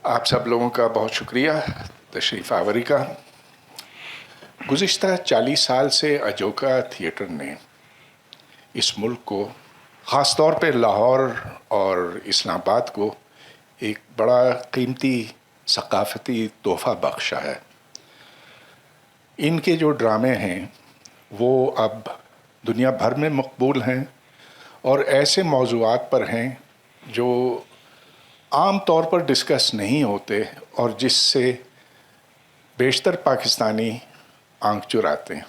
آپ سب لوگوں کا بہت شکریہ تشریف آوری کا۔ گزشتہ 40 سال سے اجوکا تھیٹر نے اس ملک کو، خاص طور پہ لاہور اور اسلام آباد کو، ایک بڑا قیمتی ثقافتی تحفہ بخشا ہے۔ ان کے جو ڈرامے ہیں وہ اب دنیا بھر میں مقبول ہیں اور ایسے موضوعات پر ہیں جو عام طور پر ڈسکس نہیں ہوتے اور جس سے بیشتر پاکستانی آنکھ چراتے ہیں۔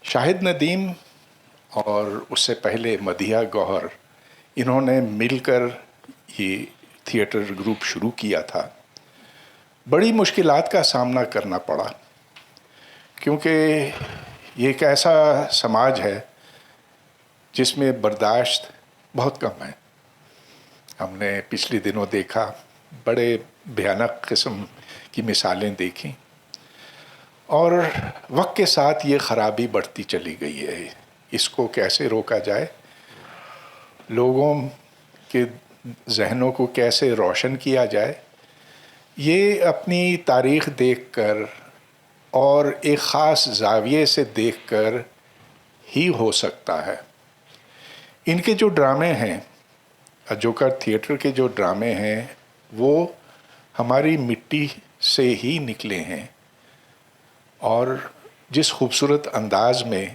شاہد ندیم اور اس سے پہلے مدیحہ گوہر، انہوں نے مل کر یہ تھیٹر گروپ شروع کیا تھا۔ بڑی مشکلات کا سامنا کرنا پڑا کیونکہ یہ ایک ایسا سماج ہے جس میں برداشت بہت کم ہے۔ ہم نے پچھلے دنوں دیکھا، بڑے بھیانک قسم کی مثالیں دیکھیں، اور وقت کے ساتھ یہ خرابی بڑھتی چلی گئی ہے۔ اس کو کیسے روکا جائے، لوگوں کے ذہنوں کو کیسے روشن کیا جائے، یہ اپنی تاریخ دیکھ کر اور ایک خاص زاویے سے دیکھ کر ہی ہو سکتا ہے۔ ان کے جو ڈرامے ہیں، اجوکا تھیٹر کے جو ڈرامے ہیں، وہ ہماری مٹی سے ہی نکلے ہیں، اور جس خوبصورت انداز میں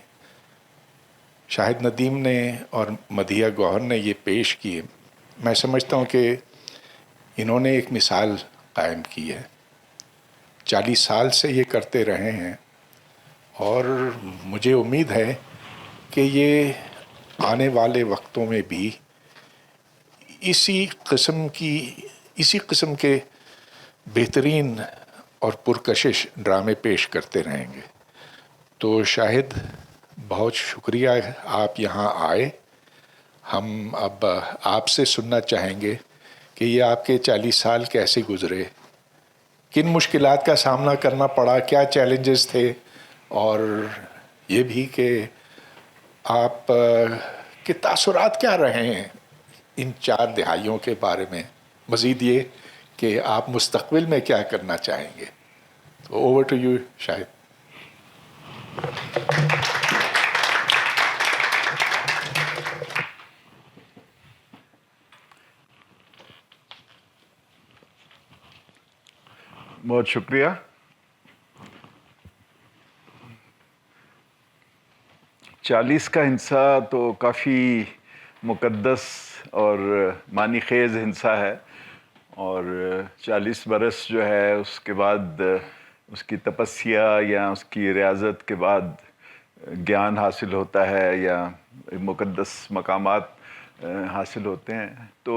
شاہد ندیم نے اور مدیحہ گوہر نے یہ پیش کیے، میں سمجھتا ہوں کہ انہوں نے ایک مثال قائم کی ہے۔ 40 سال سے یہ کرتے رہے ہیں اور مجھے امید ہے کہ یہ آنے والے وقتوں میں بھی اسی قسم کے بہترین اور پرکشش ڈرامے پیش کرتے رہیں گے۔ تو شاہد، بہت شکریہ آپ یہاں آئے۔ ہم اب آپ سے سننا چاہیں گے کہ یہ آپ کے 40 سال کیسے گزرے، کن مشکلات کا سامنا کرنا پڑا، کیا چیلنجز تھے، اور یہ بھی کہ آپ کے تاثرات کیا رہے ہیں ان 4 دہائیوں کے بارے میں، مزید یہ کہ آپ مستقبل میں کیا کرنا چاہیں گے۔ تو اوور ٹو یو شاہد۔ بہت شکریہ۔ چالیس کا ہنسا تو کافی مقدس اور معنی خیز ہنسا ہے، اور 40 برس جو ہے اس کے بعد اس کی تپسیا یا اس کی ریاضت کے بعد گیان حاصل ہوتا ہے یا مقدس مقامات حاصل ہوتے ہیں۔ تو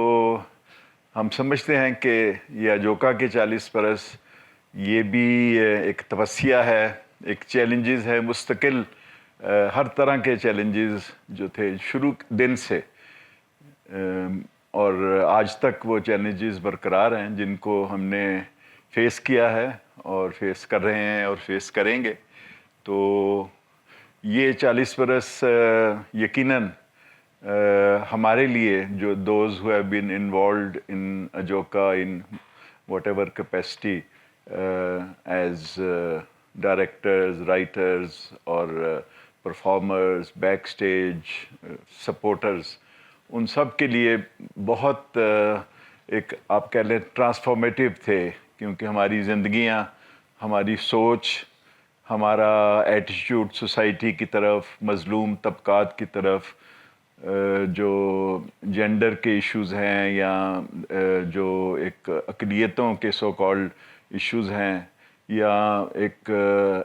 ہم سمجھتے ہیں کہ یہ اجوکا کے 40 برس یہ بھی ایک تپسیا ہے، ایک چیلنجز ہے مستقل، ہر طرح کے چیلنجز جو تھے شروع دن سے اور آج تک وہ چیلنجز برقرار ہیں جن کو ہم نے فیس کیا ہے اور فیس کر رہے ہیں اور فیس کریں گے۔ تو یہ 40 برس یقیناً ہمارے لیے جو those who have been involved in Ajoka in whatever capacity as directors, writers اور performers, backstage, supporters، ان سب کے لیے بہت ایک آپ کہہ لیں ٹرانسفارمیٹیو تھے، کیونکہ ہماری زندگیاں، ہماری سوچ، ہمارا ایٹیٹیوڈ سوسائٹی کی طرف، مظلوم طبقات کی طرف، جو جینڈر کے ایشوز ہیں یا جو ایک اقلیتوں کے سو کالڈ ایشوز ہیں، یا ایک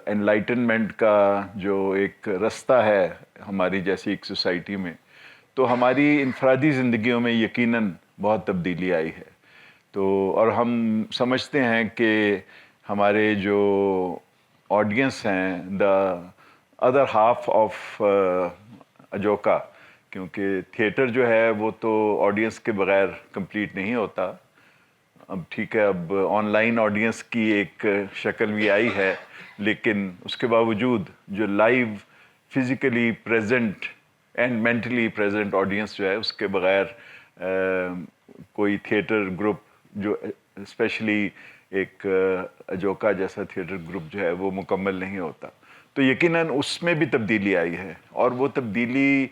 انلائٹنمنٹ کا جو ایک رستہ ہے ہماری جیسی ایک سوسائٹی میں، تو ہماری انفرادی زندگیوں میں یقیناً بہت تبدیلی آئی ہے۔ تو اور ہم سمجھتے ہیں کہ ہمارے جو آڈینس ہیں، دا ادر ہاف آف اجوکا، کیونکہ تھیٹر جو ہے وہ تو آڈینس کے بغیر کمپلیٹ نہیں ہوتا۔ اب ٹھیک ہے، اب آن لائن آڈینس کی ایک شکل بھی آئی ہے، لیکن اس کے باوجود جو live physically present and mentally present audience جو ہے، اس کے بغیر کوئی تھیٹر گروپ جو اسپیشلی ایک اجوکا جیسا تھیٹر گروپ جو ہے وہ مکمل نہیں ہوتا. تو یقیناً اس میں بھی تبدیلی آئی ہے, اور وہ تبدیلی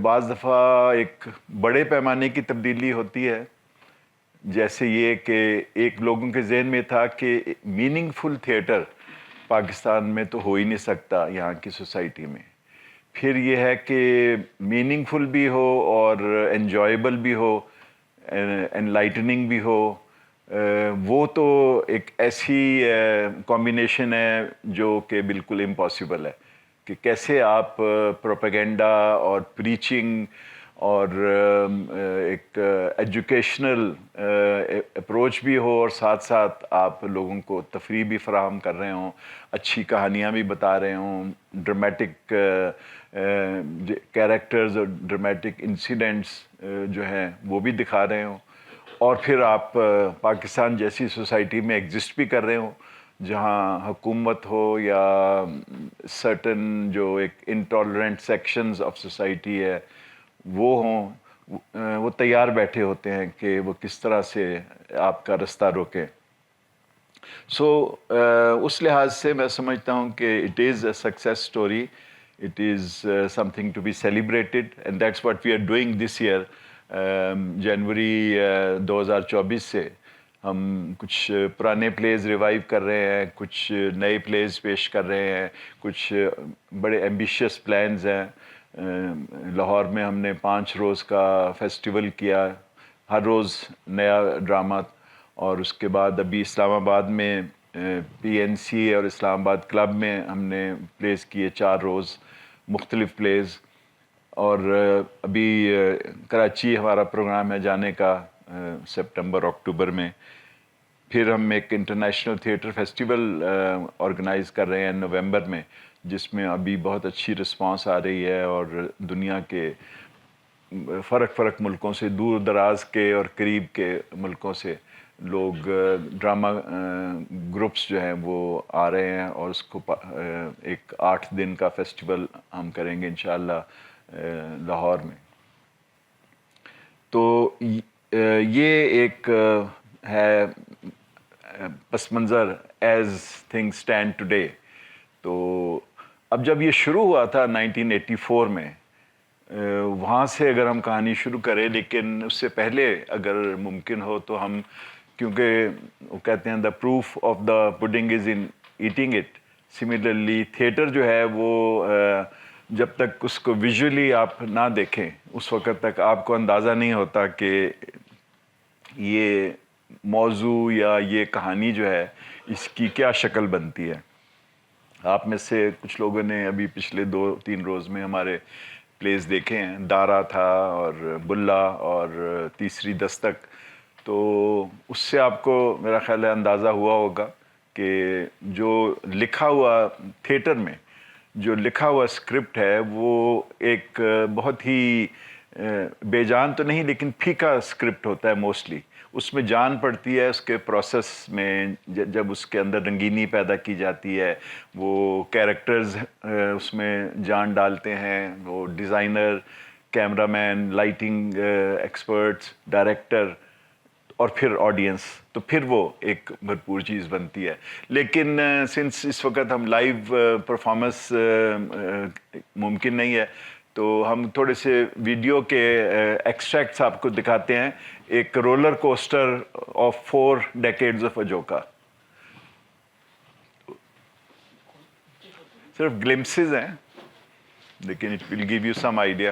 بعض دفعہ ایک بڑے پیمانے کی تبدیلی ہوتی ہے, جیسے یہ کہ ایک لوگوں کے ذہن میں تھا کہ میننگ فل تھیٹر پاکستان میں تو ہو ہی نہیں سکتا یہاں کی سوسائٹی میں. پھر یہ ہے کہ میننگ فل بھی ہو اور انجوائبل بھی ہو, انلائٹننگ بھی ہو, وہ تو ایک ایسی کمبینیشن ہے جو کہ بالکل امپاسبل ہے کہ کیسے آپ پروپیگنڈا اور پریچنگ اور ایک ایجوکیشنل اپروچ بھی ہو اور ساتھ ساتھ آپ لوگوں کو تفریح بھی فراہم کر رہے ہوں, اچھی کہانیاں بھی بتا رہے ہوں, ڈرمیٹک کیریکٹرز اور ڈرمیٹک انسیڈنٹس جو ہیں وہ بھی دکھا رہے ہوں, اور پھر آپ پاکستان جیسی سوسائٹی میں ایگزسٹ بھی کر رہے ہوں جہاں حکومت ہو یا سرٹن جو ایک انٹالرنٹ سیکشنز آف سوسائٹی ہے وہ ہوں, وہ تیار بیٹھے ہوتے ہیں کہ وہ کس طرح سے آپ کا رستہ روکیں. سو اس لحاظ سے میں سمجھتا ہوں کہ it is a success story, it is something to be celebrated, and that's what we are doing this year. جنوری 2024 سے ہم کچھ پرانے پلیز ریوائیو کر رہے ہیں, کچھ نئے پلیز پیش کر رہے ہیں, کچھ بڑے ایمبیشیس پلانز ہیں. لاہور میں ہم نے 5 روز کا فیسٹیول کیا, ہر روز نیا ڈرامہ, اور اس کے بعد ابھی اسلام آباد میں پی این سی اور اسلام آباد کلب میں ہم نے پلیز کیے 4 روز مختلف پلیز, اور ابھی کراچی ہمارا پروگرام ہے جانے کا سپٹمبر اکتوبر میں. پھر ہم ایک انٹرنیشنل تھیٹر فیسٹیول آرگنائز کر رہے ہیں نومبر میں, جس میں ابھی بہت اچھی رسپانس آ رہی ہے, اور دنیا کے فرق ملکوں سے, دور دراز کے اور قریب کے ملکوں سے لوگ ڈرامہ گروپس جو ہیں وہ آ رہے ہیں, اور اس کو ایک 8 دن کا فیسٹیول ہم کریں گے انشاءاللہ لاہور میں. تو یہ ایک ہے پس منظر ایز تھنگز اسٹینڈ ٹوڈے. تو اب جب یہ شروع ہوا تھا 1984 میں, وہاں سے اگر ہم کہانی شروع کریں, لیکن اس سے پہلے اگر ممکن ہو تو ہم, کیونکہ وہ کہتے ہیں the proof of the pudding is in eating it, similarly theatre جو ہے وہ جب تک اس کو ویژولی آپ نہ دیکھیں اس وقت تک آپ کو اندازہ نہیں ہوتا کہ یہ موضوع یا یہ کہانی جو ہے اس کی کیا شکل بنتی ہے. آپ میں سے کچھ لوگوں نے ابھی پچھلے 2-3 روز میں ہمارے پلیز دیکھے ہیں, دارا تھا اور بلا اور تیسری دستک. تو اس سے آپ کو میرا خیال ہے اندازہ ہوا ہوگا کہ جو لکھا ہوا تھیٹر میں جو لکھا ہوا اسکرپٹ ہے وہ ایک بہت ہی بے جان تو نہیں لیکن پھیکا اسکرپٹ ہوتا ہے موسٹلی. اس میں جان پڑتی ہے اس کے پروسیس میں, جب اس کے اندر رنگینی پیدا کی جاتی ہے, وہ کیریکٹرز اس میں جان ڈالتے ہیں, وہ ڈیزائنر, کیمرہ مین, لائٹنگ ایکسپرٹس, ڈائریکٹر, اور پھر آڈینس, تو پھر وہ ایک بھرپور چیز بنتی ہے. لیکن سنس اس وقت ہم لائیو پرفارمنس ممکن نہیں ہے, تو ہم تھوڑے سے ویڈیو کے ایکسٹریکٹس آپ کو دکھاتے ہیں. ایک roller coaster of 4 decades of Ajoka, صرف گلمپسز ہیں لیکن it will give you some idea.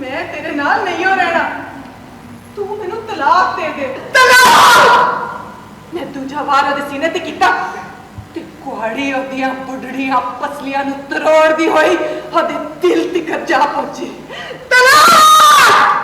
ਮੈਂ ਤੇਰੇ ਨਾਲ ਨਹੀਂ ਹੋ ਰਹਿਣਾ ਤੂੰ ਮੈਨੂੰ ਤਲਾਕ ਦੇ ਦੇ ਤਲਾਕ ਮੈਂ ਦੂਜਾ ਵਾਰ ਉਹਦੇ ਸੀਨੇ ਤੇ ਕੀਤਾ ਤੇ ਕੁਹਾੜੀ ਉਹਦੀਆਂ ਬੁੱਢੜੀਆਂ ਪਸਲੀਆਂ ਨੂੰ ਤਰੋੜਦੀ ਹੋਈ ਉਹਦੇ ਦਿਲ ਤੱਕ ਜਾ ਪਹੁੰਚੀ ਤਲਾਕ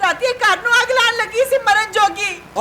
ਰਾਤੀ ਘਰ ਨੂੰ ਅੱਗ ਲਾਣ ਲੱਗੀ ਸੀ ਮਰਨ ਜੋਗੀ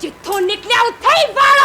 ਜਿੱਥੋਂ ਨਿਕਲਿਆ ਉੱਥੇ ਹੀ ਵਾੜੋ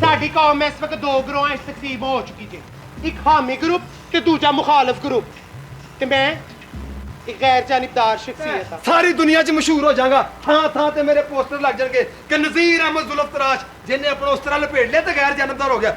ਸਾਡੀ ਕੌਮ ਇਸ ਵਕਤ ਦੋ ਗਰੋਹਾਂ ਵਿੱਚ ਤਕਸੀਮ ਹੋ ਚੁੱਕੀ ਜੇ ਇੱਕ ਹਾਮੀ ਗਰੁੱਪ ਤੇ ਦੂਜਾ ਮੁਖਾਲਫ ਗਰੁੱਪ ਤੇ ਮੈਂ ਇੱਕ ਗੈਰ ਜਾਨਿਬਦਾਰ ਸ਼ਖਸੀਅਤ ਹਾਂ ਸਾਰੀ ਦੁਨੀਆ 'ਚ ਮਸ਼ਹੂਰ ਹੋ ਜਾਗਾ ਥਾਂ ਥਾਂ ਤੇ ਮੇਰੇ ਪੋਸਟਰ ਲੱਗ ਜਾਣਗੇ ਕਿ ਨਜ਼ੀਰ ਅਹਿਮਦ ਜ਼ੁਲਫ ਤਰਾਸ਼ ਜਿਹਨੇ ਆਪਣਾ ਉਸ ਤਰ੍ਹਾਂ ਲਪੇਟ ਲਿਆ ਤੇ ਗੈਰ ਜਾਨਬਦਾਰ ਹੋ ਗਿਆ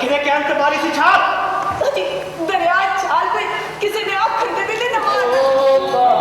کھنے کے انت باری سی چھاپ دریا چھال پہ کسی نے آپ کھڑے دلے نہ مارا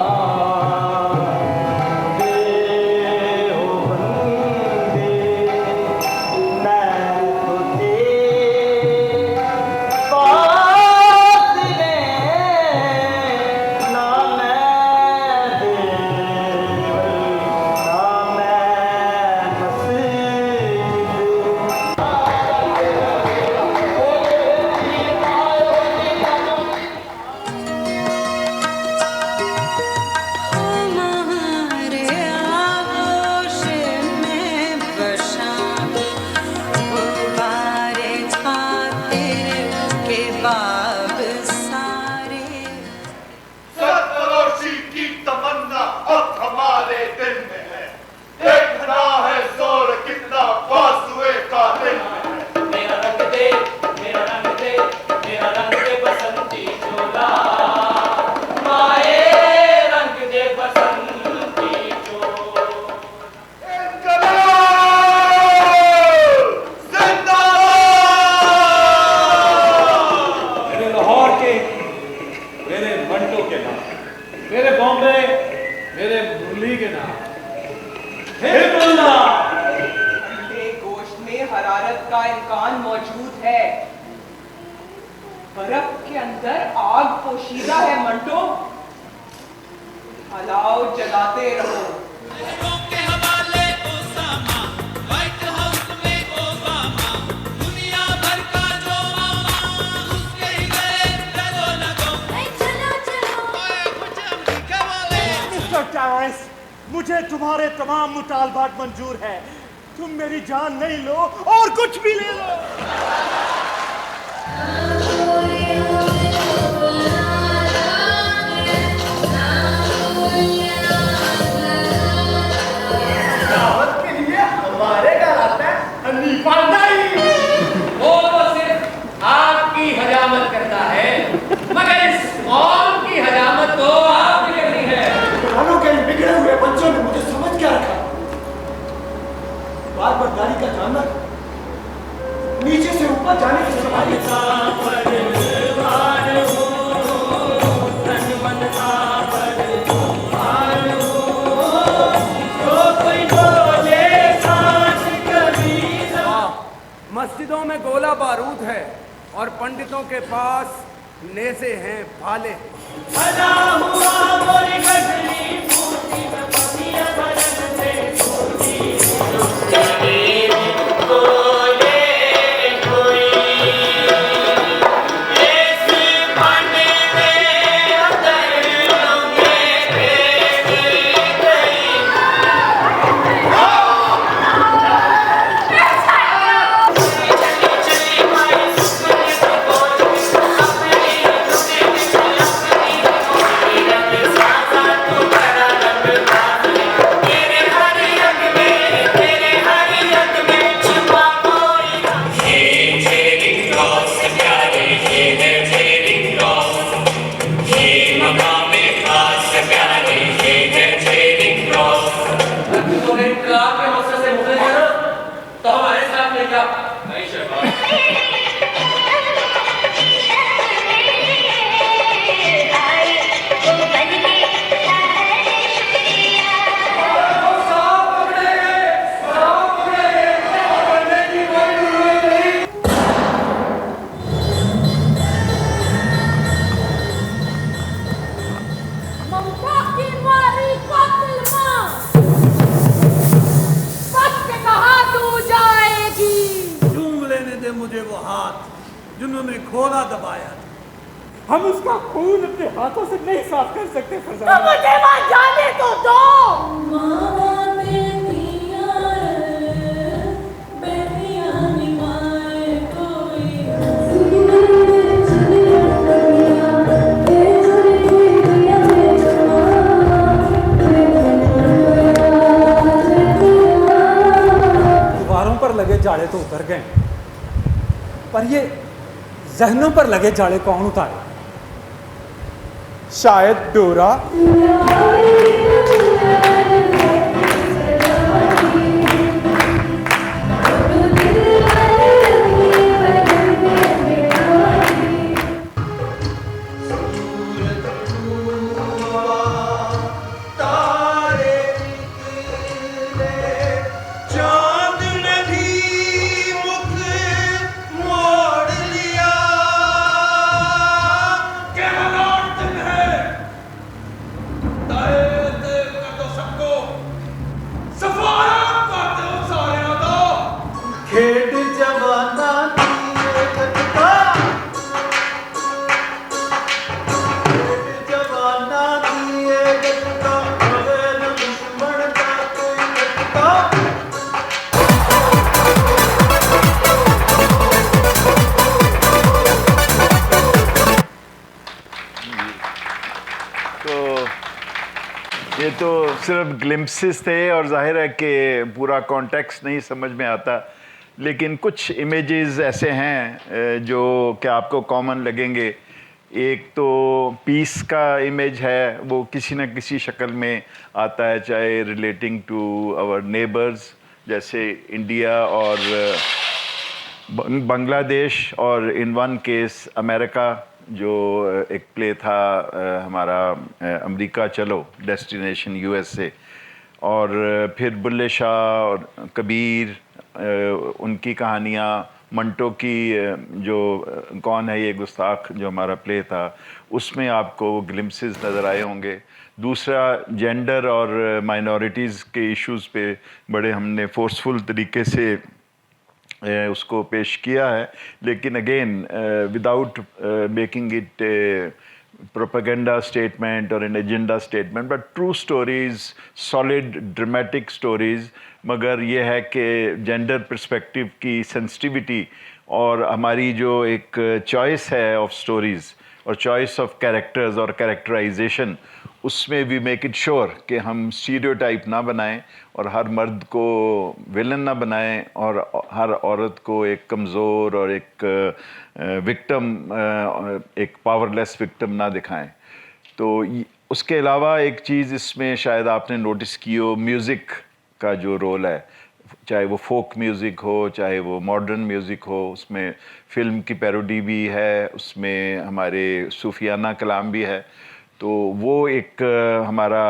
مجھے تمہارے تمام مطالبات منظور ہے. تم میری جان نہیں لو اور کچھ بھی لے لو. دعوت کے لیے ہمارے گھر آتا ہے حنیفہ نہیں. وہ تو صرف آپ کی حجامت کرتا ہے مگر اس قوم کی حجامت تو آپ نے کرنی ہے. کے بگڑے ہوئے بچوں نے مجھے سمجھ کیا رکھا. بار بار گاڑی کا جاننا نیچے سے اوپر جانے کی سواری. مسجدوں میں گولہ بارود ہے اور پنڈتوں کے پاس نیزے ہیں بھالے. جنہوں نے کھولا دبایا. ہم اس کا خون اپنے ہاتھوں سے نہیں صاف کر سکتے. تو مجھے وہاں جانے تو دو. دیواروں پر لگے جاڑے تو اتر گئے پر یہ ذہنوں پر لگے جاڑے کون اتارے؟ شاید ڈورا. تو صرف گلمپسز تھے اور ظاہر ہے کہ پورا کانٹیکسٹ نہیں سمجھ میں آتا، لیکن کچھ امیجز ایسے ہیں جو کہ آپ کو کامن لگیں گے. ایک تو پیس کا امیج ہے، وہ کسی نہ کسی شکل میں آتا ہے، چاہے ریلیٹنگ ٹو آور نیبرز جیسے انڈیا اور بنگلہ دیش، اور ان ون کیس امریکہ، جو ایک پلے تھا ہمارا امریکہ چلو ڈیسٹینیشن یو ایس اے، اور پھر بلے شاہ اور کبیر، ان کی کہانیاں، منٹو کی جو کون ہے یہ گستاخ جو ہمارا پلے تھا، اس میں آپ کو گلمپسز نظر آئے ہوں گے. دوسرا جینڈر اور مائنورٹیز کے ایشوز پہ بڑے ہم نے فورسفل طریقے سے اس کو پیش کیا ہے، لیکن again without making it propaganda statement or an agenda statement, but true stories, solid dramatic stories. مگر یہ ہے کہ جینڈر پرسپیکٹیو کی سینسٹیوٹی اور ہماری جو ایک چوائس ہے آف سٹوریز اور چوائس آف کیریکٹرز اور کیریکٹرائزیشن، اس میں وی میک اٹ شور کہ ہم اسٹیریوٹائپ نہ بنائیں اور ہر مرد کو ویلن نہ بنائیں اور ہر عورت کو ایک کمزور اور ایک وکٹم، ایک پاور لیس وکٹم نہ دکھائیں. تو اس کے علاوہ ایک چیز اس میں شاید آپ نے نوٹس کی ہو، میوزک کا جو رول ہے، چاہے وہ فوک میوزک ہو چاہے وہ ماڈرن میوزک ہو، اس میں فلم کی پیروڈی بھی ہے، اس میں ہمارے صوفیانہ کلام بھی ہے. تو وہ ایک ہمارا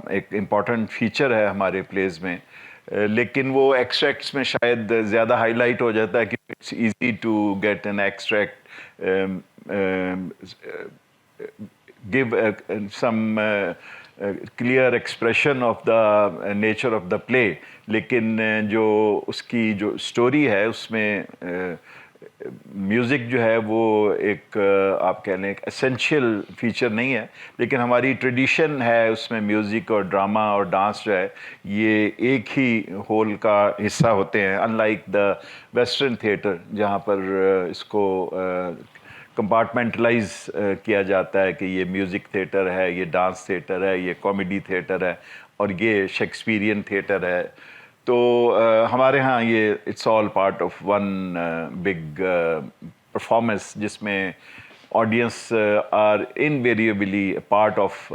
ایک امپورٹنٹ فیچر ہے ہمارے پلیز میں، لیکن وہ ایکسٹریکٹس میں شاید زیادہ ہائی لائٹ ہو جاتا ہے کہ it's easy to get an extract, give some clear expression of the nature of the play. لیکن جو اس کی جو سٹوری ہے اس میں میوزک جو ہے وہ ایک آپ کہہ لیں ایک اسینشیل فیچر نہیں ہے، لیکن ہماری ٹریڈیشن ہے اس میں میوزک اور ڈرامہ اور ڈانس جو ہے یہ ایک ہی ہول کا حصہ ہوتے ہیں، in like the western theatre جہاں پر اس کو کمپارٹمنٹلائز کیا جاتا ہے کہ یہ میوزک تھیٹر ہے، یہ ڈانس تھیٹر ہے، یہ کامیڈی تھیٹر ہے اور یہ شیکسپیرین تھیٹر ہے. تو ہمارے ہاں یہ it's all part of one big performance جس میں audience are invariably part of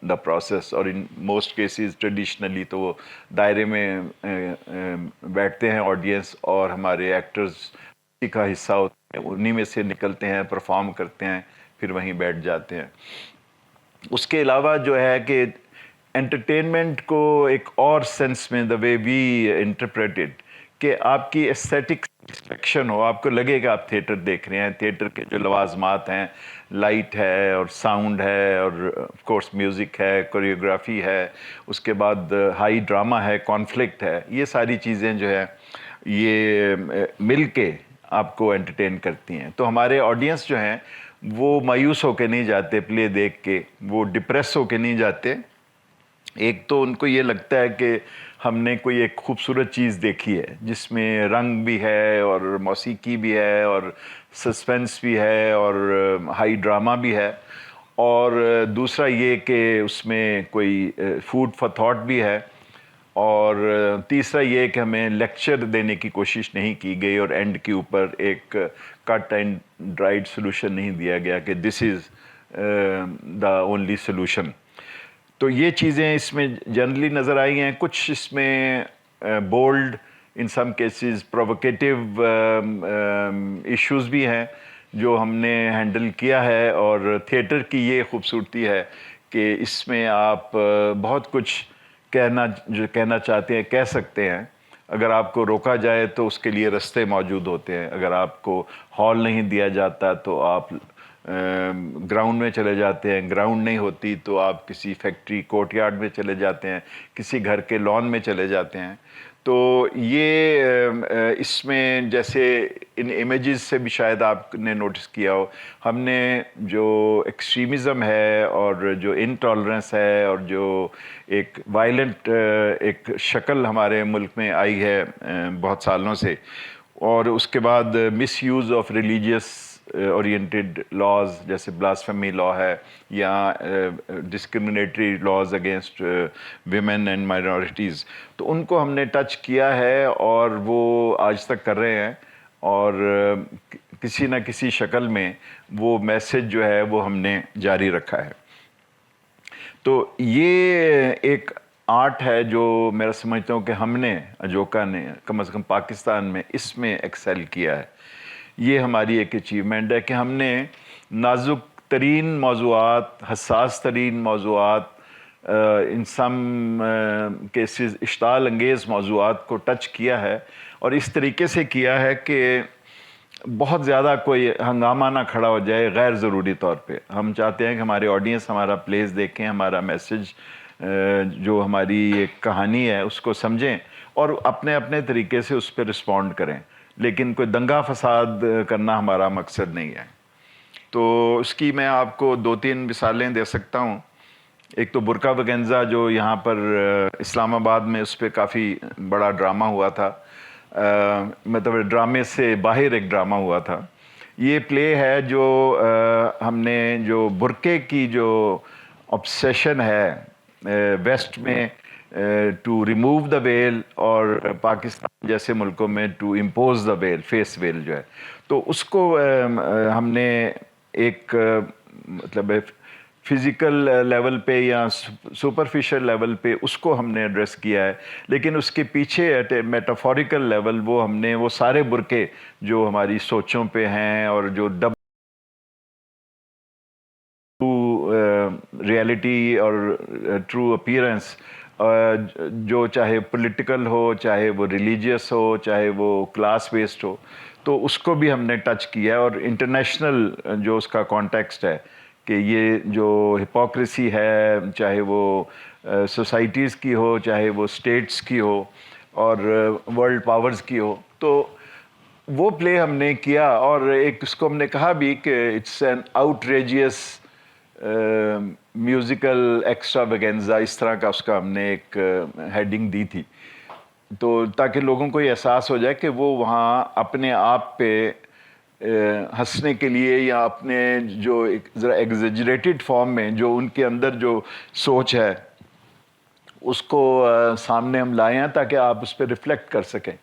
the process, اور ان موسٹ کیسز ٹریڈیشنلی تو وہ دائرے میں بیٹھتے ہیں آڈینس اور ہمارے ایکٹرز کا حصہ ہوتے ہیں، انہی میں سے نکلتے ہیں، پرفارم کرتے ہیں، پھر وہیں بیٹھ جاتے ہیں. اس کے علاوہ جو ہے کہ انٹرٹینمنٹ کو ایک اور سینس میں دا وے وی انٹرپریٹڈ کہ آپ کی ایستھیٹک سیٹسفیکشن ہو، آپ کو لگے کہ آپ تھیٹر دیکھ رہے ہیں. تھیٹر کے جو لوازمات ہیں، لائٹ ہے اور ساؤنڈ ہے اور آف کورس میوزک ہے، کوریوگرافی ہے، اس کے بعد ہائی ڈرامہ ہے، کانفلکٹ ہے، یہ ساری چیزیں جو ہے یہ مل کے آپ کو انٹرٹین کرتی ہیں. تو ہمارے آڈینس جو ہیں وہ مایوس ہو کے نہیں جاتے پلے دیکھ کے، وہ ڈپریس ہو کے نہیں جاتے. ایک تو ان کو یہ لگتا ہے کہ ہم نے کوئی ایک خوبصورت چیز دیکھی ہے جس میں رنگ بھی ہے اور موسیقی بھی ہے اور سسپینس بھی ہے اور ہائی ڈرامہ بھی ہے، اور دوسرا یہ کہ اس میں کوئی فوڈ فار تھاٹ بھی ہے، اور تیسرا یہ کہ ہمیں لیکچر دینے کی کوشش نہیں کی گئی اور اینڈ کے اوپر ایک کٹ اینڈ ڈرائیڈ سلوشن نہیں دیا گیا کہ دس از دا اونلی سلوشن. تو یہ چیزیں اس میں جنرلی نظر آئی ہیں. کچھ اس میں بولڈ، ان سم کیسز پرووکیٹیو ایشوز بھی ہیں جو ہم نے ہینڈل کیا ہے، اور تھیٹر کی یہ خوبصورتی ہے کہ اس میں آپ بہت کچھ جو کہنا چاہتے ہیں کہہ سکتے ہیں. اگر آپ کو روکا جائے تو اس کے لیے رستے موجود ہوتے ہیں. اگر آپ کو ہال نہیں دیا جاتا تو آپ گراؤنڈ میں چلے جاتے ہیں، گراؤنڈ نہیں ہوتی تو آپ کسی فیکٹری کورٹ یارڈ میں چلے جاتے ہیں، کسی گھر کے لان میں چلے جاتے ہیں. تو یہ اس میں جیسے ان امیجز سے بھی شاید آپ نے نوٹس کیا ہو، ہم نے جو ایکسٹریمزم ہے اور جو انٹالرنس ہے اور جو ایک وائلنٹ ایک شکل ہمارے ملک میں آئی ہے بہت سالوں سے، اور اس کے بعد misuse of religious oriented laws جیسے بلاسفیمی لا ہے یا discriminatory laws against women and minorities, تو ان کو ہم نے ٹچ کیا ہے اور وہ آج تک کر رہے ہیں، اور کسی نہ کسی شکل میں وہ میسج جو ہے وہ ہم نے جاری رکھا ہے۔ تو یہ ایک آرٹ ہے جو میرا سمجھتا ہوں کہ ہم نے اجوکا نے کم از کم پاکستان میں اس میں ایکسیل کیا ہے۔ یہ ہماری ایک اچیومنٹ ہے کہ ہم نے نازک ترین موضوعات، حساس ترین موضوعات، ان سم کیسز اشتعال انگیز موضوعات کو ٹچ کیا ہے، اور اس طریقے سے کیا ہے کہ بہت زیادہ کوئی ہنگامہ نہ کھڑا ہو جائے غیر ضروری طور پہ۔ ہم چاہتے ہیں کہ ہمارے آڈینس ہمارا پلیز دیکھیں، ہمارا میسج جو ہماری ایک کہانی ہے اس کو سمجھیں اور اپنے اپنے طریقے سے اس پہ رسپونڈ کریں، لیکن کوئی دنگا فساد کرنا ہمارا مقصد نہیں ہے۔ تو اس کی میں آپ کو 2-3 مثالیں دے سکتا ہوں۔ ایک تو برقع وگنزا جو یہاں پر اسلام آباد میں اس پہ کافی بڑا ڈرامہ ہوا تھا، مطلب ڈرامے سے باہر ایک ڈرامہ ہوا تھا۔ یہ پلے ہے جو ہم نے جو برقعے کی جو obsession ہے ویسٹ میں ٹو ریموو دا ویل، اور پاکستان جیسے ملکوں میں to impose the veil, face veil جو ہے، تو اس کو ہم نے ایک مطلب فزیکل لیول پہ یا سپرفیشل لیول پہ اس کو ہم نے ایڈریس کیا ہے، لیکن اس کے پیچھے ایٹ اے میٹافوریکل لیول وہ ہم نے وہ سارے برقعے جو ہماری سوچوں پہ ہیں اور جو ریئلٹی اور ٹرو اپیرنس، جو چاہے پولیٹیکل ہو، چاہے وہ ریلیجیس ہو، چاہے وہ کلاس بیسڈ ہو، تو اس کو بھی ہم نے ٹچ کیا ہے۔ اور انٹرنیشنل جو اس کا کانٹیکسٹ ہے کہ یہ جو ہپوکریسی ہے، چاہے وہ سوسائٹیز کی ہو، چاہے وہ اسٹیٹس کی ہو اور ورلڈ پاورز کی ہو، تو وہ پلے ہم نے کیا۔ اور ایک اس کو ہم نے کہا بھی کہ اٹس این آؤٹریجیس میوزیکل ایکسٹرا ویگنزا، اس طرح کا اس کا ہم نے ایک ہیڈنگ دی تھی، تو تاکہ لوگوں کو یہ احساس ہو جائے کہ وہ وہاں اپنے آپ پہ ہنسنے کے لیے یا اپنے جو ایک ذرا ایگزیجریٹڈ فارم میں جو ان کے اندر جو سوچ ہے اس کو سامنے ہم لائے ہیں تاکہ آپ اس پہ ریفلیکٹ کر سکیں۔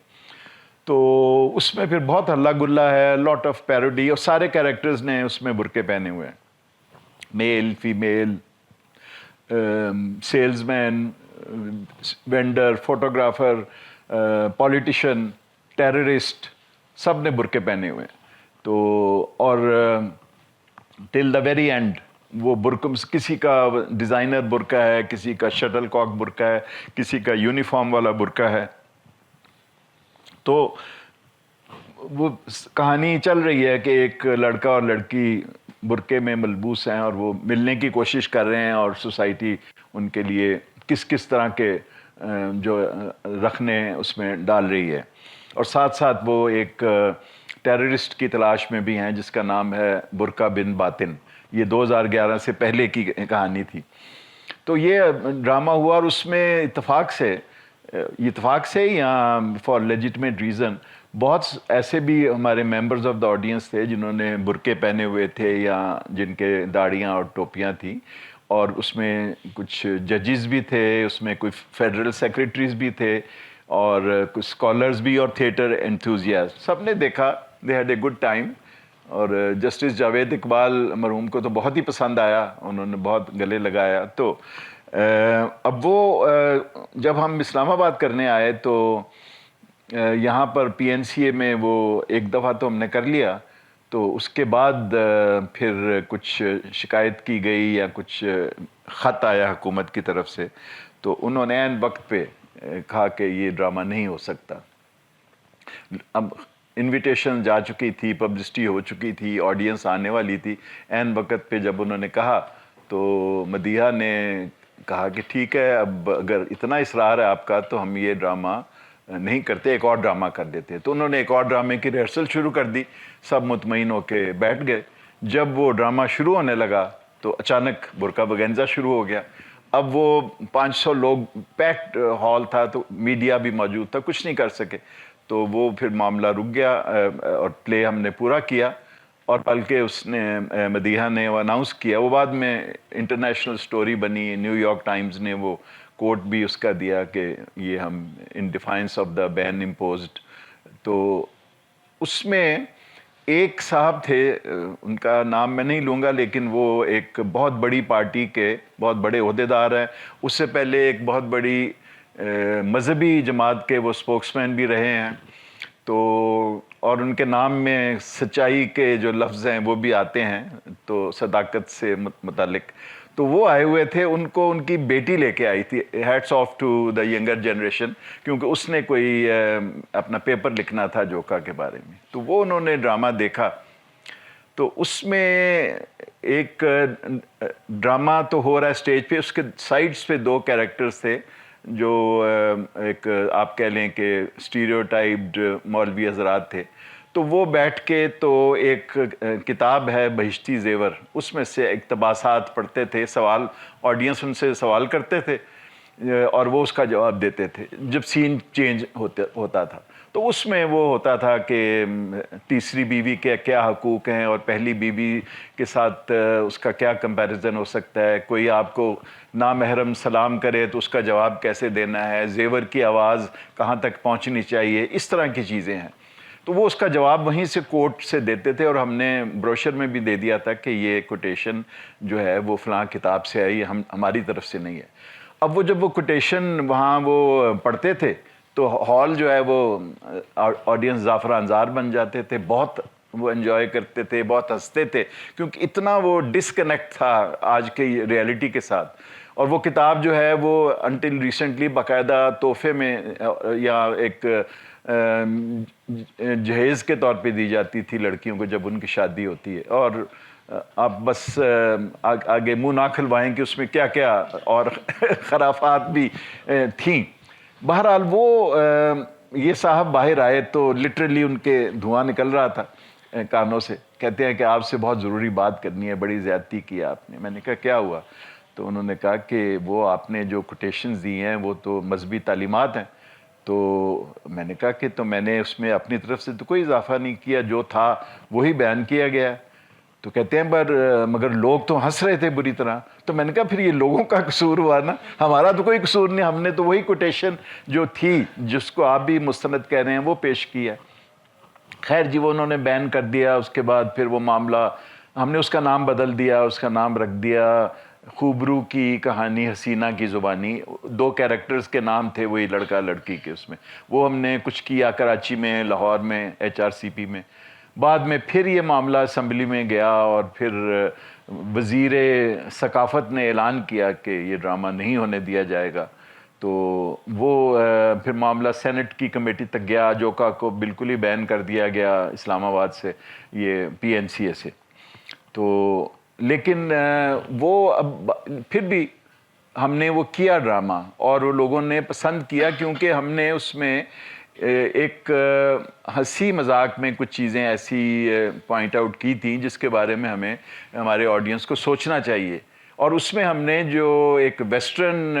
تو اس میں پھر بہت ہلا گلا ہے، لاٹ آف پیروڈی، اور سارے کیریکٹرز نے اس میں برقعے پہنے ہوئے ہیں، میل، female, sales man, vendor, photographer, politician, terrorist, سب نے برقعے پہنے ہوئے ہیں۔ تو اور ٹل دا ویری اینڈ وہ برقع، کسی کا ڈیزائنر برقع ہے، کسی کا شٹل کاک برقع ہے، کسی کا یونیفارم والا برقع ہے۔ تو وہ کہانی چل رہی ہے کہ ایک لڑکا اور لڑکی برقعے میں ملبوس ہیں اور وہ ملنے کی کوشش کر رہے ہیں، اور سوسائٹی ان کے لیے کس کس طرح کے جو رکھنے اس میں ڈال رہی ہے، اور ساتھ ساتھ وہ ایک ٹیررسٹ کی تلاش میں بھی ہیں جس کا نام ہے برقع بن باطن۔ یہ 2011 سے پہلے کی کہانی تھی۔ تو یہ ڈرامہ ہوا، اور اس میں اتفاق سے یا فار لیجٹمیٹ ریزن بہت ایسے بھی ہمارے ممبرز آف دا آڈینس تھے جنہوں نے برقعے پہنے ہوئے تھے یا جن کے داڑیاں اور ٹوپیاں تھیں، اور اس میں کچھ ججز بھی تھے، اس میں کوئی فیڈرل سیکریٹریز بھی تھے، اور کچھ اسکالرز بھی، اور تھیٹر انتھوزیاسٹ، سب نے دیکھا، they had a good time. اور جسٹس جاوید اقبال مرحوم کو تو بہت ہی پسند آیا، انہوں نے بہت گلے لگایا۔ تو اب وہ جب ہم اسلام آباد کرنے آئے تو یہاں پر پی این سی اے میں وہ ایک دفعہ تو ہم نے کر لیا، تو اس کے بعد پھر کچھ شکایت کی گئی یا کچھ خط آیا حکومت کی طرف سے، تو انہوں نے عین وقت پہ کہا کہ یہ ڈرامہ نہیں ہو سکتا۔ اب انویٹیشن جا چکی تھی، پبلسٹی ہو چکی تھی، آڈینس آنے والی تھی، عین وقت پہ جب انہوں نے کہا تو مدیحہ نے کہا کہ ٹھیک ہے، اب اگر اتنا اصرار ہے آپ کا تو ہم یہ ڈرامہ نہیں کرتے، ایک اور ڈرامہ کر دیتے۔ تو انہوں نے ایک اور ڈرامے کی ریہرسل شروع کر دی، سب مطمئن ہو کے بیٹھ گئے۔ جب وہ ڈرامہ شروع ہونے لگا تو اچانک برقع وگنزا شروع ہو گیا۔ اب وہ 500 لوگ، پیکڈ ہال تھا، تو میڈیا بھی موجود تھا، کچھ نہیں کر سکے، تو وہ پھر معاملہ رک گیا، اور پلے ہم نے پورا کیا۔ اور بلکہ اس نے مدیحہ نے وہ اناؤنس کیا، وہ بعد میں انٹرنیشنل سٹوری بنی، نیو یارک ٹائمز نے وہ کوٹ بھی اس کا دیا کہ یہ ہم in defiance of the ban imposed. تو اس میں ایک صاحب تھے، ان کا نام میں نہیں لوں گا، لیکن وہ ایک بہت بڑی پارٹی کے بہت بڑے عہدیدار ہیں. اس سے پہلے ایک بہت بڑی مذہبی جماعت کے وہ سپوکس مین بھی رہے ہیں. تو اور ان کے نام میں سچائی کے جو لفظ ہیں وہ بھی آتے ہیں، تو صداقت سے متعلق. تو وہ آئے ہوئے تھے، ان کو ان کی بیٹی لے کے آئی تھی. Hats off to the younger generation, کیونکہ اس نے کوئی اپنا پیپر لکھنا تھا جوکا کے بارے میں. تو وہ انہوں نے ڈرامہ دیکھا. تو اس میں ایک ڈرامہ تو ہو رہا ہے اسٹیج پہ، اس کے سائڈس پہ 2 کیریکٹرز تھے جو ایک آپ کہہ لیں کہ اسٹیریوٹائپڈ مولوی حضرات تھے. تو وہ بیٹھ کے تو ایک کتاب ہے بہشتی زیور، اس میں سے اقتباسات پڑھتے تھے، سوال آڈینس ان سے سوال کرتے تھے اور وہ اس کا جواب دیتے تھے جب سین چینج ہوتا تھا. تو اس میں وہ ہوتا تھا کہ تیسری بیوی کے کیا حقوق ہیں اور پہلی بیوی کے ساتھ اس کا کیا کمپیریزن ہو سکتا ہے، کوئی آپ کو نامحرم سلام کرے تو اس کا جواب کیسے دینا ہے، زیور کی آواز کہاں تک پہنچنی چاہیے، اس طرح کی چیزیں ہیں. تو وہ اس کا جواب وہیں سے کوٹ سے دیتے تھے، اور ہم نے بروشر میں بھی دے دیا تھا کہ یہ کوٹیشن جو ہے وہ فلاں کتاب سے آئی، ہماری طرف سے نہیں ہے. اب وہ جب وہ کوٹیشن وہاں وہ پڑھتے تھے تو ہال جو ہے وہ آڈینس زعفران زار بن جاتے تھے، بہت وہ انجوائے کرتے تھے، بہت ہنستے تھے، کیونکہ اتنا وہ ڈسکنیکٹ تھا آج کی ریئلٹی کے ساتھ. اور وہ کتاب جو ہے وہ انٹل ریسنٹلی باقاعدہ تحفے میں یا ایک جہیز کے طور پہ دی جاتی تھی لڑکیوں کو جب ان کی شادی ہوتی ہے. اور آپ بس آگے منہ نہ کھلوائیں کہ اس میں کیا کیا اور خرافات بھی تھیں. بہرحال وہ یہ صاحب باہر آئے تو لٹرلی ان کے دھواں نکل رہا تھا کانوں سے. کہتے ہیں کہ آپ سے بہت ضروری بات کرنی ہے، بڑی زیادتی کی آپ نے. میں نے کہا کیا ہوا؟ تو انہوں نے کہا کہ وہ آپ نے جو کوٹیشنز دی ہیں وہ تو مذہبی تعلیمات ہیں. تو میں نے کہا کہ تو میں نے اس میں اپنی طرف سے تو کوئی اضافہ نہیں کیا، جو تھا وہی بیان کیا گیا. تو کہتے ہیں مگر لوگ تو ہنس رہے تھے بری طرح. تو میں نے کہا پھر یہ لوگوں کا قصور ہوا نا، ہمارا تو کوئی قصور نہیں، ہم نے تو وہی کوٹیشن جو تھی جس کو آپ بھی مستند کہہ رہے ہیں وہ پیش کیا. خیر جی وہ انہوں نے بین کر دیا. اس کے بعد پھر وہ معاملہ ہم نے اس کا نام بدل دیا، اس کا نام رکھ دیا خوبرو کی کہانی حسینہ کی زبانی. 2 کیریکٹرز کے نام تھے وہی لڑکا لڑکی کے. اس میں وہ ہم نے کچھ کیا کراچی میں، لاہور میں، HRCP میں. بعد میں پھر یہ معاملہ اسمبلی میں گیا اور پھر وزیر ثقافت نے اعلان کیا کہ یہ ڈرامہ نہیں ہونے دیا جائے گا. تو وہ پھر معاملہ سینٹ کی کمیٹی تک گیا، جوکا کو بالکل ہی بین کر دیا گیا اسلام آباد سے، یہ PNCA سے. تو لیکن وہ اب پھر بھی ہم نے وہ کیا ڈرامہ اور وہ لوگوں نے پسند کیا، کیونکہ ہم نے اس میں ایک ہنسی مذاق میں کچھ چیزیں ایسی پوائنٹ آؤٹ کی تھیں جس کے بارے میں ہمیں ہمارے آڈینس کو سوچنا چاہیے. اور اس میں ہم نے جو ایک ویسٹرن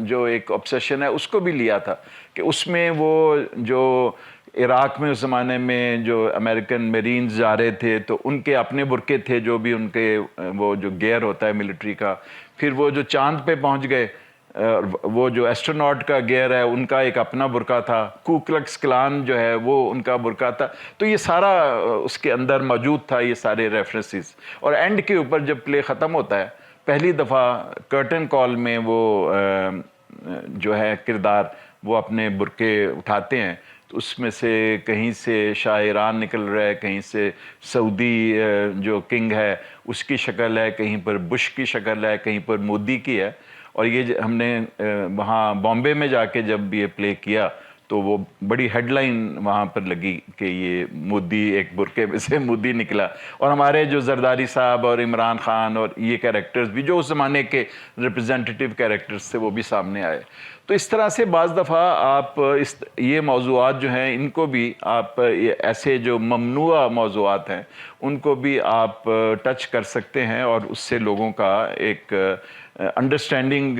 جو ایک obsession ہے اس کو بھی لیا تھا کہ اس میں وہ جو عراق میں اس زمانے میں جو امریکن میرینز جا رہے تھے تو ان کے اپنے برقعے تھے، جو بھی ان کے وہ جو گیئر ہوتا ہے ملٹری کا. پھر وہ جو چاند پہ پہنچ گئے وہ جو ایسٹروناٹ کا گیئر ہے ان کا ایک اپنا برقع تھا. کو کلکس کلان جو ہے وہ ان کا برقع تھا. تو یہ سارا اس کے اندر موجود تھا، یہ سارے ریفرنسز. اور اینڈ کے اوپر جب پلے ختم ہوتا ہے پہلی دفعہ کرٹن کال میں وہ جو ہے کردار وہ اپنے برقعے اٹھاتے ہیں تو اس میں سے کہیں سے شاہ ایران نکل رہا ہے، کہیں سے سعودی جو کنگ ہے اس کی شکل ہے، کہیں پر بش کی شکل ہے، کہیں پر مودی کی ہے. اور یہ ہم نے وہاں بامبے میں جا کے جب یہ پلے کیا تو وہ بڑی ہیڈ لائن وہاں پر لگی کہ یہ مودی ایک برقعے میں سے مودی نکلا. اور ہمارے جو زرداری صاحب اور عمران خان اور یہ کیریکٹرز بھی جو اس زمانے کے ریپرزینٹیٹیو کیریکٹرز تھے وہ بھی سامنے آئے. تو اس طرح سے بعض دفعہ آپ یہ موضوعات جو ہیں ان کو بھی آپ ایسے جو ممنوع موضوعات ہیں ان کو بھی آپ ٹچ کر سکتے ہیں اور اس سے لوگوں کا ایک انڈرسٹینڈنگ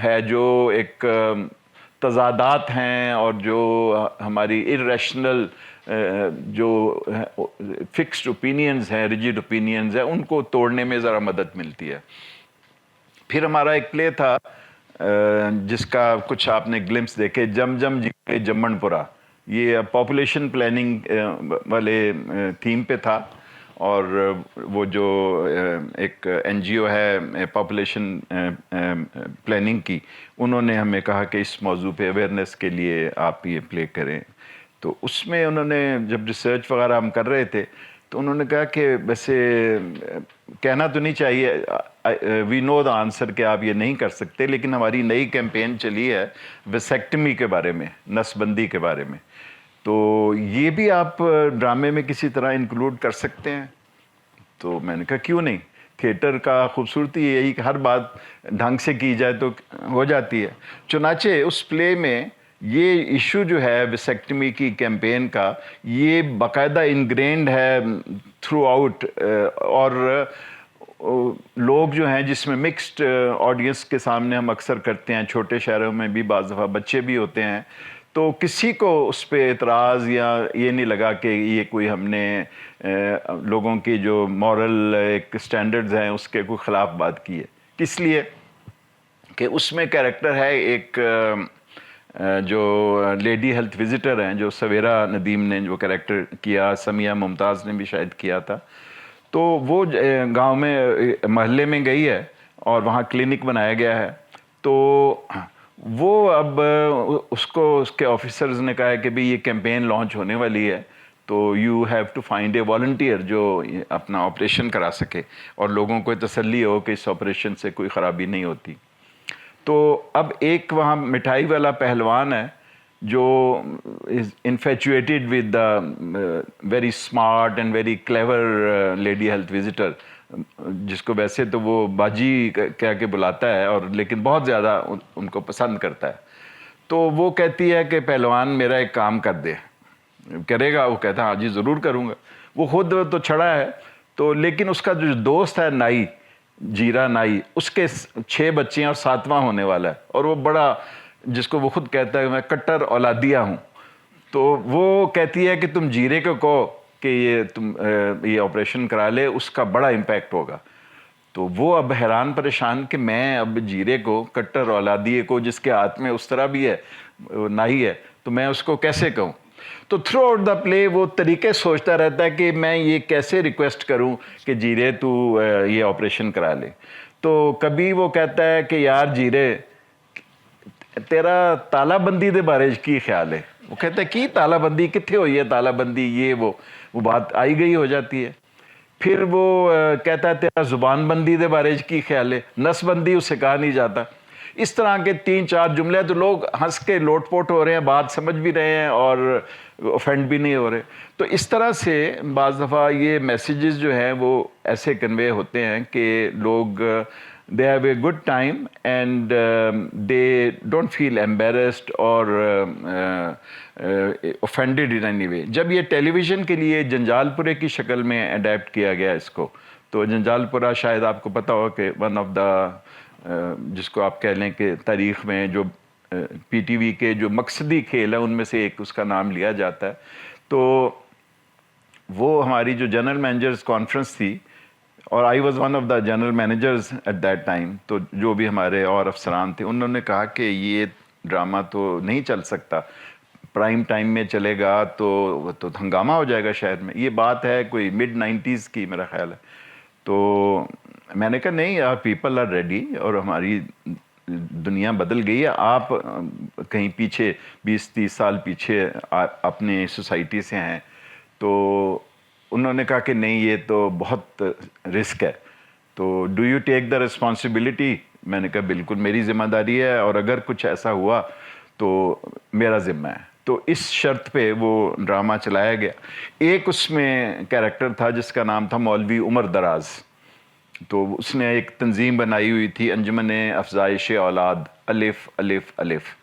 ہے، جو ایک تضادات ہیں اور جو ہماری irrational جو فکسڈ اوپینینز ہیں, ریجڈ اوپینینز ہیں, ان کو توڑنے میں ذرا مدد ملتی ہے. پھر ہمارا ایک پلے تھا جس کا کچھ آپ نے گلمپس دیکھے, جم جم جی جمن پورا. یہ پاپولیشن پلاننگ والے تھیم پہ تھا, اور وہ جو ایک این جی او ہے پاپولیشن پلاننگ کی, انہوں نے ہمیں کہا کہ اس موضوع پہ اویئرنیس کے لیے آپ یہ پلے کریں. تو اس میں انہوں نے جب ریسرچ وغیرہ ہم کر رہے تھے تو انہوں نے کہا کہ ویسے کہنا تو نہیں چاہیے, وی نو دا آنسر کہ آپ یہ نہیں کر سکتے, لیکن ہماری نئی کیمپین چلی ہے ویسیکٹمی کے بارے میں, نس بندی کے بارے میں, تو یہ بھی آپ ڈرامے میں کسی طرح انکلوڈ کر سکتے ہیں. تو میں نے کہا کیوں نہیں, تھیٹر کا خوبصورتی یہی کہ ہر بات ڈھنگ سے کی جائے تو ہو جاتی ہے. چنانچہ اس پلے میں یہ ایشو جو ہے ویسیکٹمی کی کیمپین کا, یہ باقاعدہ انگرینڈ ہے تھرو آؤٹ, اور لوگ جو ہیں جس میں مکسڈ آڈینس کے سامنے ہم اکثر کرتے ہیں, چھوٹے شہروں میں بھی بعض دفعہ بچے بھی ہوتے ہیں, تو کسی کو اس پہ اعتراض یا یہ نہیں لگا کہ یہ کوئی ہم نے لوگوں کی جو مورل ایک سٹینڈرڈز ہیں اس کے کوئی خلاف بات کی ہے. اس لیے کہ اس میں کیریکٹر ہے ایک جو لیڈی ہیلتھ وزٹر ہیں, جو سویرا ندیم نے جو کیریکٹر کیا, سمیہ ممتاز نے بھی شاید کیا تھا. تو وہ گاؤں میں محلے میں گئی ہے اور وہاں کلینک بنایا گیا ہے. تو وہ اب اس کو اس کے آفیسرز نے کہا ہے کہ بھئی یہ کیمپین لانچ ہونے والی ہے, تو you have to find a volunteer جو اپنا آپریشن کرا سکے اور لوگوں کو تسلی ہو کہ اس آپریشن سے کوئی خرابی نہیں ہوتی. تو اب ایک وہاں مٹھائی والا پہلوان ہے جو is infatuated with the very smart and very clever lady health visitor, جس کو ویسے تو وہ باجی کہہ کے بلاتا ہے, اور لیکن بہت زیادہ ان کو پسند کرتا ہے. تو وہ کہتی ہے کہ پہلوان میرا ایک کام کر دے. کرے گا؟ وہ کہتا ہے ہاں جی ضرور کروں گا. وہ خود تو چھڑا ہے, تو لیکن اس کا جو دوست ہے نائی, جیرا نائی, اس کے 6 بچے ہیں اور 7واں ہونے والا ہے, اور وہ بڑا, جس کو وہ خود کہتا ہے میں کٹر اولادیہ ہوں. تو وہ کہتی ہے کہ تم جیرے کو کہو کہ یہ آپریشن کرا لے, اس کا بڑا امپیکٹ ہوگا. تو وہ اب حیران پریشان کہ میں اب جیرے کو, کٹر اولادیہ کو, جس کے ہاتھ میں اس طرح بھی ہے نائی ہے, تو میں اس کو کیسے کہوں. تو تھرو آؤٹ دا پلے وہ طریقے سوچتا رہتا ہے کہ میں یہ کیسے ریکویسٹ کروں کہ جیرے تو یہ آپریشن کرا لے. تو کبھی وہ کہتا ہے کہ یار جیرے تیرا تالا بندی دے بارے کی خیال ہے. وہ کہتا ہے کی تالا بندی کتنے ہوئی ہے, تالا بندی یہ وہ بات آئی گئی ہو جاتی ہے. پھر وہ کہتا ہے تیرا زبان بندی دے بارے کی خیال ہے, نس بندی اسے کہا نہیں جاتا. اس طرح کے 3-4 جملے, تو لوگ ہنس کے لوٹ پوٹ ہو رہے ہیں, بات سمجھ بھی رہے ہیں اور اوفینڈ بھی نہیں ہو رہے. تو اس طرح سے بعض دفعہ یہ میسیجز جو ہیں وہ ایسے کنوے ہوتے ہیں کہ لوگ they have a good time and they don't feel embarrassed or offended in any way. جب یہ ٹیلی ویژن کے لیے جنجال پورے کی شکل میں اڈیپٹ کیا گیا اس کو, تو جنجال پورا شاید آپ کو پتہ ہو کہ ون آف دا, جس کو آپ کہہ لیں کہ تاریخ میں جو پی ٹی وی کے جو مقصدی کھیل ہیں ان میں سے ایک اس کا نام لیا جاتا ہے. تو وہ ہماری جو جنرل مینیجرز کانفرنس تھی, اور I was one of the general managers at that time, تو جو بھی ہمارے اور افسران تھے انہوں نے کہا کہ یہ ڈرامہ تو نہیں چل سکتا, پرائم ٹائم میں چلے گا تو ہنگامہ ہو جائے گا شہر میں. یہ بات ہے کوئی mid-90s کی میرا خیال ہے. تو میں نے کہا نہیں, پیپل آر ریڈی, اور ہماری دنیا بدل گئی ہے. آپ کہیں پیچھے 20-30 سال پیچھے اپنے سوسائٹی سے ہیں. تو انہوں نے کہا کہ نہیں یہ تو بہت رسک ہے, تو do you take the responsibility. میں نے کہا بالکل میری ذمہ داری ہے, اور اگر کچھ ایسا ہوا تو میرا ذمہ ہے. تو اس شرط پہ وہ ڈرامہ چلایا گیا. ایک اس میں کیریکٹر تھا جس کا نام تھا مولوی عمر دراز. تو اس نے ایک تنظیم بنائی ہوئی تھی, انجمن افزائش اولاد الف الف الف.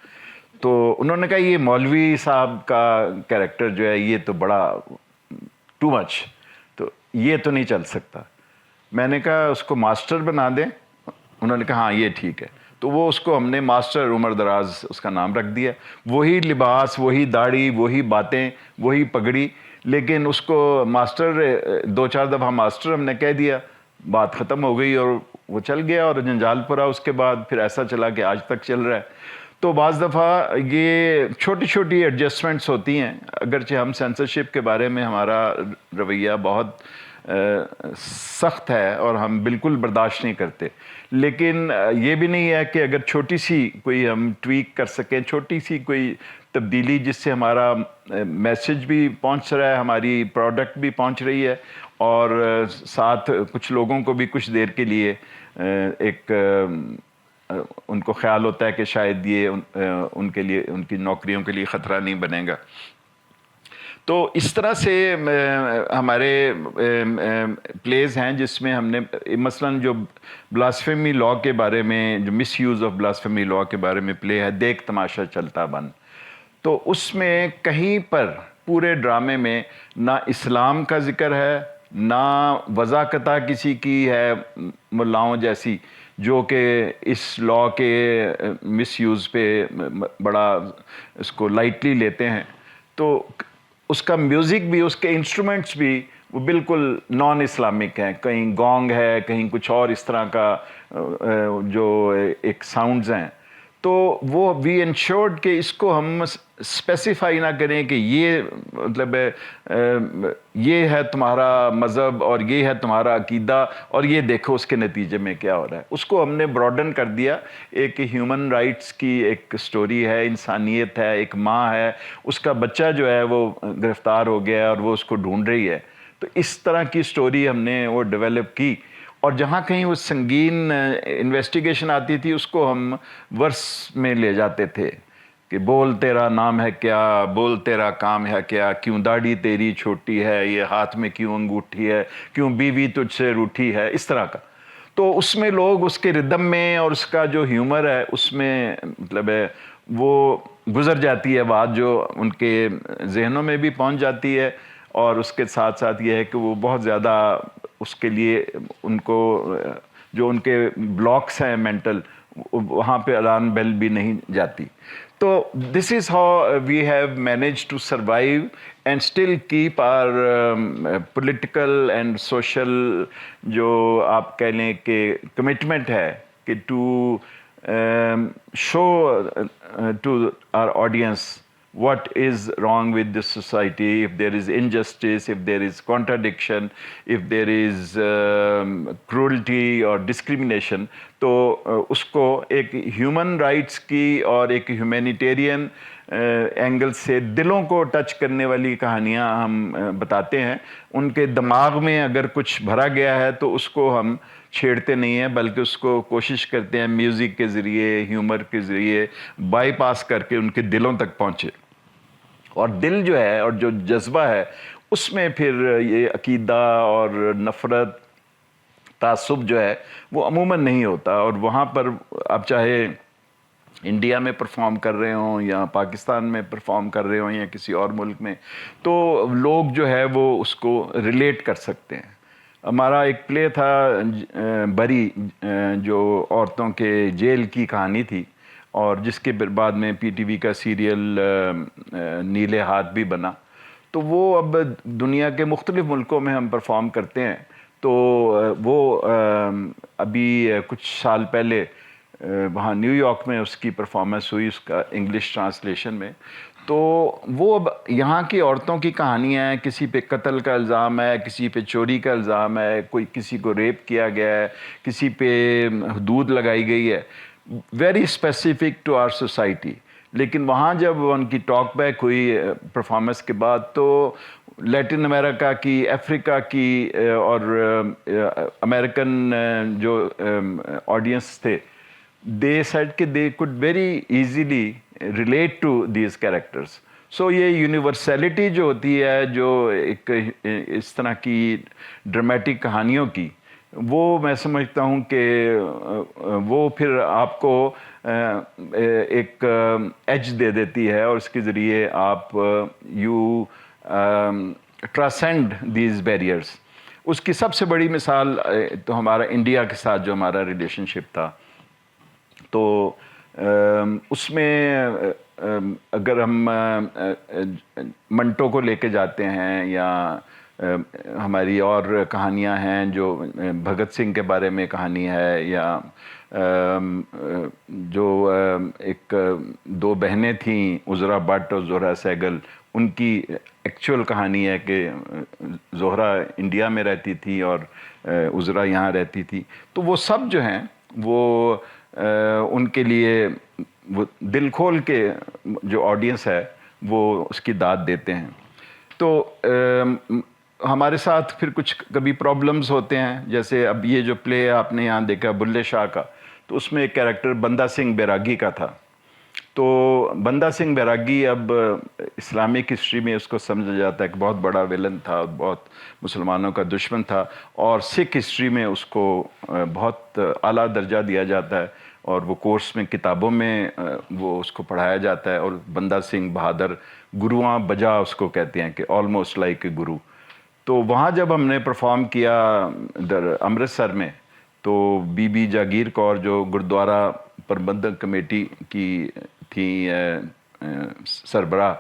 تو انہوں نے کہا یہ مولوی صاحب کا کیریکٹر جو ہے یہ تو بڑا ٹو مچ, تو یہ تو نہیں چل سکتا. میں نے کہا اس کو ماسٹر بنا دیں. انہوں نے کہا ہاں یہ ٹھیک ہے. تو وہ اس کو ہم نے ماسٹر عمر دراز اس کا نام رکھ دیا. وہی لباس, وہی داڑھی, وہی باتیں, وہی پگڑی, لیکن اس کو ماسٹر 2-4 دفعہ ماسٹر ہم نے کہہ دیا, بات ختم ہو گئی اور وہ چل گیا, اور جنجال پورا اس کے بعد پھر ایسا چلا کہ آج تک چل رہا ہے. تو بعض دفعہ یہ چھوٹی چھوٹی ایڈجسٹمنٹس ہوتی ہیں, اگرچہ ہم سینسرشپ کے بارے میں ہمارا رویہ بہت سخت ہے اور ہم بالکل برداشت نہیں کرتے, لیکن یہ بھی نہیں ہے کہ اگر چھوٹی سی کوئی ہم ٹویک کر سکیں, چھوٹی سی کوئی تبدیلی جس سے ہمارا میسج بھی پہنچ رہا ہے, ہماری پروڈکٹ بھی پہنچ رہی ہے, اور ساتھ کچھ لوگوں کو بھی کچھ دیر کے لیے ایک ان کو خیال ہوتا ہے کہ شاید یہ ان کے لیے, ان کی نوکریوں کے لیے خطرہ نہیں بنے گا. تو اس طرح سے ہمارے پلیز ہیں جس میں ہم نے مثلاً جو بلاسفیمی لاء کے بارے میں, جو مس یوز آف بلاسفیمی لاء کے بارے میں پلے ہے دیکھ تماشا چلتا بن, تو اس میں کہیں پر پورے ڈرامے میں نہ اسلام کا ذکر ہے, نہ وضاحتہ کسی کی ہے ملاؤں جیسی جو کہ اس لاء کے مس یوز پہ بڑا اس کو لائٹلی لیتے ہیں. تو اس کا میوزک بھی, اس کے انسٹرومنٹس بھی وہ بالکل نان اسلامک ہیں, کہیں گونگ ہے, کہیں کچھ اور اس طرح کا جو ایک ساؤنڈز ہیں. تو وہ وی انشورڈ کہ اس کو ہم اسپیسیفائی نہ کریں کہ یہ مطلب یہ ہے تمہارا مذہب اور یہ ہے تمہارا عقیدہ اور یہ دیکھو اس کے نتیجے میں کیا ہو رہا ہے. اس کو ہم نے براڈن کر دیا. ایک ہیومن رائٹس کی ایک سٹوری ہے, انسانیت ہے, ایک ماں ہے, اس کا بچہ جو ہے وہ گرفتار ہو گیا ہے اور وہ اس کو ڈھونڈ رہی ہے. تو اس طرح کی سٹوری ہم نے وہ ڈیولپ کی, اور جہاں کہیں وہ سنگین انویسٹیگیشن آتی تھی اس کو ہم ورس میں لے جاتے تھے کہ بول تیرا نام ہے کیا, بول تیرا کام ہے کیا, کیوں داڑھی تیری چھوٹی ہے, یہ ہاتھ میں کیوں انگوٹھی ہے, کیوں بیوی تجھ سے روٹھی ہے, اس طرح کا. تو اس میں لوگ اس کے ردم میں اور اس کا جو ہیومر ہے اس میں مطلب ہے وہ گزر جاتی ہے بات, جو ان کے ذہنوں میں بھی پہنچ جاتی ہے, اور اس کے ساتھ ساتھ یہ ہے کہ وہ بہت زیادہ اس کے لیے ان کو جو ان کے بلاکس ہیں مینٹل, وہاں پہ الارم بیل بھی نہیں جاتی. تو this is how we have manage to survive and still keep our political and social جو آپ کہہ لیں کہ کمٹمنٹ ہے کہ to show to our audience what is wrong with this society, if there is injustice, if there is contradiction, if there is cruelty or discrimination. تو اس کو ایک ہیومن رائٹس کی اور ایک ہیومینیٹیرین اینگل سے دلوں کو ٹچ کرنے والی کہانیاں ہم بتاتے ہیں. ان کے دماغ میں اگر کچھ بھرا گیا ہے تو اس کو ہم چھیڑتے نہیں ہیں, بلکہ اس کو کوشش کرتے ہیں میوزک کے ذریعے, ہیومر کے ذریعے بائی پاس کر کے ان کے دلوں تک پہنچے. اور دل جو ہے اور جو جذبہ ہے اس میں پھر یہ عقیدہ اور نفرت, تعصب جو ہے وہ عموماً نہیں ہوتا. اور وہاں پر آپ چاہے انڈیا میں پرفارم کر رہے ہوں یا پاکستان میں پرفارم کر رہے ہوں یا کسی اور ملک میں, تو لوگ جو ہے وہ اس کو ریلیٹ کر سکتے ہیں. ہمارا ایک پلے تھا بری, جو عورتوں کے جیل کی کہانی تھی, اور جس کے بعد میں پی ٹی وی کا سیریل نیلے ہاتھ بھی بنا. تو وہ اب دنیا کے مختلف ملکوں میں ہم پرفارم کرتے ہیں. تو وہ ابھی کچھ سال پہلے وہاں نیو یارک میں اس کی پرفارمنس ہوئی, اس کا انگلش ٹرانسلیشن میں. تو وہ اب یہاں کی عورتوں کی کہانیاں ہیں, کسی پہ قتل کا الزام ہے, کسی پہ چوری کا الزام ہے, کوئی کسی کو ریپ کیا گیا ہے, کسی پہ حدود لگائی گئی ہے, very specific to our society. لیکن وہاں جب ان کی ٹاک بیک ہوئی پرفارمنس کے بعد, تو لیٹن امریکہ کی, افریقہ کی اور امریکن جو آڈینس تھے, they said کہ they could very easily relate to these characters. So یہ یونیورسیلٹی جو ہوتی ہے, جو ایک اس طرح کی ڈرمیٹک کہانیوں کی, وہ میں سمجھتا ہوں کہ وہ پھر آپ کو ایک ایج دے دیتی ہے, اور اس کے ذریعے آپ یو ٹرانسینڈ دیز بیریئرس. اس کی سب سے بڑی مثال تو ہمارا انڈیا کے ساتھ جو ہمارا ریلیشن شپ تھا, تو اس میں اگر ہم منٹو کو لے کے جاتے ہیں یا ہماری اور کہانیاں ہیں جو بھگت سنگھ کے بارے میں کہانی ہے یا جو ایک دو بہنیں تھیں عذرا بٹ اور زہرا سہگل ان کی ایکچوئل کہانی ہے کہ زہرا انڈیا میں رہتی تھی اور عذرا یہاں رہتی تھی تو وہ سب جو ہیں وہ ان کے لیے وہ دل کھول کے جو آڈینس ہے وہ اس کی داد دیتے ہیں. تو ہمارے ساتھ پھر کچھ کبھی پرابلمز ہوتے ہیں جیسے اب یہ جو پلے آپ نے یہاں دیکھا بلے شاہ کا تو اس میں ایک کیریکٹر بندہ سنگھ بیراگی کا تھا. تو بندہ سنگھ بیراگی اب اسلامک ہسٹری میں اس کو سمجھا جاتا ہے کہ بہت بڑا ویلن تھا بہت مسلمانوں کا دشمن تھا اور سکھ ہسٹری میں اس کو بہت اعلیٰ درجہ دیا جاتا ہے اور وہ کورس میں کتابوں میں وہ اس کو پڑھایا جاتا ہے اور بندہ سنگھ بہادر گروآں بجا اس کو کہتے ہیں کہ آلموسٹ لائک اے گرو. تو وہاں جب ہم نے پرفارم کیا ادھر امرتسر میں تو بی بی جاگیر کور جو گردوارہ پربندھک کمیٹی کی تھی سربراہ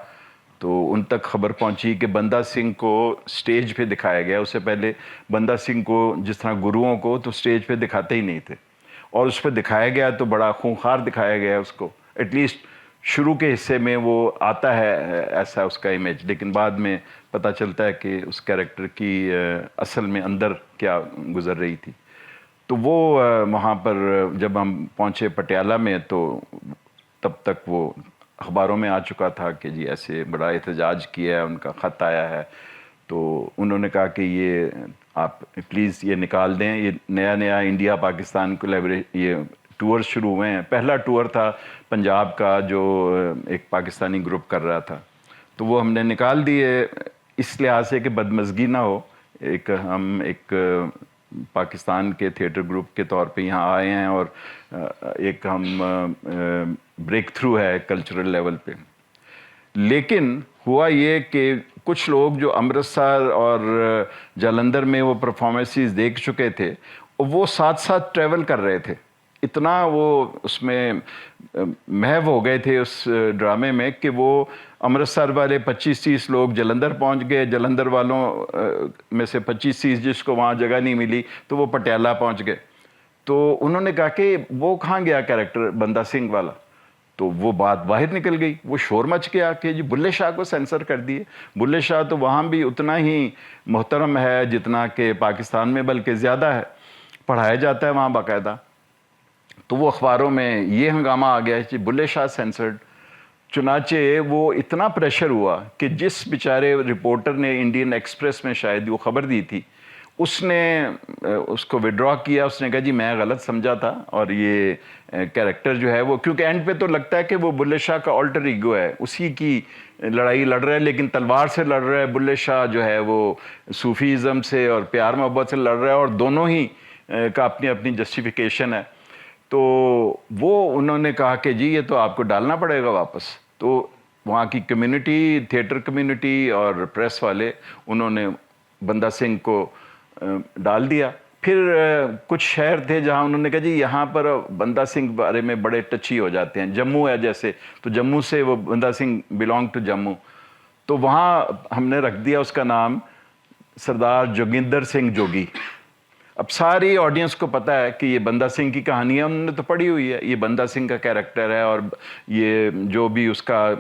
تو ان تک خبر پہنچی کہ بندہ سنگھ کو سٹیج پہ دکھایا گیا. اس سے پہلے بندہ سنگھ کو جس طرح گروؤں کو تو سٹیج پہ دکھاتے ہی نہیں تھے اور اس پہ دکھایا گیا تو بڑا خونخوار دکھایا گیا اس کو. ایٹ لیسٹ شروع کے حصے میں وہ آتا ہے ایسا اس کا امیج لیکن بعد میں پتہ چلتا ہے کہ اس کیریکٹر کی اصل میں اندر کیا گزر رہی تھی. تو وہ وہاں پر جب ہم پہنچے پٹیالہ میں تو تب تک وہ اخباروں میں آ چکا تھا کہ جی ایسے بڑا احتجاج کیا ہے ان کا خط آیا ہے. تو انہوں نے کہا کہ یہ آپ پلیز یہ نکال دیں. یہ نیا انڈیا پاکستان یہ ٹور شروع ہوئے ہیں. پہلا ٹور تھا پنجاب کا جو ایک پاکستانی گروپ کر رہا تھا تو وہ ہم نے نکال دیے اس لحاظ سے کہ بدمزگی نہ ہو. ہم ایک پاکستان کے تھیٹر گروپ کے طور پہ یہاں آئے ہیں اور ایک ہم بریک تھرو ہے کلچرل لیول پہ. لیکن ہوا یہ کہ کچھ لوگ جو امرتسر اور جلندھر میں وہ پرفارمنسز دیکھ چکے تھے وہ ساتھ ساتھ ٹریول کر رہے تھے. اتنا وہ اس میں محو ہو گئے تھے اس ڈرامے میں کہ وہ امرتسر والے 25-30 لوگ جلندھر پہنچ گئے. جلندھر والوں میں سے 25-30 جس کو وہاں جگہ نہیں ملی تو وہ پٹیالہ پہنچ گئے. تو انہوں نے کہا کہ وہ کہاں گیا کیریکٹر بندہ سنگھ والا. تو وہ بات باہر نکل گئی. وہ شور مچ گیا کہ جی بلے شاہ کو سینسر کر دیے. بلے شاہ تو وہاں بھی اتنا ہی محترم ہے جتنا کہ پاکستان میں بلکہ زیادہ ہے. پڑھایا جاتا ہے وہاں باقاعدہ. تو وہ اخباروں میں یہ ہنگامہ آ گیا کہ بلے شاہ سینسرڈ. چنانچہ وہ اتنا پریشر ہوا کہ جس بیچارے رپورٹر نے انڈین ایکسپریس میں شاید وہ خبر دی تھی اس نے اس کو وڈرا کیا. اس نے کہا جی میں غلط سمجھا تھا اور یہ کیریکٹر جو ہے وہ کیونکہ اینڈ پہ تو لگتا ہے کہ وہ بلے شاہ کا آلٹر ایگو ہے اسی کی لڑائی لڑ رہا ہے لیکن تلوار سے لڑ رہا ہے. بلے شاہ جو ہے وہ صوفیزم سے اور پیار محبت سے لڑ رہا ہے اور دونوں ہی کا اپنی اپنی جسٹیفیکیشن ہے. تو وہ انہوں نے کہا کہ جی یہ تو آپ کو ڈالنا پڑے گا واپس. تو وہاں کی کمیونٹی تھیٹر کمیونٹی اور پریس والے انہوں نے بندہ سنگھ کو ڈال دیا. پھر کچھ شہر تھے جہاں انہوں نے کہا جی یہاں پر بندہ سنگھ بارے میں بڑے ٹچی ہو جاتے ہیں. جموں ہے جیسے تو جموں سے وہ بندہ سنگھ بلانگ ٹو جموں. تو وہاں ہم نے رکھ دیا اس کا نام سردار جوگندر سنگھ جوگی. اب ساری آڈینس کو پتہ ہے کہ یہ بندہ سنگھ کی کہانی ہے انہوں نے تو پڑھی ہوئی ہے. یہ بندہ سنگھ کا کیریکٹر ہے اور یہ جو بھی اس کا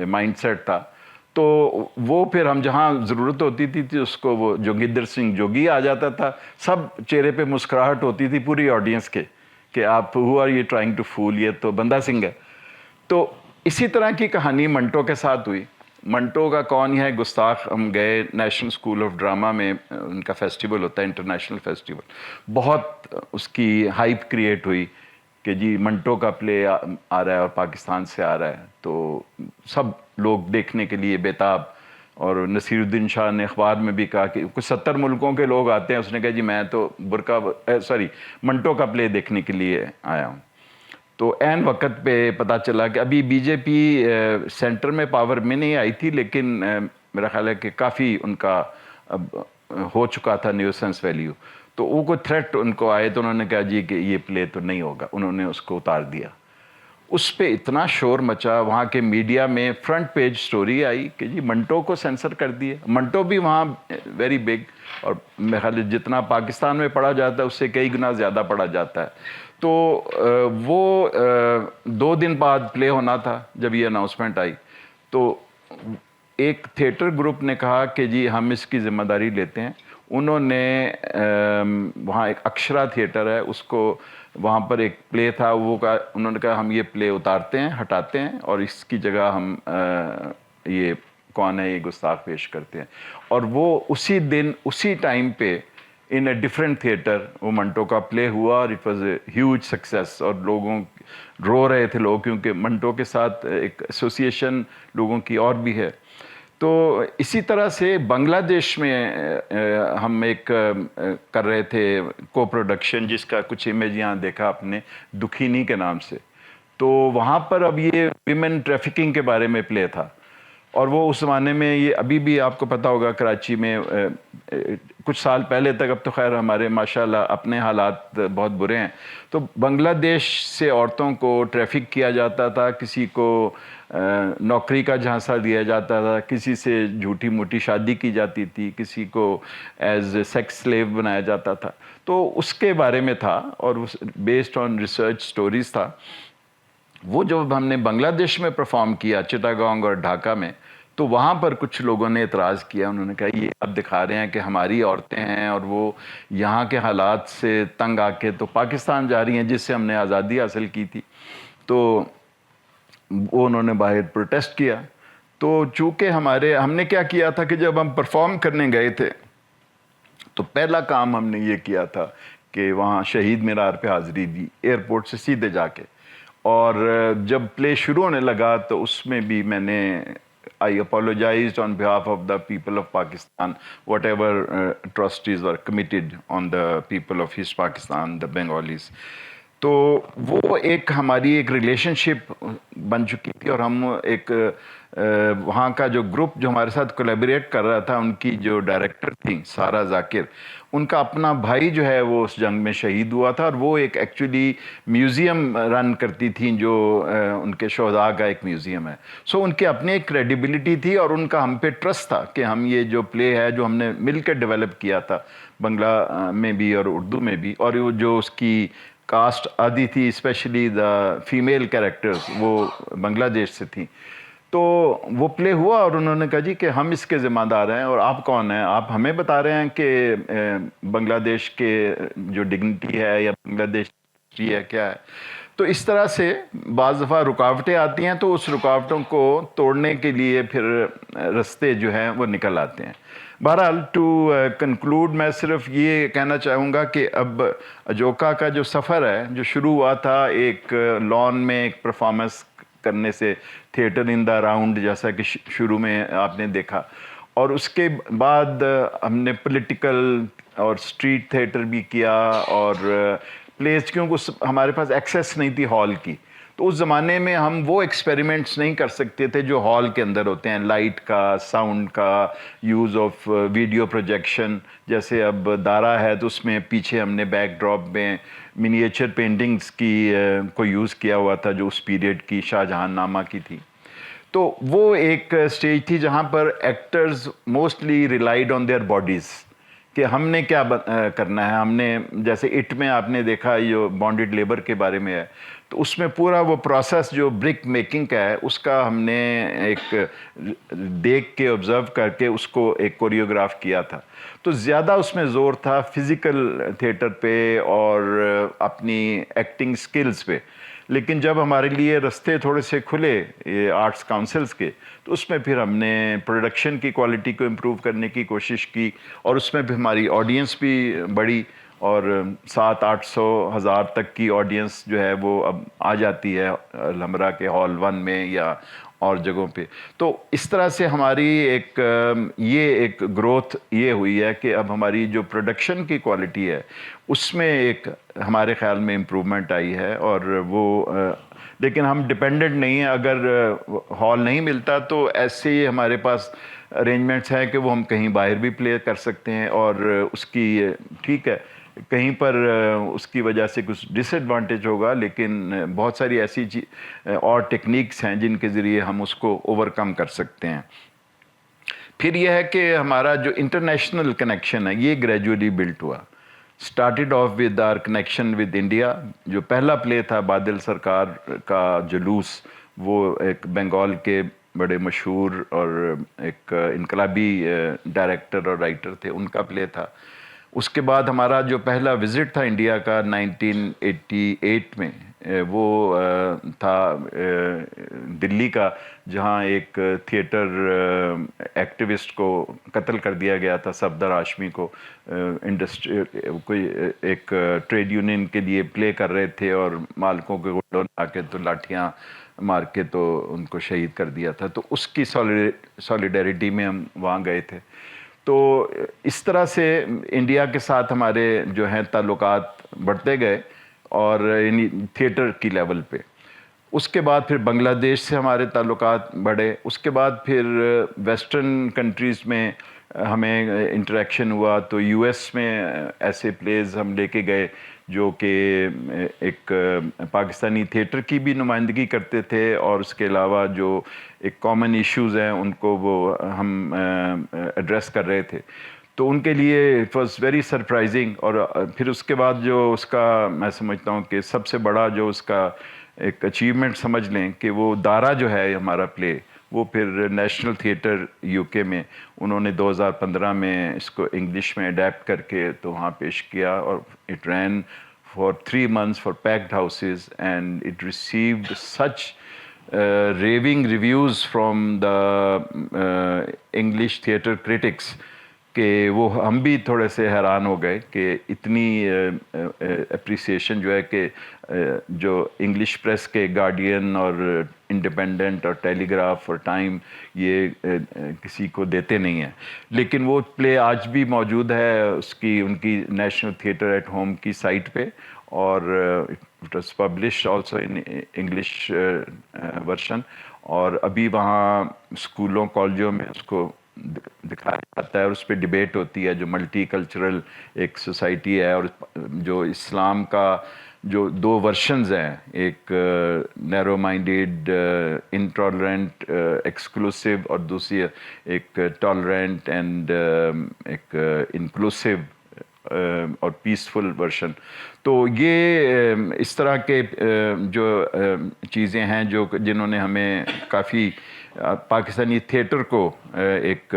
مائنڈ سیٹ تھا. تو وہ پھر ہم جہاں ضرورت ہوتی تھی اس کو وہ جوگندر سنگھ جوگی آ جاتا تھا. سب چہرے پہ مسکراہٹ ہوتی تھی پوری آڈینس کے کہ آپ ہو are you trying to fool یہ تو بندہ سنگھ ہے. تو اسی طرح کی کہانی منٹو کے ساتھ ہوئی. منٹو کا کون ہے گستاخ. ہم گئے نیشنل اسکول آف ڈرامہ میں ان کا فیسٹیول ہوتا ہے انٹرنیشنل فیسٹیول. بہت اس کی ہائپ کریٹ ہوئی کہ جی منٹو کا پلے آ رہا ہے اور پاکستان سے آ رہا ہے. تو سب لوگ دیکھنے کے لیے بیتاب. اور نصیر الدین شاہ نے اخبار میں بھی کہا کہ کچھ 70 ملکوں کے لوگ آتے ہیں. اس نے کہا جی میں تو منٹو کا پلے دیکھنے کے لیے آیا ہوں. تو عین وقت پہ پتہ چلا کہ ابھی بی جے پی سینٹر میں پاور میں نہیں آئی تھی لیکن میرا خیال ہے کہ کافی ان کا اب ہو چکا تھا نیوسنس ویلیو. تو وہ کوئی تھریٹ ان کو آئے تو انہوں نے کہا جی کہ یہ پلے تو نہیں ہوگا, انہوں نے اس کو اتار دیا. اس پہ اتنا شور مچا, وہاں کے میڈیا میں فرنٹ پیج سٹوری آئی کہ جی منٹو کو سینسر کر دیا. منٹو بھی وہاں ویری بگ, اور میرے خیال جتنا پاکستان میں پڑھا جاتا ہے اس سے کئی گنا زیادہ پڑھا جاتا ہے. تو وہ 2 دن بعد پلے ہونا تھا. جب یہ اناؤنسمنٹ آئی تو ایک تھیٹر گروپ نے کہا کہ جی ہم اس کی ذمہ داری لیتے ہیں. انہوں نے وہاں ایک اکشرا تھیٹر ہے, اس کو وہاں پر ایک پلے تھا, وہ انہوں نے کہا ہم یہ پلے اتارتے ہیں, ہٹاتے ہیں, اور اس کی جگہ ہم یہ کون ہے یہ گستاخ پیش کرتے ہیں. اور وہ اسی دن اسی ٹائم پہ ان اے ڈفرینٹ تھیٹر وہ منٹو کا پلے ہوا, اور it was a huge success. اور لوگوں رو رہے تھے لوگ, کیونکہ منٹو کے ساتھ ایک ایسوسیشن لوگوں کی اور بھی ہے. تو اسی طرح سے بنگلہ دیش میں ہم ایک کر رہے تھے کو پروڈکشن, جس کا کچھ امیج یہاں دیکھا آپ نے, دکھینی کے نام سے. تو وہاں پر اب یہ ویمن ٹریفکنگ کے بارے میں پلے تھا, اور وہ اس زمانے میں, یہ ابھی بھی آپ کو پتہ ہوگا کراچی میں کچھ سال پہلے تک, اب تو خیر ہمارے ماشاءاللہ اپنے حالات بہت برے ہیں, تو بنگلہ دیش سے عورتوں کو ٹریفک کیا جاتا تھا, کسی کو نوکری کا جھانسا دیا جاتا تھا, کسی سے جھوٹی موٹی شادی کی جاتی تھی, کسی کو ایز سیکس سلیو بنایا جاتا تھا. تو اس کے بارے میں تھا, اور بیسڈ آن ریسرچ سٹوریز تھا. وہ جب ہم نے بنگلہ دیش میں پرفارم کیا, چٹاگانگ اور ڈھاکہ میں, تو وہاں پر کچھ لوگوں نے اعتراض کیا. انہوں نے کہا یہ اب دکھا رہے ہیں کہ ہماری عورتیں ہیں اور وہ یہاں کے حالات سے تنگ آ کے تو پاکستان جا رہی ہیں جس سے ہم نے آزادی حاصل کی تھی. تو وہ انہوں نے باہر پروٹیسٹ کیا. تو چونکہ ہم نے کیا کیا تھا کہ جب ہم پرفارم کرنے گئے تھے تو پہلا کام ہم نے یہ کیا تھا کہ وہاں شہید مینار پہ حاضری دی, ایئرپورٹ سے سیدھے جا کے. اور جب پلے شروع ہونے لگا تو اس میں بھی میں نے I apologized on behalf of the people of Pakistan, whatever atrocities were committed on the people of East Pakistan, the Bengalis. تو وہ ایک ہماری ایک ریلیشن شپ بن چکی تھی, اور ہم ایک وہاں کا جو گروپ جو ہمارے ساتھ کولیبریٹ کر رہا تھا, ان کی جو ڈائریکٹر تھیں سارا ذاکر, ان کا اپنا بھائی جو ہے وہ اس جنگ میں شہید ہوا تھا, اور وہ ایک ایکچولی میوزیم رن کرتی تھیں جو ان کے شہداء کا ایک میوزیم ہے. سو ان کی اپنی ایک کریڈیبلٹی تھی, اور ان کا ہم پہ ٹرسٹ تھا کہ ہم یہ جو پلے ہے جو ہم نے مل کے ڈیولپ کیا تھا بنگلہ میں بھی اور اردو میں بھی, اور وہ جو اس کی کاسٹ آدھی تھی, اسپیشلی دا فیمیل کیریکٹرز وہ بنگلہ دیش سے تھیں. تو وہ پلے ہوا, اور انہوں نے کہا جی کہ ہم اس کے ذمہ دار ہیں, اور آپ کون ہیں, آپ ہمیں بتا رہے ہیں کہ بنگلہ دیش کے جو ڈگنیٹی ہے یا بنگلہ دیش ہے کیا ہے. تو اس طرح سے بعض دفعہ رکاوٹیں آتی ہیں, تو اس رکاوٹوں کو توڑنے کے لیے پھر رستے جو ہیں وہ نکل آتے ہیں. بہرحال ٹو کنکلوڈ میں صرف یہ کہنا چاہوں گا کہ اب اجوکا کا جو سفر ہے جو شروع ہوا تھا ایک لان میں ایک پرفارمنس کرنے سے, تھیٹر ان دا راؤنڈ جیسا کہ شروع میں آپ نے دیکھا, اور اس کے بعد ہم نے پولیٹیکل اور اسٹریٹ تھیٹر بھی کیا, اور پلیس کیونکہ ہمارے پاس ایکسیس نہیں تھی ہال کی, تو اس زمانے میں ہم وہ ایکسپیریمنٹس نہیں کر سکتے تھے جو ہال کے اندر ہوتے ہیں, لائٹ کا, ساؤنڈ کا, یوز آف ویڈیو پروجیکشن. جیسے اب دارا ہے تو اس میں پیچھے ہم نے بیک ڈراپ میں منیچر پینٹنگز کی کو یوز کیا ہوا تھا جو اس پیریڈ کی شاہ جہان نامہ کی تھی. تو وہ ایک سٹیج تھی جہاں پر actors mostly relied on their bodies کہ ہم نے کیا کرنا ہے. ہم نے جیسے اٹ میں آپ نے دیکھا جو بانڈڈ لیبر کے بارے میں ہے, تو اس میں پورا وہ پروسیس جو بریک میکنگ کا ہے اس کا ہم نے ایک دیکھ کے آبزرو کر کے اس کو ایک کوریوگراف کیا تھا. تو زیادہ اس میں زور تھا فزیکل تھیٹر پہ اور اپنی ایکٹنگ سکلز پہ. لیکن جب ہمارے لیے رستے تھوڑے سے کھلے یہ آرٹس کاؤنسلز کے, تو اس میں پھر ہم نے پروڈکشن کی کوالٹی کو امپروو کرنے کی کوشش کی, اور اس میں بھی ہماری آڈینس بھی بڑی, اور 700-800 ہزار تک کی آڈینس جو ہے وہ اب آ جاتی ہے الحمرا کے ہال 1 میں یا اور جگہوں پہ. تو اس طرح سے ہماری ایک گروتھ یہ ہوئی ہے کہ اب ہماری جو پروڈکشن کی کوالٹی ہے اس میں ایک ہمارے خیال میں امپرومنٹ آئی ہے. اور وہ لیکن ہم ڈپینڈنٹ نہیں ہیں. اگر ہال نہیں ملتا تو ایسے ہی ہمارے پاس ارینجمنٹس ہیں کہ وہ ہم کہیں باہر بھی پلے کر سکتے ہیں. اور اس کی ٹھیک ہے کہیں پر اس کی وجہ سے کچھ ڈس ایڈوانٹیج ہوگا, لیکن بہت ساری ایسی اور ٹیکنیکس ہیں جن کے ذریعے ہم اس کو اوور کم کر سکتے ہیں. پھر یہ ہے کہ ہمارا جو انٹرنیشنل کنیکشن ہے یہ گریجولی بلٹ ہوا. Started off with our connection with India. جو پہلا پلے تھا بادل سرکار کا جلوس, وہ ایک بنگال کے بڑے مشہور اور ایک انقلابی ڈائریکٹر اور رائٹر تھے, ان کا پلے تھا. اس کے بعد ہمارا جو پہلا وزٹ تھا انڈیا کا 1988 میں, وہ تھا دلی کا, جہاں ایک تھیٹر ایکٹیوسٹ کو قتل کر دیا گیا تھا, صفدر ہاشمی کو. کوئی ایک ٹریڈ یونین کے لیے پلے کر رہے تھے اور مالکوں کے گنڈوں نے آ کے تو لاٹھیاں مار کے تو ان کو شہید کر دیا تھا. تو اس کی سالیڈیرٹی میں ہم وہاں گئے تھے. تو اس طرح سے انڈیا کے ساتھ ہمارے جو ہیں تعلقات بڑھتے گئے, اور یعنی تھیٹر کی لیول پہ. اس کے بعد پھر بنگلہ دیش سے ہمارے تعلقات بڑھے. اس کے بعد پھر ویسٹرن کنٹریز میں ہمیں انٹریکشن ہوا. تو یو ایس میں ایسے پلیز ہم لے کے گئے جو کہ ایک پاکستانی تھیٹر کی بھی نمائندگی کرتے تھے, اور اس کے علاوہ جو ایک کامن ایشوز ہیں ان کو وہ ہم ایڈریس کر رہے تھے. تو ان کے لیے اٹ واز ویری سرپرائزنگ. اور پھر اس کے بعد جو اس کا میں سمجھتا ہوں کہ سب سے بڑا جو اس کا ایک اچیومنٹ سمجھ لیں کہ وہ دارا جو ہے ہمارا پلے, وہ پھر نیشنل تھیٹر یو کے میں انہوں نے 2015 میں اس کو انگلش میں اڈیپٹ کر کے تو وہاں پیش کیا. اور it ran for 3 months for packed houses, and it received such raving reviews from the English theatre critics کہ وہ ہم بھی تھوڑے سے حیران ہو گئے کہ اتنی اپریسیشن جو ہے کہ جو انگلش پریس کے گارڈین اور انڈیپینڈنٹ اور ٹیلی گراف اور ٹائم یہ کسی کو دیتے نہیں ہیں. لیکن وہ پلے آج بھی موجود ہے ان کی نیشنل تھیٹر ایٹ ہوم کی سائٹ پہ, اور it was published also in English version. اور ابھی وہاں اسکولوں کالجوں میں اس کو دکھایا جاتا ہے اور اس پہ ڈبیٹ ہوتی ہے. جو ملٹی کلچرل ایک سوسائٹی ہے, اور جو اسلام کا جو 2 ورشنز ہیں, ایک نیرو مائنڈیڈ انٹالرنٹ ایکسکلوسیو, اور دوسری ایک ٹالرنٹ اینڈ ایک انکلوسیو اور پیسفل ورشن. تو یہ اس طرح کے جو چیزیں ہیں جو جنہوں نے ہمیں کافی پاکستانی تھیٹر کو ایک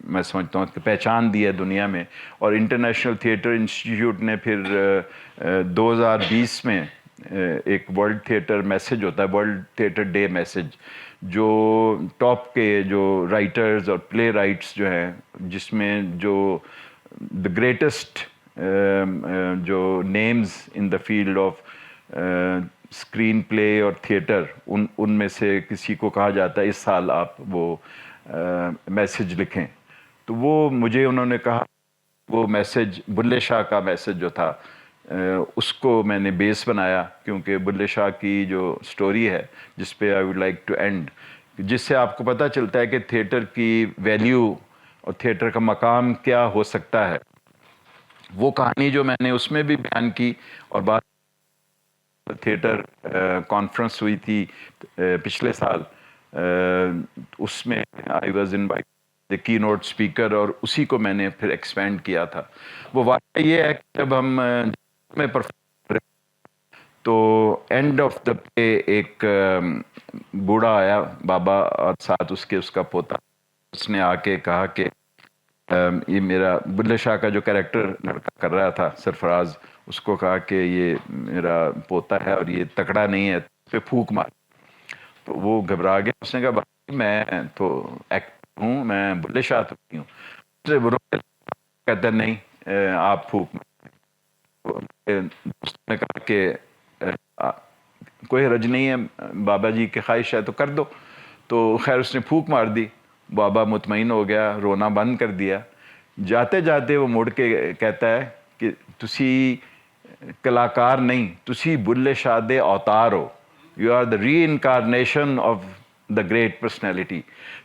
میں سمجھتا ہوں کہ پہچان دی ہے دنیا میں. اور انٹرنیشنل تھیٹر انسٹیٹیوٹ نے پھر 2020 میں ایک ورلڈ تھیٹر میسج ہوتا ہے, ورلڈ تھیٹر ڈے میسج, جو ٹاپ کے جو رائٹرز اور پلے رائٹس جو ہیں, جس میں جو دا گریٹسٹ جو names in the field of screenplay اور تھیٹر, ان میں سے کسی کو کہا جاتا ہے اس سال آپ وہ میسج لکھیں. تو وہ مجھے انہوں نے کہا وہ میسج بلے شاہ کا میسج جو تھا اس کو میں نے بیس بنایا, کیونکہ بلے شاہ کی جو سٹوری ہے جس پہ I would like to end, جس سے آپ کو پتہ چلتا ہے کہ تھیٹر کی ویلیو اور تھیٹر کا مقام کیا ہو سکتا ہے. وہ کہانی جو میں نے اس میں بھی بیان کی. اور بات تھیٹر کانفرنس ہوئی تھی پچھلے سال, اس میں آئی واز انوائٹ دی کی نوٹ اسپیکر, اور اسی کو میں نے پھر ایکسپینڈ کیا تھا. وہ واقعہ یہ ہے کہ جب ہم میں پرفارم تو اینڈ آف دا پلے ایک بوڑھا آیا بابا, اور ساتھ اس کا پوتا. اس نے آ کے کہا کہ یہ میرا بلے شاہ کا جو کریکٹر لڑکا کر رہا تھا سرفراز, اس کو کہا کہ یہ میرا پوتا ہے اور یہ تکڑا نہیں ہے, اس پہ پھونک مار. تو وہ گھبرا گیا. اس نے کہا میں تو ایکٹر ہوں, میں بلے شاہ تو نہیں ہوں. کہتا نہیں آپ پھونک مار. دوست نے کہا کہ کوئی حرج نہیں ہے, بابا جی کی خواہش ہے تو کر دو. تو خیر اس نے پھونک مار دی, بابا مطمئن ہو گیا, رونا بند کر دیا. جاتے جاتے وہ مڑ کے کہتا ہے کہ تسی کلاکار نہیں, تسی بلے شاہ دے اوتار ہو, you are the reincarnation of the great personality.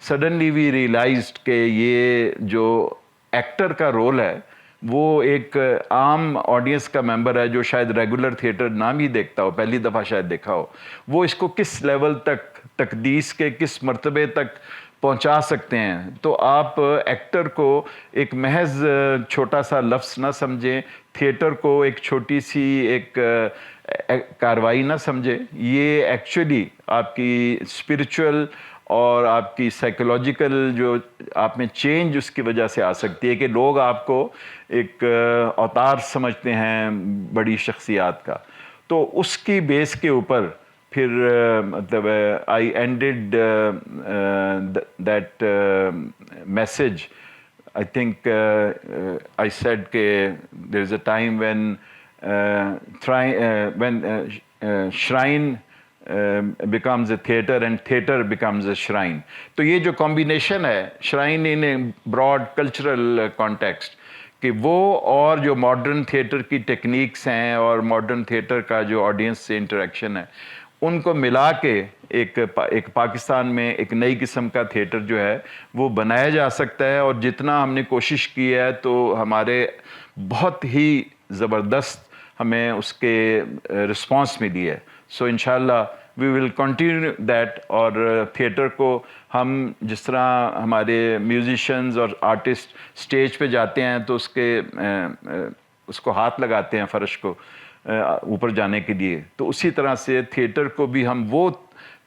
Suddenly we realised کہ یہ جو ایکٹر کا رول ہے وہ ایک عام آڈینس کا ممبر ہے جو شاید ریگولر تھیٹر نہ بھی دیکھتا ہو, پہلی دفعہ شاید دیکھا ہو, وہ اس کو کس لیول تک, تقدیس کے کس مرتبے تک پہنچا سکتے ہیں. تو آپ ایکٹر کو ایک محض چھوٹا سا لفظ نہ سمجھیں, تھیٹر کو ایک چھوٹی سی ایک کاروائی نہ سمجھیں. یہ ایکچولی آپ کی اسپرچول اور آپ کی سائیکولوجیکل جو آپ میں چینج اس کی وجہ سے آ سکتی ہے کہ لوگ آپ کو ایک اوتار سمجھتے ہیں بڑی شخصیات کا. تو اس کی بیس کے اوپر پھر مطلب I ended that message. I think I said کہ there is a time when shrine becomes a theater and theater becomes a shrine. تو یہ جو کمبینیشن ہے, shrine in a broad cultural context, کہ وہ اور جو ماڈرن تھیٹر کی ٹیکنیکس ہیں اور ماڈرن تھیٹر کا جو آڈینس سے انٹریکشن ہے, ان کو ملا کے ایک پاکستان میں ایک نئی قسم کا تھیٹر جو ہے وہ بنایا جا سکتا ہے. اور جتنا ہم نے کوشش کی ہے تو ہمارے بہت ہی زبردست ہمیں اس کے رسپانس ملی ہے. سو انشاءاللہ وی ول کنٹینیو دیٹ. اور تھیٹر کو ہم جس طرح ہمارے میوزیشنز اور آرٹسٹ اسٹیج پہ جاتے ہیں تو اس کو ہاتھ لگاتے ہیں فرش کو اوپر جانے کے لیے, تو اسی طرح سے تھیٹر کو بھی ہم وہ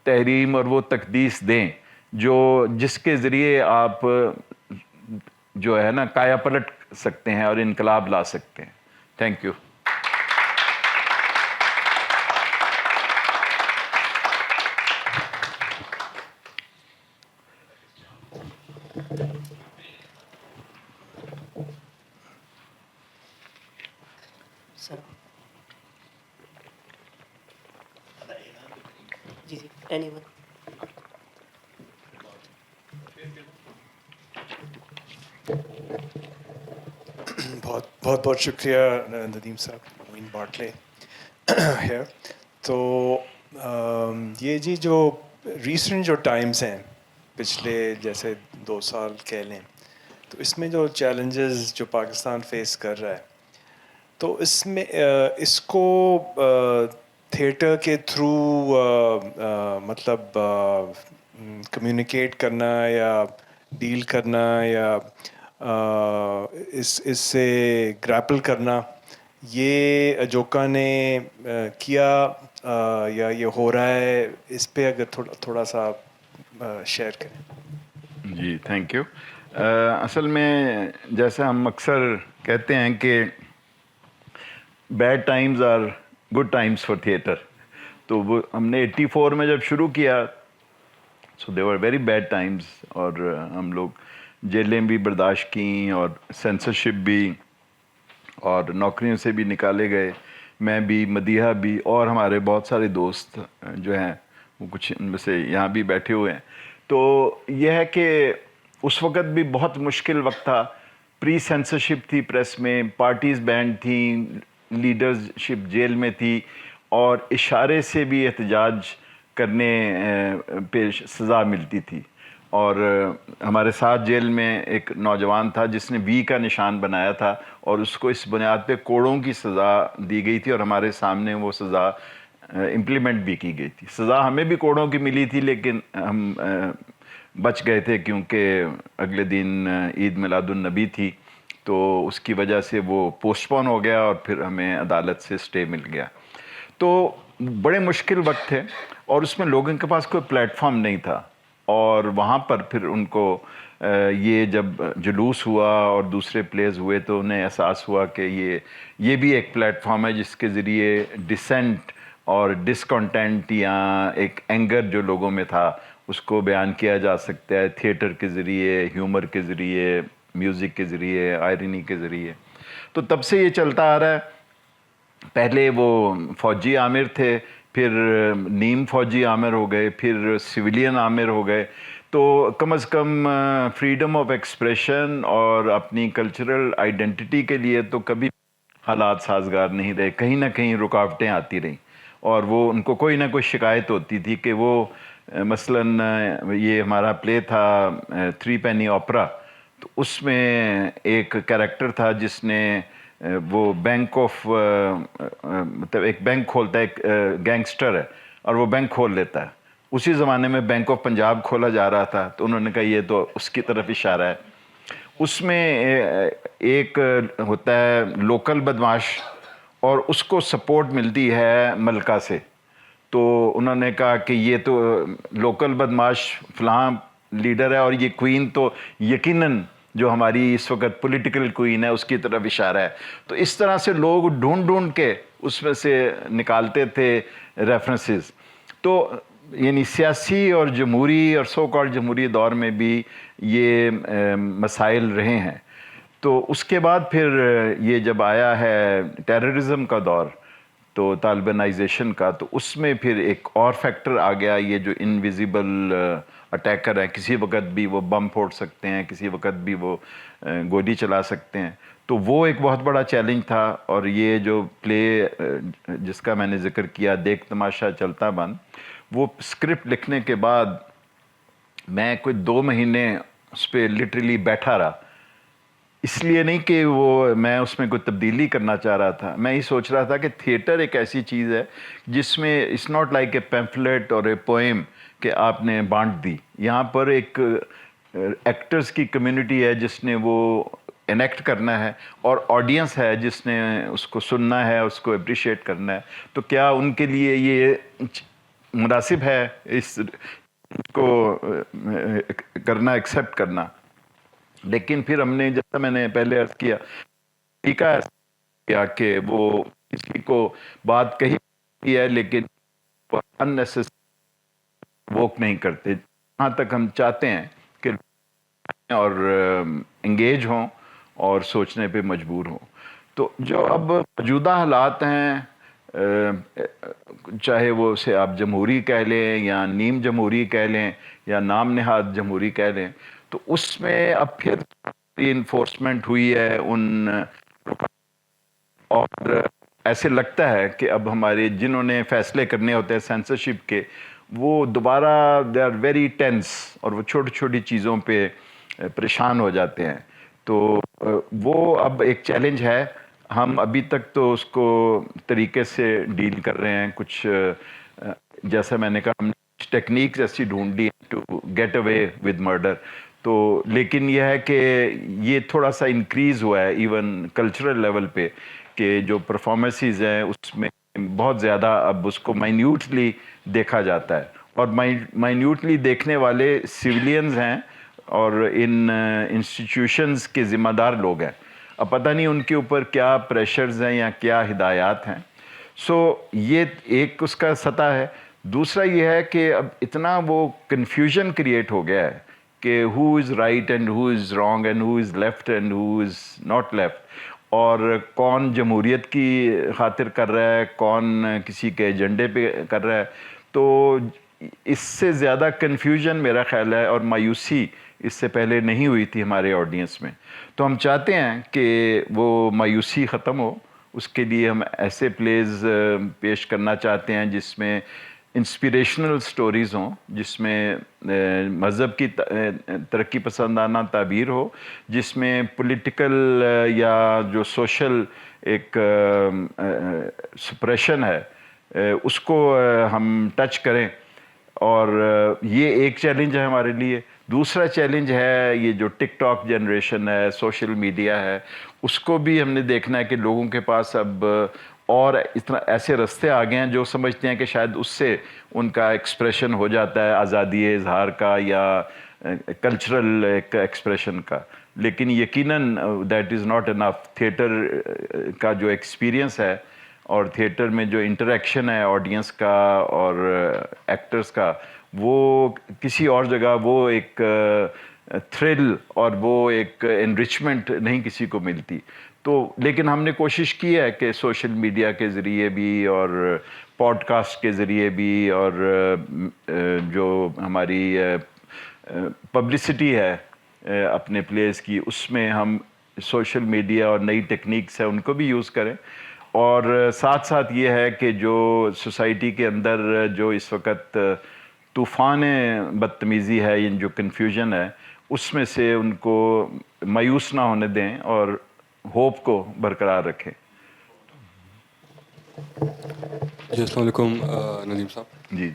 تحریم اور وہ تقدیس دیں جس کے ذریعے آپ جو ہے نا کایا پلٹ سکتے ہیں اور انقلاب لا سکتے ہیں. Thank you. بہت بہت شکریہ ندیم صاحب, موین باٹلے ہے. تو یہ جی جو ریسنٹ جو ٹائمز ہیں پچھلے جیسے 2 سال کہہ لیں, تو اس میں جو چیلنجز جو پاکستان فیس کر رہا ہے, تو اس میں اس کو تھیٹر کے تھرو مطلب کمیونیکیٹ کرنا یا ڈیل کرنا یا اس سے گریپل کرنا, یہ اجوکا نے کیا یا یہ ہو رہا ہے, اس پہ اگر تھوڑا سا شیئر کریں. جی تھینک یو. اصل میں جیسے ہم اکثر کہتے ہیں کہ bad times are good times for theatre, تو وہ ہم نے 84 میں جب شروع کیا so they were very bad times, اور ہم لوگ جیلیں بھی برداشت کیں اور سینسرشپ بھی اور نوکریوں سے بھی نکالے گئے, میں بھی, مدیحہ بھی, اور ہمارے بہت سارے دوست جو ہیں وہ کچھ ان میں سے یہاں بھی بیٹھے ہوئے ہیں. تو یہ ہے کہ اس وقت بھی بہت مشکل وقت تھا, پری سینسرشپ تھی پریس میں, پارٹیز بینڈ تھیں, لیڈرشپ جیل میں تھی, اور اشارے سے بھی احتجاج کرنے پہ سزا ملتی تھی. اور ہمارے ساتھ جیل میں ایک نوجوان تھا جس نے وی کا نشان بنایا تھا, اور اس کو اس بنیاد پہ کوڑوں کی سزا دی گئی تھی, اور ہمارے سامنے وہ سزا امپلیمنٹ بھی کی گئی تھی. سزا ہمیں بھی کوڑوں کی ملی تھی لیکن ہم بچ گئے تھے کیونکہ اگلے دن عید میلاد النبی تھی, تو اس کی وجہ سے وہ پوسٹ پون ہو گیا اور پھر ہمیں عدالت سے اسٹے مل گیا. تو بڑے مشکل وقت تھے, اور اس میں لوگوں کے پاس کوئی پلیٹ فارم نہیں تھا, اور وہاں پر پھر ان کو یہ جب جلوس ہوا اور دوسرے پلیز ہوئے تو انہیں احساس ہوا کہ یہ بھی ایک پلیٹ فارم ہے جس کے ذریعے ڈسینٹ اور ڈسکنٹینٹ یا ایک اینگر جو لوگوں میں تھا اس کو بیان کیا جا سکتا ہے تھیٹر کے ذریعے, ہیومر کے ذریعے, میوزک کے ذریعے, آئرنی کے ذریعے. تو تب سے یہ چلتا آ رہا ہے. پہلے وہ فوجی عامر تھے, پھر نیم فوجی عامر ہو گئے، پھر سویلین عامر ہو گئے. تو کم از کم فریڈم آف ایکسپریشن اور اپنی کلچرل آئیڈینٹی کے لیے تو کبھی حالات سازگار نہیں رہے، کہیں نہ کہیں رکاوٹیں آتی رہیں. اور وہ ان کو کوئی نہ کوئی شکایت ہوتی تھی کہ وہ مثلاً یہ ہمارا پلے تھا 3 پینی اوپرا، تو اس میں ایک کیریکٹر تھا جس نے وہ بینک آف مطلب ایک بینک کھولتا ہے، ایک گینگسٹر ہے اور وہ بینک کھول لیتا ہے. اسی زمانے میں بینک آف پنجاب کھولا جا رہا تھا، تو انہوں نے کہا یہ تو اس کی طرف اشارہ ہے. اس میں ایک ہوتا ہے لوکل بدماش اور اس کو سپورٹ ملتی ہے ملکہ سے. تو انہوں نے کہا کہ یہ تو لوکل بدماش فلاں لیڈر ہے اور یہ کوئین تو یقیناً جو ہماری اس وقت پولیٹیکل کوئین ہے اس کی طرف اشارہ ہے. تو اس طرح سے لوگ ڈھونڈ ڈھونڈ کے اس میں سے نکالتے تھے ریفرنسز. تو یعنی سیاسی اور جمہوری اور سو کالڈ جمہوری دور میں بھی یہ مسائل رہے ہیں. تو اس کے بعد پھر یہ جب آیا ہے ٹیررزم کا دور تو طالبانائزیشن کا، تو اس میں پھر ایک اور فیکٹر آ گیا، یہ جو انویزیبل اٹیکر ہیں، کسی وقت بھی وہ بم پھوڑ سکتے ہیں، کسی وقت بھی وہ گولی چلا سکتے ہیں. تو وہ ایک بہت بڑا چیلنج تھا. اور یہ جو پلے جس کا میں نے ذکر کیا دیکھ تماشا چلتا بند، وہ اسکرپٹ لکھنے کے بعد میں کوئی 2 مہینے اس پہ لٹرلی بیٹھا رہا. اس لیے نہیں کہ وہ میں اس میں کوئی تبدیلی کرنا چاہ رہا تھا، میں یہ سوچ رہا تھا کہ تھیٹر ایک ایسی چیز ہے جس میں it's not like a pamphlet اور اے پوئم کہ آپ نے بانٹ دی. یہاں پر ایک ایکٹرز کی کمیونٹی ہے جس نے وہ انیکٹ کرنا ہے، اور آڈینس ہے جس نے اس کو سننا ہے، اس کو اپریشیٹ کرنا ہے. تو کیا ان کے لیے یہ مناسب ہے اس کو کرنا، ایکسیپٹ کرنا؟ لیکن پھر ہم نے، جیسا میں نے پہلے عرض کیا، طریقہ کیا کہ وہ کسی کو بات کہی ہے لیکن unnecessary ووک نہیں کرتے. جہاں تک ہم چاہتے ہیں کہ اور انگیج ہوں اور سوچنے پہ مجبور ہوں. تو جو اب موجودہ حالات ہیں، چاہے وہ اسے آپ جمہوری کہہ لیں یا نیم جمہوری کہہ لیں یا نام نہاد جمہوری کہہ لیں، تو اس میں اب پھر انفورسمنٹ ہوئی ہے ان، اور ایسے لگتا ہے کہ اب ہمارے جنہوں نے فیصلے کرنے ہوتے ہیں سینسرشپ کے، وہ دوبارہ دے آر ویری ٹینس اور وہ چھوٹی چھوٹی چیزوں پہ پریشان ہو جاتے ہیں. تو وہ اب ایک چیلنج ہے. ہم ابھی تک تو اس کو طریقے سے ڈیل کر رہے ہیں. کچھ جیسا میں نے کہا، ہم نے کچھ ٹیکنیکس ایسی ڈھونڈی to get away with murder. تو لیکن یہ ہے کہ یہ تھوڑا سا انکریز ہوا ہے ایون کلچرل لیول پہ، کہ جو پرفارمنسز ہیں اس میں بہت زیادہ اب اس کو مائنیوٹلی دیکھا جاتا ہے. اور مائنیوٹلی دیکھنے والے سویلینز ہیں اور ان انسٹیٹیوشنز کے ذمہ دار لوگ ہیں. اب پتہ نہیں ان کے اوپر کیا پریشرز ہیں یا کیا ہدایات ہیں. سو یہ ایک اس کا سطح ہے. دوسرا یہ ہے کہ اب اتنا وہ کنفیوژن کریٹ ہو گیا ہے کہ who is right and who is wrong and who is left and who is not left, اور کون جمہوریت کی خاطر کر رہا ہے، کون کسی کے ایجنڈے پہ کر رہا ہے. تو اس سے زیادہ کنفیوژن میرا خیال ہے اور مایوسی اس سے پہلے نہیں ہوئی تھی ہمارے آڈینس میں. تو ہم چاہتے ہیں کہ وہ مایوسی ختم ہو. اس کے لیے ہم ایسے پلیز پیش کرنا چاہتے ہیں جس میں انسپریشنل سٹوریز ہوں، جس میں مذہب کی ترقی پسندانہ تعبیر ہو، جس میں پولیٹیکل یا جو سوشل ایک سپریشن ہے اس کو ہم ٹچ کریں. اور یہ ایک چیلنج ہے ہمارے لیے. دوسرا چیلنج ہے یہ جو ٹک ٹاک جنریشن ہے، سوشل میڈیا ہے، اس کو بھی ہم نے دیکھنا ہے کہ لوگوں کے پاس اب اور اتنا ایسے رستے آ گئے ہیں جو سمجھتے ہیں کہ شاید اس سے ان کا ایکسپریشن ہو جاتا ہے، آزادی اظہار کا یا کلچرل ایک ایکسپریشن کا. لیکن یقیناً that is not enough. Theatre کا جو ایکسپیرینس ہے اور تھیٹر میں جو انٹریکشن ہے آڈینس کا اور ایکٹرز کا، وہ کسی اور جگہ وہ ایک تھرل اور وہ ایک انریچمنٹ نہیں کسی کو ملتی. تو لیکن ہم نے کوشش کی ہے کہ سوشل میڈیا کے ذریعے بھی اور پوڈ کاسٹ کے ذریعے بھی اور جو ہماری پبلسٹی ہے اپنے پلیز کی، اس میں ہم سوشل میڈیا اور نئی ٹیکنیکس ہے ان کو بھی یوز کریں. اور ساتھ ساتھ یہ ہے کہ جو سوسائٹی کے اندر جو اس وقت طوفان بدتمیزی ہے، جو کنفیوژن ہے، اس میں سے ان کو مایوس نہ ہونے دیں اور ہوپ کو برقرار رکھیں. جی السلام علیکم ندیم صاحب. جی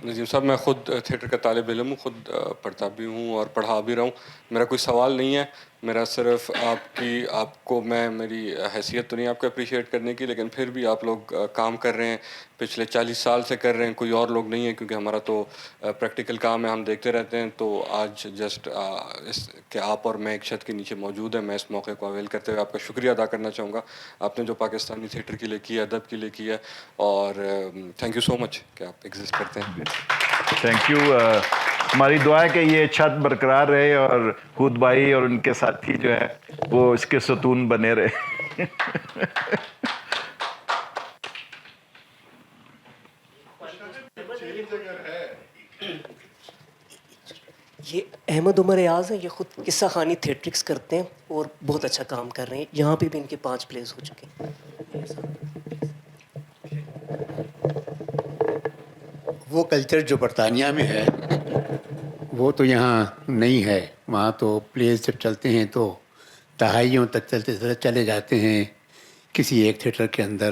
ندیم صاحب، میں خود تھیٹر کا طالب علم ہوں، خود پڑھتا بھی ہوں اور پڑھا بھی رہا ہوں. میرا کوئی سوال نہیں ہے، میرا صرف آپ کو میں میری حیثیت تو نہیں آپ کو اپریشیٹ کرنے کی، لیکن پھر بھی آپ لوگ کام کر رہے ہیں، پچھلے 40 سال سے کر رہے ہیں، کوئی اور لوگ نہیں ہیں کیونکہ ہمارا تو پریکٹیکل کام ہے، ہم دیکھتے رہتے ہیں. تو آج جسٹ کہ آپ اور میں ایک چھت کے نیچے موجود ہیں، میں اس موقع کو اویل کرتے ہوئے آپ کا شکریہ ادا کرنا چاہوں گا. آپ نے جو پاکستانی تھیٹر کے لیے کیا، ادب کے لیے کیا، اور تھینک یو سو مچ کہ آپ ایگزسٹ کرتے ہیں. Thank you. ہماری دعا ہے کہ یہ چھت برقرار رہے اور خود بھائی اور ان کے ساتھی جو ہے وہ اس کے ستون بنے رہے. یہ احمد عمر ایاز ہیں، یہ خود قصہ خوانی تھیٹرکس کرتے ہیں اور بہت اچھا کام کر رہے ہیں. یہاں پہ بھی ان کے 5 پلیز ہو چکے ہیں. وہ کلچر جو برطانیہ میں ہے وہ تو یہاں نہیں ہے. وہاں تو پلیز جب چلتے ہیں تو دہائیوں تک چلے جاتے ہیں کسی ایک تھیٹر کے اندر،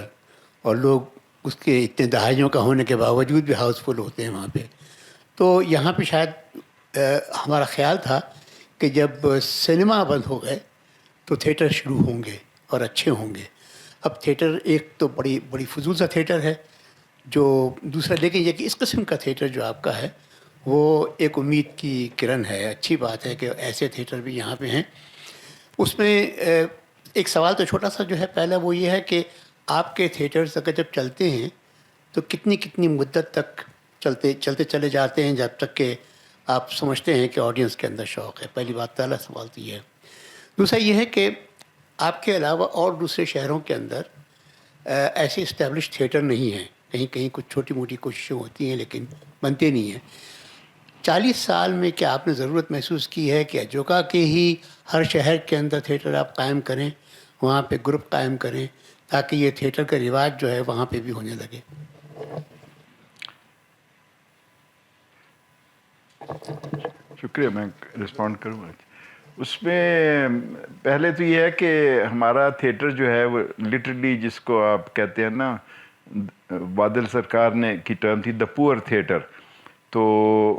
اور لوگ اس کے اتنے دہائیوں کا ہونے کے باوجود بھی ہاؤس فل ہوتے ہیں وہاں پہ. تو یہاں پہ شاید ہمارا خیال تھا کہ جب سنیما بند ہو گئے تو تھیٹر شروع ہوں گے اور اچھے ہوں گے. اب تھیٹر ایک تو بڑی فضول سا تھیٹر ہے جو دوسرا، لیکن یہ کہ اس قسم کا تھیٹر جو آپ کا ہے وہ ایک امید کی کرن ہے. اچھی بات ہے کہ ایسے تھیٹر بھی یہاں پہ ہیں. اس میں ایک سوال تو چھوٹا سا جو ہے پہلا وہ یہ ہے کہ آپ کے تھیٹرز اگر جب چلتے ہیں تو کتنی مدت تک چلتے چلے جاتے ہیں جب تک کہ آپ سمجھتے ہیں کہ آڈینس کے اندر شوق ہے؟ پہلی بات، پہلا سوال تو یہ ہے. دوسرا یہ ہے کہ آپ کے علاوہ اور دوسرے شہروں کے اندر ایسے اسٹیبلش تھیٹر نہیں ہیں. کہیں کچھ چھوٹی موٹی کوششیں ہوتی ہیں لیکن بنتے نہیں ہیں. 40 سال میں کیا آپ نے ضرورت محسوس کی ہے کہ اجوکا کے ہی ہر شہر کے اندر تھیٹر آپ قائم کریں، وہاں پہ گروپ قائم کریں تاکہ یہ تھیٹر کا رواج جو ہے وہاں پہ بھی ہونے لگے؟ شکریہ. میں رسپونڈ کروں گا. اس میں پہلے تو یہ ہے کہ ہمارا تھیٹر جو ہے وہ لٹرلی، جس کو آپ کہتے ہیں نا، بادل سرکار نے کی ٹرم تھی دا پور تھیٹر، تو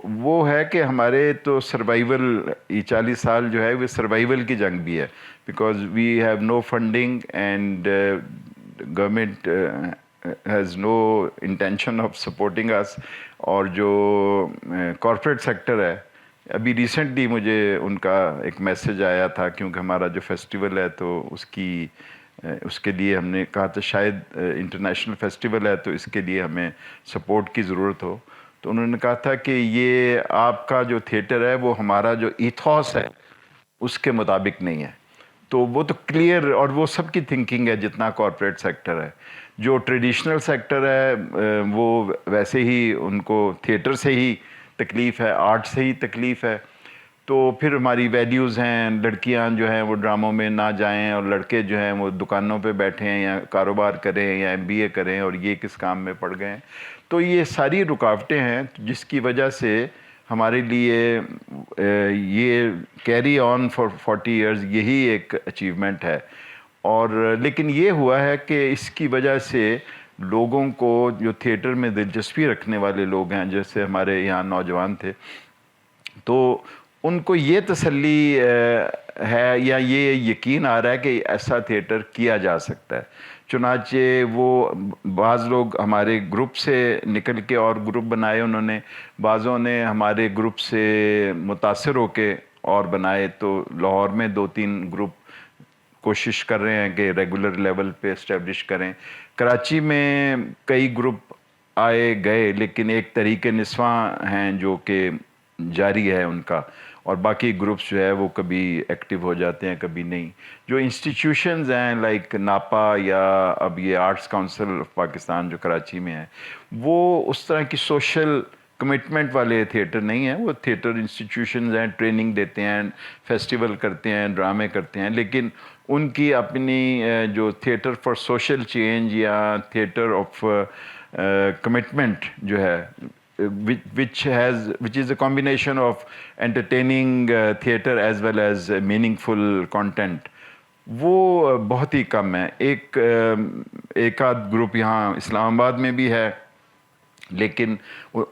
وہ ہے کہ ہمارے تو سروائیول، یہ 40 سال جو ہے وہ سروائیول کی جنگ بھی ہے. Because we have no funding and government has no intention of supporting us. اور جو کارپوریٹ سیکٹر ہے، ابھی ریسنٹلی مجھے ان کا ایک میسیج آیا تھا، کیونکہ ہمارا جو فیسٹیول ہے تو اس کے لیے ہم نے کہا تھا شاید انٹرنیشنل فیسٹیول ہے تو اس کے لیے ہمیں سپورٹ کی ضرورت ہو. تو انہوں نے کہا تھا کہ یہ آپ کا جو تھیٹر ہے وہ ہمارا جو ایتھوس ہے اس کے مطابق نہیں ہے. تو وہ تو کلیئر، اور وہ سب کی تھنکنگ ہے جتنا کارپوریٹ سیکٹر ہے. جو ٹریڈیشنل سیکٹر ہے وہ ویسے ہی ان کو تھیٹر سے ہی تکلیف ہے، آرٹ سے ہی تکلیف ہے. تو پھر ہماری ویلیوز ہیں، لڑکیاں جو ہیں وہ ڈراموں میں نہ جائیں اور لڑکے جو ہیں وہ دکانوں پہ بیٹھیں یا کاروبار کریں یا MBA کریں، اور یہ کس کام میں پڑ گئے ہیں. تو یہ ساری رکاوٹیں ہیں جس کی وجہ سے ہمارے لیے یہ کیری آن فار 40 ایئرز یہی ایک اچیومنٹ ہے. اور لیکن یہ ہوا ہے کہ اس کی وجہ سے لوگوں کو، جو تھیٹر میں دلچسپی رکھنے والے لوگ ہیں، جیسے ہمارے یہاں نوجوان تھے، تو ان کو یہ تسلی ہے یا یہ یقین آ رہا ہے کہ ایسا تھیٹر کیا جا سکتا ہے. چنانچہ وہ بعض لوگ ہمارے گروپ سے نکل کے اور گروپ بنائے انہوں نے، بعضوں نے ہمارے گروپ سے متاثر ہو کے اور بنائے. تو لاہور میں 2-3 گروپ کوشش کر رہے ہیں کہ ریگولر لیول پہ اسٹیبلش کریں. کراچی میں کئی گروپ آئے گئے، لیکن ایک طریق نسواں ہیں جو کہ جاری ہے ان کا. اور باقی گروپس جو ہے وہ کبھی ایکٹیو ہو جاتے ہیں کبھی نہیں. جو انسٹیٹیوشنز ہیں لائک ناپا یا اب یہ آرٹس کونسل آف پاکستان جو کراچی میں ہے, وہ اس طرح کی سوشل کمٹمنٹ والے تھیٹر نہیں ہیں. وہ تھیٹر انسٹیٹیوشنز ہیں, ٹریننگ دیتے ہیں, فیسٹیول کرتے ہیں, ڈرامے کرتے ہیں, لیکن ان کی اپنی جو تھیٹر فار سوشل چینج یا تھیٹر آف کمٹمنٹ جو ہے which is a combination of entertaining theatre as well as meaningful content, وہ بہت ہی کم ہے. ایک آدھ گروپ یہاں اسلام آباد میں بھی ہے لیکن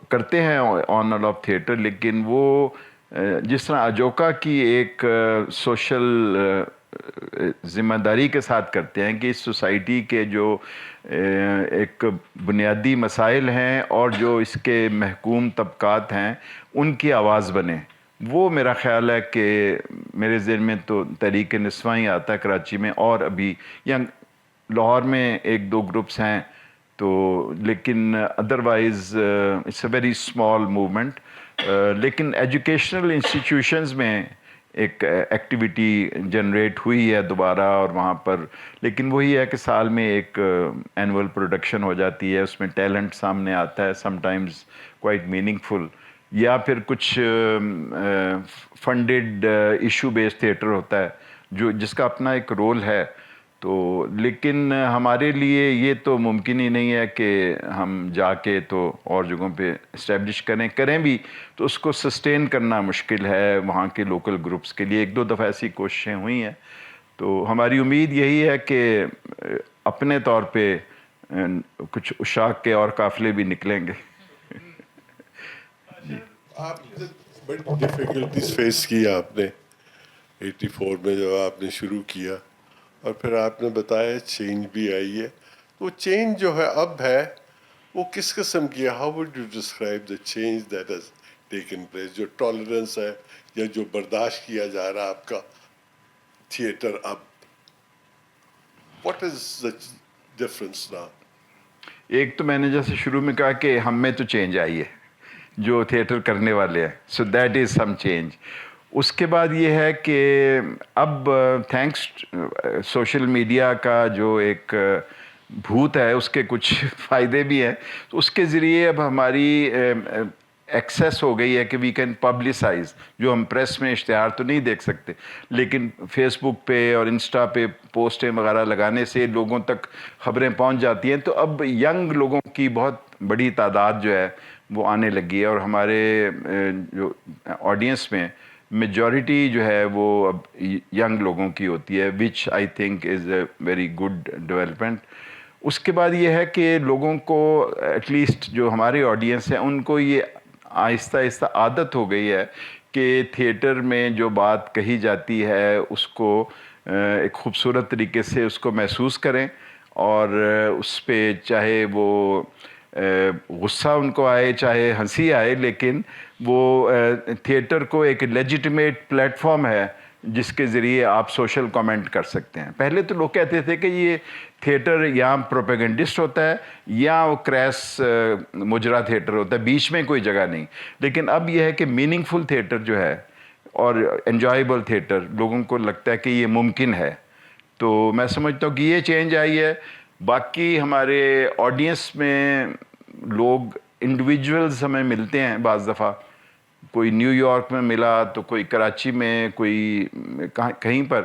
کرتے ہیں آن اینڈ آف تھیٹر, لیکن وہ جس طرح اجوکا کی ایک سوشل ذمہ داری کے ساتھ کرتے ہیں کہ اس سوسائٹی کے جو ایک بنیادی مسائل ہیں اور جو اس کے محکوم طبقات ہیں ان کی آواز بنے. وہ میرا خیال ہے کہ میرے ذہن میں تو تحریک نسواں ہی آتا ہے کراچی میں, اور ابھی یا لاہور میں ایک دو گروپس ہیں تو, لیکن otherwise it's a very small movement. لیکن ایجوکیشنل انسٹیٹیوشنز میں ایک ایکٹیویٹی جنریٹ ہوئی ہے دوبارہ, اور وہاں پر لیکن وہی ہے کہ سال میں ایک اینول پروڈکشن ہو جاتی ہے, اس میں ٹیلنٹ سامنے آتا ہے, سم ٹائمز کوائٹ میننگ فل, یا پھر کچھ فنڈڈ ایشو بیسڈ تھیٹر ہوتا ہے جو جس کا اپنا ایک رول ہے. تو لیکن ہمارے لیے یہ تو ممکن ہی نہیں ہے کہ ہم جا کے تو اور جگہوں پہ اسٹیبلش کریں بھی تو اس کو سسٹین کرنا مشکل ہے وہاں کے لوکل گروپس کے لیے. ایک دو دفعہ ایسی کوششیں ہوئی ہیں, تو ہماری امید یہی ہے کہ اپنے طور پہ کچھ اشاق کے اور قافلے بھی نکلیں گے. آپ نے بڑی ڈیفیکلٹیز فیس کی آپ نے 84 میں جب آپ نے شروع کیا, اور پھر آپ نے بتایا چینج بھی آئی ہے. وہ چینج جو ہے اب ہے وہ کس قسم کی ہے؟ How would you describe the change that has taken place? جو ٹالرنس ہے یا جو برداشت کیا جا رہا ہے آپ کا تھیٹر اب, واٹ از دا ڈفرنس نا؟ ایک تو میں نے جیسے شروع میں کہا کہ ہم میں تو چینج آئی ہے جو تھیٹر کرنے والے ہیں, so that is some change. اس کے بعد یہ ہے کہ اب تھینکس سوشل میڈیا کا جو ایک بھوت ہے اس کے کچھ فائدے بھی ہیں, تو اس کے ذریعے اب ہماری ایکسیس ہو گئی ہے کہ وی کین پبلسائز. جو ہم پریس میں اشتہار تو نہیں دیکھ سکتے, لیکن فیس بک پہ اور انسٹا پہ پوسٹیں وغیرہ لگانے سے لوگوں تک خبریں پہنچ جاتی ہیں. تو اب ینگ لوگوں کی بہت بڑی تعداد جو ہے وہ آنے لگی ہے, اور ہمارے جو آڈینس میں میجورٹی جو ہے وہ اب ینگ لوگوں کی ہوتی ہے, which I think is a very good development. اس کے بعد یہ ہے کہ لوگوں کو ایٹ لیسٹ جو ہمارے آڈینس ہیں ان کو یہ آہستہ آہستہ عادت ہو گئی ہے کہ تھیٹر میں جو بات کہی جاتی ہے اس کو ایک خوبصورت طریقے سے اس کو محسوس کریں, اور اس پہ چاہے وہ غصہ ان کو آئے چاہے ہنسی آئے, لیکن وہ تھیٹر کو ایک لیجیٹمیٹ پلیٹ فارم ہے جس کے ذریعے آپ سوشل کامنٹ کر سکتے ہیں. پہلے تو لوگ کہتے تھے کہ یہ تھیٹر یا پروپیگنڈسٹ ہوتا ہے یا وہ کریس مجرا تھیٹر ہوتا ہے, بیچ میں کوئی جگہ نہیں. لیکن اب یہ ہے کہ میننگ فل تھیٹر جو ہے اور انجوائبل تھیٹر لوگوں کو لگتا ہے کہ یہ ممکن ہے. تو میں سمجھتا ہوں کہ یہ چینج آئی ہے. باقی ہمارے آڈینس میں لوگ انڈیویجولز ہمیں ملتے ہیں بعض دفعہ, کوئی نیو یارک میں ملا تو کوئی کراچی میں, کوئی کہیں پر,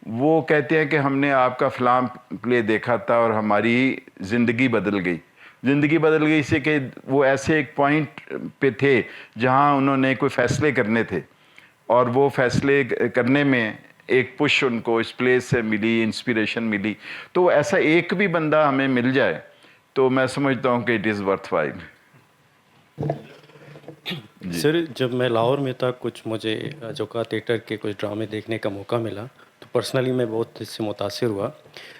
وہ کہتے ہیں کہ ہم نے آپ کا فلاں پلے دیکھا تھا اور ہماری زندگی بدل گئی. زندگی بدل گئی سے کہ وہ ایسے ایک پوائنٹ پہ تھے جہاں انہوں نے کوئی فیصلے کرنے تھے, اور وہ فیصلے کرنے میں ایک پش ان کو اس پلیس سے ملی, انسپریشن ملی. تو ایسا ایک بھی بندہ ہمیں مل جائے تو میں سمجھتا ہوں کہ اٹ از ورتھ وائل. سر جب میں لاہور میں تھا کچھ مجھے اجوکا تھیٹر کے کچھ ڈرامے دیکھنے کا موقع ملا, تو پرسنلی میں بہت اس سے متاثر ہوا.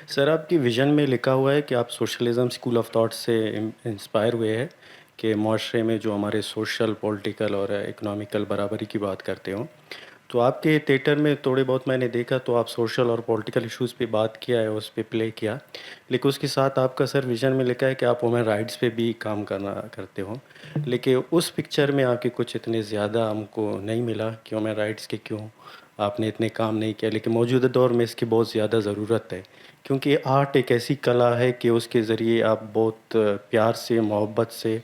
سر آپ کی ویژن میں لکھا ہوا ہے کہ آپ سوشلزم اسکول آف تھاٹ سے انسپائر ہوئے ہیں کہ معاشرے میں جو ہمارے سوشل پولیٹیکل اور اکنامیکل برابری کی بات کرتے ہوں. تو آپ کے تھیٹر میں تھوڑے بہت میں نے دیکھا تو آپ سوشل اور پولیٹیکل ایشوز پہ بات کیا ہے، اس پہ پلے کیا، لیکن اس کے ساتھ آپ کا سر ویژن میں لکھا ہے کہ آپ وومن رائٹس پہ بھی کام کرتے ہو، لیکن اس پکچر میں آپ کے کچھ اتنے زیادہ ہم کو نہیں ملا کہ وومن رائٹس کے کیوں آپ نے اتنے کام نہیں کیا، لیکن موجودہ دور میں اس کی بہت زیادہ ضرورت ہے، کیونکہ آرٹ ایک ایسی کلا ہے کہ اس کے ذریعے آپ بہت پیار سے، محبت سے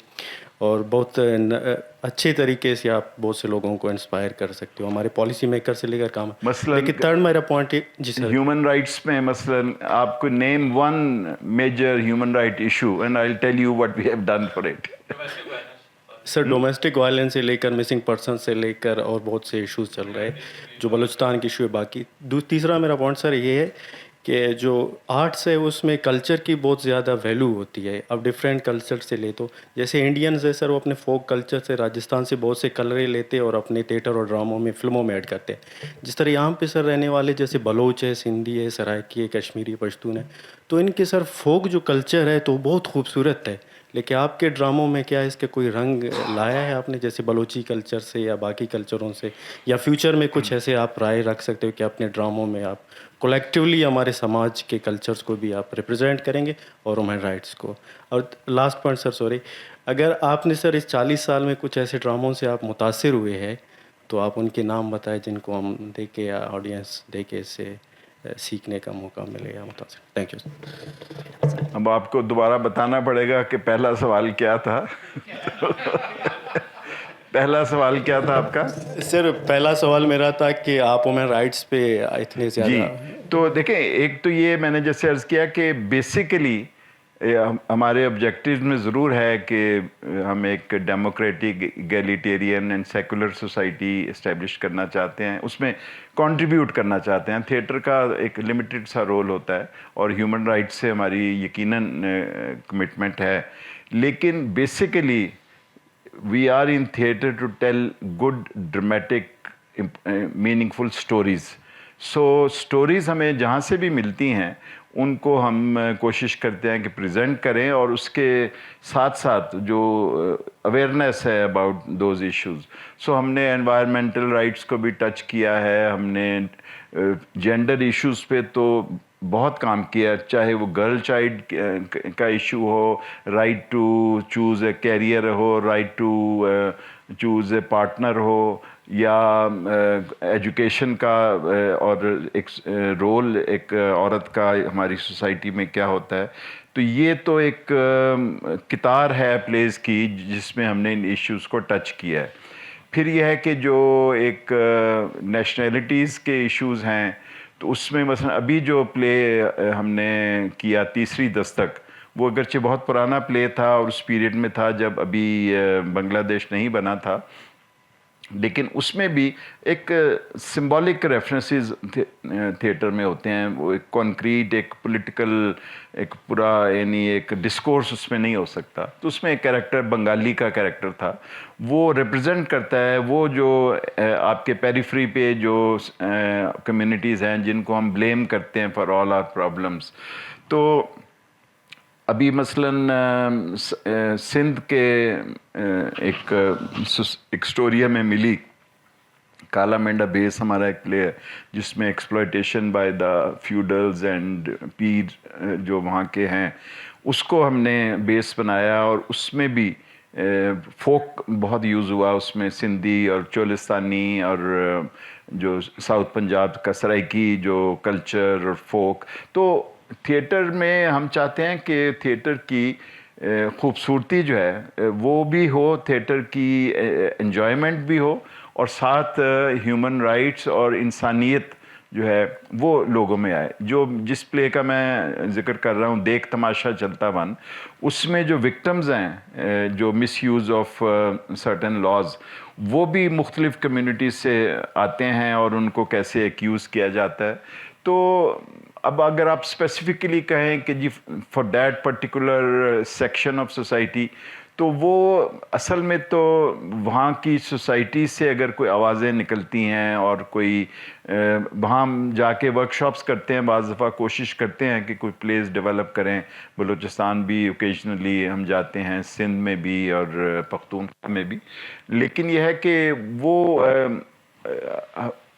اور بہت اچھے طریقے سے آپ بہت سے لوگوں کو انسپائر کر سکتے ہو، ہمارے پالیسی میکر سے لے کر کام. لیکن تھرڈ میرا پوائنٹ جی سر، ہیومن رائٹس میں مثلا آپ کو name one major human right issue and I will tell you what we have done for it. Sir domestic violence سے لے کر مسنگ پرسن سے لے کر اور بہت سے ایشوز چل رہے ہیں جو بلوچستان کے ایشو ہے. باقی تیسرا میرا پوائنٹ سر یہ ہے کہ جو آرٹس ہے اس میں کلچر کی بہت زیادہ ویلیو ہوتی ہے. اب ڈفرینٹ کلچر سے لے تو جیسے انڈینز ہے سر، وہ اپنے فوک کلچر سے راجستھان سے بہت سے کلریں لیتے اور اپنے تھیٹر اور ڈراموں میں، فلموں میں ایڈ کرتے ہیں. جس طرح یہاں پہ سر رہنے والے جیسے بلوچ ہے، سندھی ہے، سرائکی ہے، کشمیری، پشتون ہے، تو ان کے سر فوک جو کلچر ہے تو بہت خوبصورت ہے. لیکن آپ کے ڈراموں میں کیا اس کے کوئی رنگ لایا ہے آپ نے، جیسے بلوچی کلچر سے یا باقی کلچروں سے، یا فیوچر میں کچھ ایسے آپ رائے رکھ سکتے ہو کہ اپنے ڈراموں میں آپ کولیکٹیولی ہمارے سماج کے کلچرز کو بھی آپ ریپرزینٹ کریں گے اور وومن رائٹس کو. اور لاسٹ پوائنٹ سر سوری، اگر آپ نے سر اس 40 سال میں کچھ ایسے ڈراموں سے آپ متاثر ہوئے ہیں تو آپ ان کے نام بتائیں جن کو ہم دیکھے یا آڈینس دیکھے، اس سے سیکھنے کا موقع ملے یا متاثر. Thank you. اب آپ کو دوبارہ بتانا پڑے گا کہ پہلا سوال کیا تھا. پہلا سوال کیا تھا آپ کا؟ سر پہلا سوال میرا تھا کہ آپ وومن رائٹس پہ اتنے زیادہ. جی تو دیکھیں، ایک تو یہ میں نے جیسے عرض کیا کہ بیسیکلی ہمارے آبجیکٹیوز میں ضرور ہے کہ ہم ایک democratic, egalitarian and secular society establish کرنا چاہتے ہیں، اس میں کنٹریبیوٹ کرنا چاہتے ہیں. تھیٹر کا ایک لمیٹڈ سا رول ہوتا ہے اور ہیومن رائٹس سے ہماری یقیناً کمٹمنٹ ہے. لیکن basically we are in theatre to tell good, dramatic, meaningful stories. So stories ہمیں جہاں سے بھی ملتی ہیں ان کو ہم کوشش کرتے ہیں کہ پریزنٹ کریں، اور اس کے ساتھ ساتھ جو اویئرنیس ہے اباؤٹ دوز ایشوز. سو ہم نے انوائرمنٹل رائٹس کو بھی ٹچ کیا ہے، ہم نے جینڈر ایشوز پہ تو بہت کام کیا، چاہے وہ گرل چائلڈ کا ایشو ہو، right to choose a career ہو، right to choose a partner ہو، یا ایجوکیشن کا اور ایک رول ایک عورت کا ہماری سوسائٹی میں کیا ہوتا ہے. تو یہ تو ایک کتار ہے پلیز کی جس میں ہم نے ان ایشوز کو ٹچ کیا ہے. پھر یہ ہے کہ جو ایک نیشنلٹیز کے ایشوز ہیں تو اس میں مثلا ابھی جو پلے ہم نے کیا تیسری دستک، وہ اگرچہ بہت پرانا پلے تھا اور اس پیریڈ میں تھا جب ابھی بنگلہ دیش نہیں بنا تھا، لیکن اس میں بھی ایک سمبولک ریفرنسز تھیٹر میں ہوتے ہیں. وہ ایک کانکریٹ ایک پولیٹیکل ایک پورا یعنی ایک ڈسکورس اس میں نہیں ہو سکتا. تو اس میں ایک کریکٹر بنگالی کا کریکٹر تھا، وہ ریپرزینٹ کرتا ہے وہ جو آپ کے پیریفری پہ جو کمیونٹیز ہیں جن کو ہم بلیم کرتے ہیں فار آل آر پرابلمس. تو ابھی مثلاً سندھ کے ایک اسٹوری میں ملی، کالا مینڈا بیس ہمارا ایک پلے ہے جس میں ایکسپلائٹیشن بائی دا فیوڈلز اینڈ پیر جو وہاں کے ہیں، اس کو ہم نے بیس بنایا، اور اس میں بھی فوک بہت یوز ہوا. اس میں سندھی اور چولستانی اور جو ساؤتھ پنجاب کا سرائکی جو کلچر اور فوک. تو تھیٹر میں ہم چاہتے ہیں کہ تھیٹر کی خوبصورتی جو ہے وہ بھی ہو، تھیٹر کی انجوائمنٹ بھی ہو، اور ساتھ ہیومن رائٹس اور انسانیت جو ہے وہ لوگوں میں آئے. جو جس پلے کا میں ذکر کر رہا ہوں، دیکھ تماشا چلتا ون، اس میں جو وکٹمز ہیں جو مس یوز آف سرٹن لاز، وہ بھی مختلف کمیونٹیز سے آتے ہیں اور ان کو کیسے ایکیوز کیا جاتا ہے. تو اب اگر آپ اسپیسیفکلی کہیں کہ جی for that particular section of society, تو وہ اصل میں تو وہاں کی سوسائٹی سے اگر کوئی آوازیں نکلتی ہیں اور کوئی وہاں جا کے ورک شاپس کرتے ہیں، بعض دفعہ کوشش کرتے ہیں کہ کوئی پلیس ڈیولپ کریں. بلوچستان بھی اوکیجنلی ہم جاتے ہیں، سندھ میں بھی اور پختونخوا میں بھی. لیکن یہ ہے کہ وہ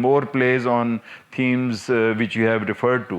more plays on themes which you have referred to।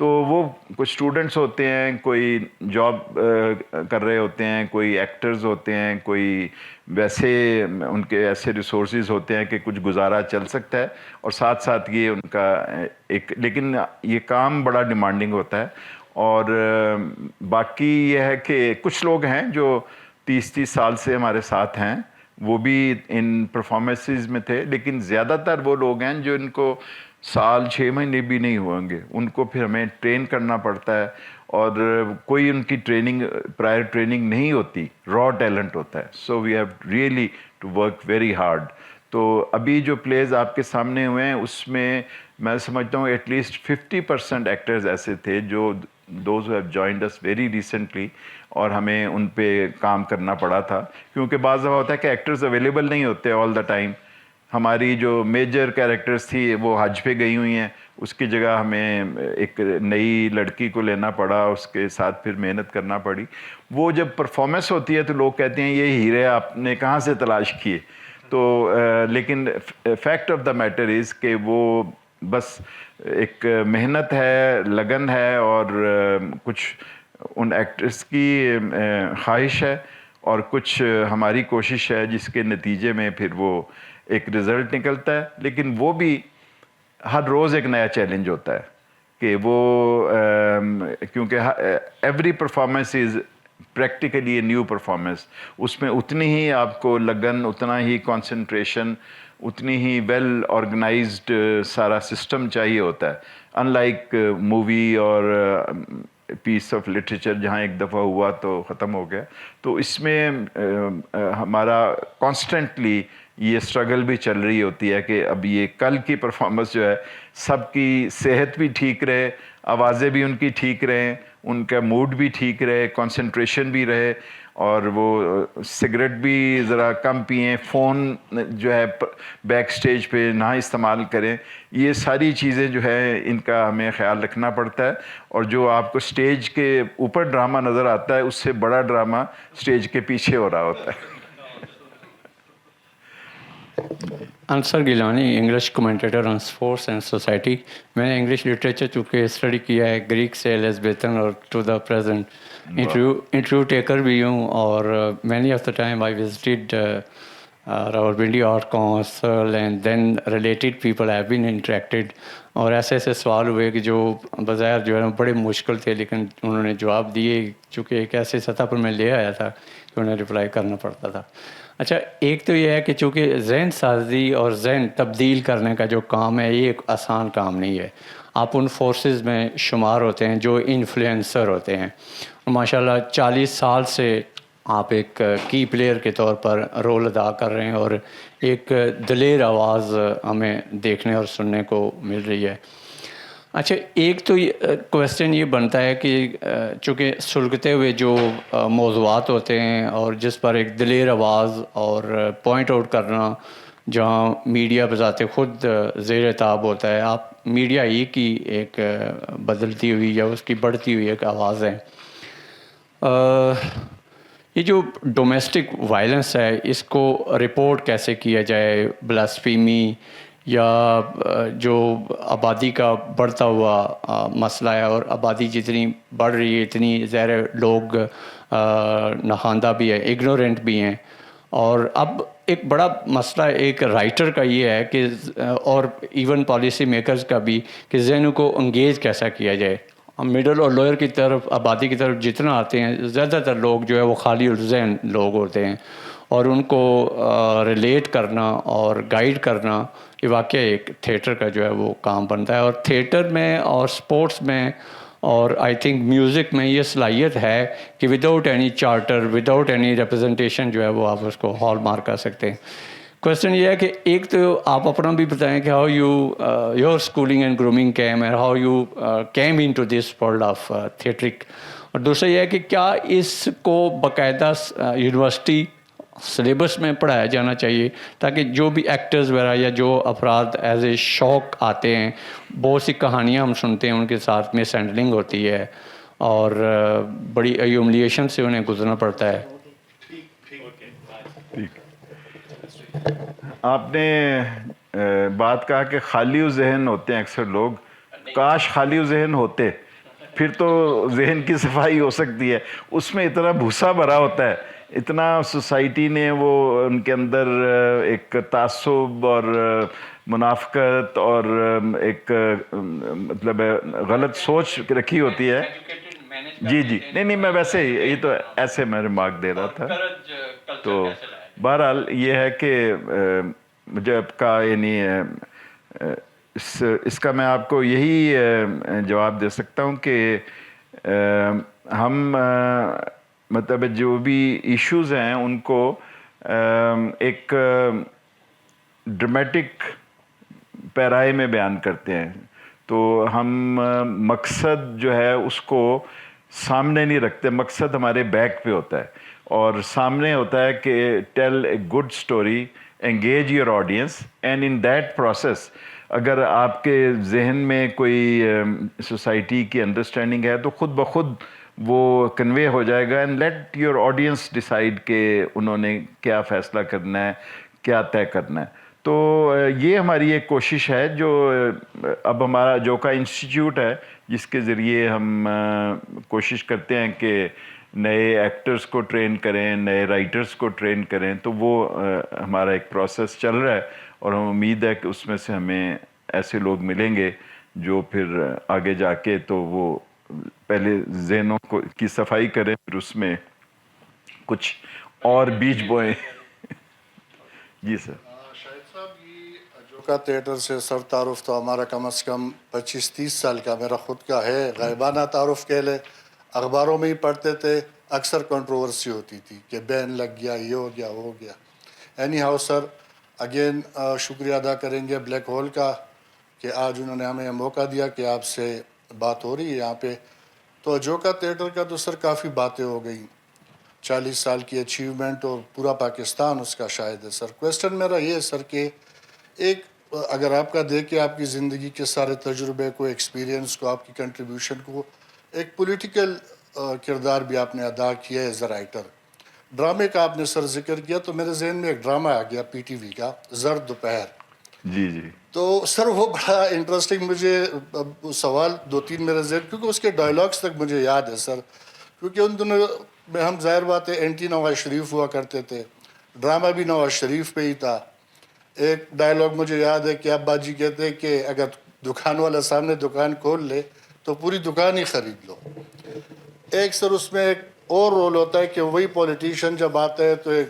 تو وہ کچھ اسٹوڈنٹس ہوتے ہیں, کوئی جاب کر رہے ہوتے ہیں, کوئی ایکٹرز ہوتے ہیں, کوئی ویسے ان کے ایسے ریسورسز ہوتے ہیں کہ کچھ گزارا چل سکتا ہے, اور ساتھ ساتھ یہ ان کا ایک, لیکن یہ کام بڑا ڈیمانڈنگ ہوتا ہے. اور باقی یہ ہے کہ کچھ لوگ ہیں جو 30 سال سے ہمارے ساتھ ہیں, وہ بھی ان پرفارمنسز میں تھے, لیکن زیادہ تر وہ لوگ ہیں جو ان کو سال 6 مہینے بھی نہیں ہوں گے, ان کو پھر ہمیں ٹرین کرنا پڑتا ہے, اور کوئی ان کی ٹریننگ پرائر ٹریننگ نہیں ہوتی, را ٹیلنٹ ہوتا ہے. So we have really to work very hard. تو ابھی جو پلیز آپ کے سامنے ہوئے ہیں اس میں میں سمجھتا ہوں ایٹ لیسٹ 50% ایکٹرز ایسے تھے جو those who have joined us very recently, اور ہمیں ان پہ کام کرنا پڑا تھا, کیونکہ بعض دفعہ ہوتا ہے کہ ایکٹرز اویلیبل نہیں ہوتے آل دا ٹائم. ہماری جو میجر کیریکٹرز تھی وہ حج پہ گئی ہوئی ہیں, اس کی جگہ ہمیں ایک نئی لڑکی کو لینا پڑا, اس کے ساتھ پھر محنت کرنا پڑی. وہ جب پرفارمنس ہوتی ہے تو لوگ کہتے ہیں یہ ہیرے آپ نے کہاں سے تلاش کیے, تو لیکن fact of the matter is کہ وہ بس ایک محنت ہے, لگن ہے, اور کچھ ان ایکٹرز کی خواہش ہے, اور کچھ ہماری کوشش ہے, جس کے نتیجے میں پھر وہ ایک رزلٹ نکلتا ہے. لیکن وہ بھی ہر روز ایک نیا چیلنج ہوتا ہے کہ وہ کیونکہ every performance is practically a new performance, اس میں اتنی ہی آپ کو لگن, اتنا ہی کانسنٹریشن, اتنی ہی ویل آرگنائزڈ سارا سسٹم چاہیے ہوتا ہے. ان لائک مووی اور پیس آف لٹریچر جہاں ایک دفعہ ہوا تو ختم ہو گیا, تو اس میں ہمارا کانسٹنٹلی یہ اسٹرگل بھی چل رہی ہوتی ہے کہ اب یہ کل کی پرفارمنس جو ہے سب کی صحت بھی ٹھیک رہے, آوازیں بھی ان کی ٹھیک رہیں, ان کا موڈ بھی ٹھیک رہے, کنسنٹریشن بھی رہے, اور وہ سگریٹ بھی ذرا کم پئیں, فون جو ہے بیک سٹیج پہ نہ استعمال کریں. یہ ساری چیزیں جو ہے ان کا ہمیں خیال رکھنا پڑتا ہے, اور جو آپ کو سٹیج کے اوپر ڈرامہ نظر آتا ہے اس سے بڑا ڈرامہ سٹیج کے پیچھے ہو رہا ہوتا ہے. Ansar Gilani, English commentator on sports and society. میں نے انگلش لٹریچر چونکہ اسٹڈی کیا ہے, گریک سے ایلیزبیتھن اور to the present interview taker بھی ہوں, اور many of the time I visited Rawalpindi art council and then related people have been interacted, اور ایسے ایسے سوال ہوئے کہ جو بظاہر جو ہے بڑے مشکل تھے, لیکن انہوں نے جواب دیے, چونکہ ایک ایسے سطح پر میں لے آیا تھا کہ انہیں رپلائی کرنا پڑتا تھا. اچھا, ایک تو یہ ہے کہ چونکہ ذہن سازی اور ذہن تبدیل کرنے کا جو کام ہے یہ ایک آسان کام نہیں ہے. آپ ان فورسز میں شمار ہوتے ہیں جو انفلوئنسر ہوتے ہیں, ماشاءاللہ 40 سال سے آپ ایک کی پلیئر کے طور پر رول ادا کر رہے ہیں, اور ایک دلیر آواز ہمیں دیکھنے اور سننے کو مل رہی ہے. اچھا, ایک تو کویسچن یہ بنتا ہے کہ چونکہ سلگتے ہوئے جو موضوعات ہوتے ہیں اور جس پر ایک دلیر آواز اور پوائنٹ آؤٹ کرنا جہاں میڈیا بذات خود زیر تاب ہوتا ہے, آپ میڈیا ہی کی ایک بدلتی ہوئی یا اس کی بڑھتی ہوئی ایک آواز ہے. یہ جو ڈومیسٹک وائلنس ہے اس کو رپورٹ کیسے کیا جائے, بلاسفیمی یا جو آبادی کا بڑھتا ہوا مسئلہ ہے, اور آبادی جتنی بڑھ رہی ہے اتنی ظاہر لوگ ناخواندہ بھی ہے, اگنورینٹ بھی ہیں. اور اب ایک بڑا مسئلہ ایک رائٹر کا یہ ہے کہ اور ایون پالیسی میکرز کا بھی کہ ذہنوں کو انگیج کیسا کیا جائے. مڈل اور لوئر کی طرف آبادی کی طرف جتنا آتے ہیں زیادہ تر لوگ جو ہے وہ خالی الذہن لوگ ہوتے ہیں, اور ان کو ریلیٹ کرنا اور گائیڈ کرنا یہ واقعی ایک تھیٹر کا جو ہے وہ کام بنتا ہے. اور تھیٹر میں اور سپورٹس میں اور آئی تھنک میوزک میں یہ صلاحیت ہے کہ without any charter, without any representation جو ہے وہ آپ اس کو ہال مارک کر سکتے ہیں. کویسچن یہ ہے کہ ایک تو آپ اپنا بھی بتائیں کہ how you your schooling and grooming came and how you came into this world of theatric, اور دوسرا یہ ہے کہ کیا اس کو باقاعدہ یونیورسٹی سلیبس میں پڑھایا جانا چاہیے تاکہ جو بھی ایکٹرز وغیرہ یا جو افراد ایز اے شوق آتے ہیں, بہت سی کہانیاں ہم سنتے ہیں ان کے ساتھ مس ہینڈلنگ ہوتی ہے اور بڑی ہیوملیشن سے انہیں گزرنا پڑتا ہے. آپ نے بات کہا کہ خالی ذہن ہوتے ہیں اکثر لوگ, کاش خالی ذہن ہوتے, پھر تو ذہن کی صفائی ہو سکتی ہے. اس میں اتنا بھوسا بھرا ہوتا ہے, اتنا سوسائٹی نے وہ ان کے اندر ایک تعصب اور منافقت اور ایک مطلب غلط سوچ رکھی ہوتی ہے. جی جی نہیں میں ویسے ہی یہ تو ایسے میں ریمارک دے رہا تھا. تو بہرحال یہ ہے کہ مجھے آپ کا یعنی اس کا میں آپ کو یہی جواب دے سکتا ہوں کہ ہم مطلب جو بھی ایشوز ہیں ان کو ایک ڈرامیٹک پیرائے میں بیان کرتے ہیں. تو ہم مقصد جو ہے اس کو سامنے نہیں رکھتے, مقصد ہمارے بیک پہ ہوتا ہے, اور سامنے ہوتا ہے کہ tell a good story, engage your audience, and in that process اگر آپ کے ذہن میں کوئی سوسائٹی کی انڈرسٹینڈنگ ہے تو خود بخود وہ کنوے ہو جائے گا. And let your audience decide کہ انہوں نے کیا فیصلہ کرنا ہے, کیا طے کرنا ہے. تو یہ ہماری ایک کوشش ہے جو اب ہمارا جو کا انسٹیٹیوٹ ہے, جس کے ذریعے ہم کوشش کرتے ہیں کہ نئے ایکٹرز کو ٹرین کریں, نئے رائٹرز کو ٹرین کریں. تو وہ ہمارا ایک پروسیس چل رہا ہے, اور ہم امید ہے کہ اس میں سے ہمیں ایسے لوگ ملیں گے جو پھر آگے جا کے تو وہ پہلے ذہنوں کی صفائی کریں, پھر اس میں کچھ اور بیج بوئیں. جی سر. شاہد صاحب, یہ جوکا تھیٹر سے سر تعارف تو ہمارا کم از کم 25-30 سال کا میرا خود کا ہے. غائبانہ تعارف کہہ لے, اخباروں میں ہی پڑھتے تھے, اکثر کنٹروورسی ہوتی تھی کہ بین لگ گیا, یہ ہو گیا, وہ ہو گیا. اینی ہاؤ سر, اگین شکریہ ادا کریں گے بلیک ہول کا کہ آج انہوں نے ہمیں موقع دیا کہ آپ سے بات ہو رہی ہے یہاں پہ. تو جوکا تھیٹر کا تو سر کافی باتیں ہو گئیں, 40 سال کی اچیومنٹ اور پورا پاکستان اس کا شاہد ہے. سر کویسچن میرا یہ ہے سر کہ ایک اگر آپ کا دیکھیں آپ کی زندگی کے سارے تجربے کو, ایکسپیرینس کو, آپ کی کنٹریبیوشن کو, ایک پولیٹیکل کردار بھی آپ نے ادا کیا ہے ایز اے رائٹر. ڈرامے کا آپ نے سر ذکر کیا تو میرے ذہن میں ایک ڈرامہ آ گیا پی ٹی وی کا, زرد دوپہر. جی جی. تو سر وہ بڑا انٹرسٹنگ, مجھے سوال 2-3 میرے ذہن, کیونکہ اس کے ڈائلاگس تک مجھے یاد ہے سر, کیونکہ ان دنوں میں ہم ظاہر بات ہے اینٹی نواز شریف ہوا کرتے تھے, ڈرامہ بھی نواز شریف پہ ہی تھا. ایک ڈائلاگ مجھے یاد ہے کہ ابا جی کہتے ہیں کہ اگر دکان والا سامنے دکان کھول لے تو پوری دکان ہی خرید لو. ایک سر اس میں ایک اور رول ہوتا ہے کہ وہی پولیٹیشین جب آتا ہے تو ایک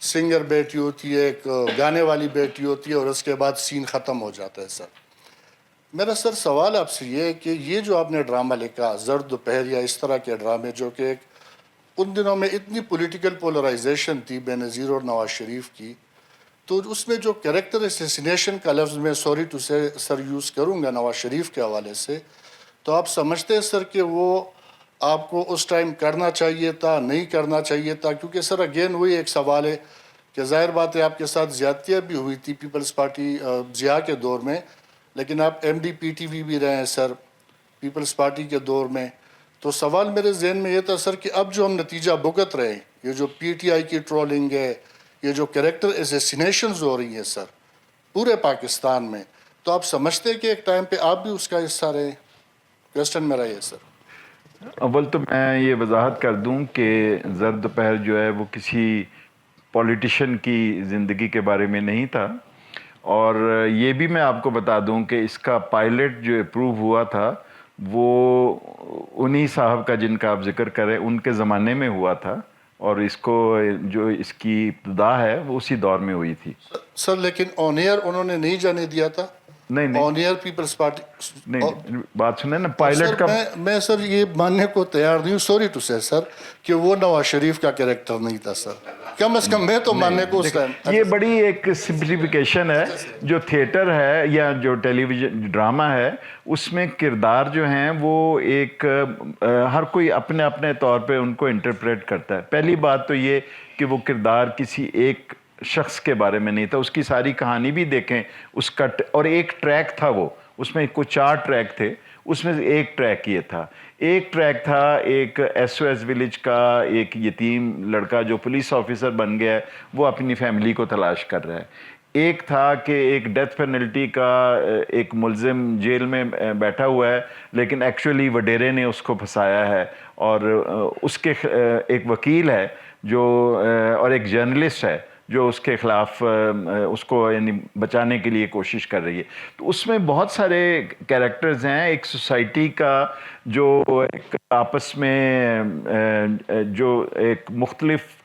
سنگر بیٹی ہوتی ہے, ایک گانے والی بیٹی ہوتی ہے, اور اس کے بعد سین ختم ہو جاتا ہے. سر میرا سر سوال آپ سے یہ ہے کہ یہ جو آپ نے ڈرامہ لکھا زرد دوپہر یا اس طرح کے ڈرامے جو کہ ایک ان دنوں میں اتنی پولیٹیکل پولرائزیشن تھی بے نظیر اور نواز شریف کی, تو اس میں جو کریکٹر اسیسینیشن کا لفظ میں سوری ٹو سے سر یوز کروں گا نواز شریف کے حوالے سے, تو آپ سمجھتے ہیں سر کہ وہ آپ کو اس ٹائم کرنا چاہیے تھا, نہیں کرنا چاہیے تھا؟ کیونکہ سر اگین وہی ایک سوال ہے کہ ظاہر بات ہے آپ کے ساتھ زیادتیاں بھی ہوئی تھی پیپلز پارٹی ضیاء کے دور میں, لیکن آپ M D P T V بھی رہے ہیں سر پیپلز پارٹی کے دور میں. تو سوال میرے ذہن میں یہ تھا سر کہ اب جو ہم نتیجہ بھگت رہے ہیں, یہ جو پی ٹی آئی کی ٹرولنگ ہے, یہ جو کریکٹر اسیسینیشنز ہو رہی ہیں سر پورے پاکستان میں, تو آپ سمجھتے ہیں کہ ایک ٹائم پہ آپ بھی اس کا حصہ رہے؟ کویسچن میرا یہ سر. اول تو میں یہ وضاحت کر دوں کہ زرد دوپہر جو ہے وہ کسی پولیٹیشین کی زندگی کے بارے میں نہیں تھا, اور یہ بھی میں آپ کو بتا دوں کہ اس کا پائلٹ جو اپروو ہوا تھا وہ انہی صاحب کا جن کا آپ ذکر کریں ان کے زمانے میں ہوا تھا, اور اس کو جو اس کی ابتدا ہے وہ اسی دور میں ہوئی تھی. سر لیکن آن ایئر انہوں نے نہیں جانے دیا تھا. نہیں آن ایئر پیپلز پارٹی نہیں, بات سنیں نا پائلٹ کا. میں سر یہ ماننے کو تیار نہیں ہوں, سوری ٹو سے سر, کہ وہ نواز شریف کا کریکٹر نہیں تھا سر. کم از کم میں تو ماننے کو اس ٹائم. یہ بڑی ایک سمپلیفیکیشن ہے. جو تھیٹر ہے یا جو ٹیلی ویژن ڈرامہ ہے اس میں کردار جو ہیں وہ ایک ہر کوئی اپنے اپنے طور پہ ان کو انٹرپریٹ کرتا ہے. پہلی بات تو یہ کہ وہ کردار کسی ایک شخص کے بارے میں نہیں تھا, اس کی ساری کہانی بھی دیکھیں اس کا, اور ایک ٹریک تھا وہ, اس میں کوئی 4 ٹریک تھے, اس میں ایک ٹریک یہ تھا. ایک ٹریک تھا ایک ایس او ایس ولیج کا ایک یتیم لڑکا جو پولیس آفیسر بن گیا ہے, وہ اپنی فیملی کو تلاش کر رہا ہے. ایک تھا کہ ایک ڈیتھ پینلٹی کا ایک ملزم جیل میں بیٹھا ہوا ہے لیکن ایکچولی وڈیرے نے اس کو پھنسایا ہے، اور اس کے ایک وکیل ہے جو اور ایک جرنلسٹ ہے جو اس کے خلاف اس کو یعنی بچانے کے لیے کوشش کر رہی ہے. تو اس میں بہت سارے کیریکٹرز ہیں. ایک سوسائٹی کا جو ایک آپس میں جو ایک مختلف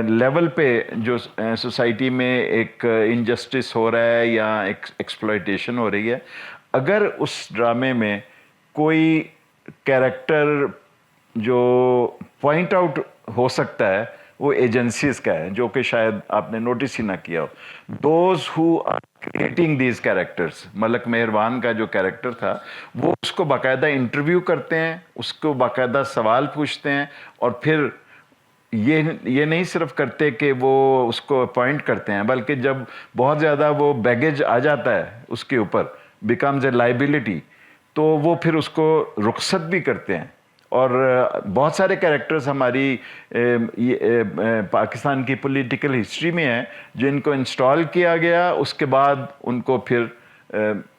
لیول پہ جو سوسائٹی میں ایک انجسٹس ہو رہا ہے یا ایکسپلائٹیشن ہو رہی ہے، اگر اس ڈرامے میں کوئی کیریکٹر جو پوائنٹ آؤٹ ہو سکتا ہے وہ ایجنسیز کا ہے، جو کہ شاید آپ نے نوٹس ہی نہ کیا ہو. Those who are creating these characters. Malik Mehrban کا جو کیریکٹر تھا وہ اس کو باقاعدہ انٹرویو کرتے ہیں، اس کو باقاعدہ سوال پوچھتے ہیں، اور پھر یہ نہیں صرف کرتے کہ وہ اس کو اپوائنٹ کرتے ہیں، بلکہ جب بہت زیادہ وہ بیگیج آ جاتا ہے اس کے اوپر، بیکمز اے لائبلٹی، تو وہ پھر اس کو رخصت بھی کرتے ہیں. اور بہت سارے کیریکٹرز ہماری پاکستان کی پولیٹیکل ہسٹری میں ہیں جن کو انسٹال کیا گیا، اس کے بعد ان کو پھر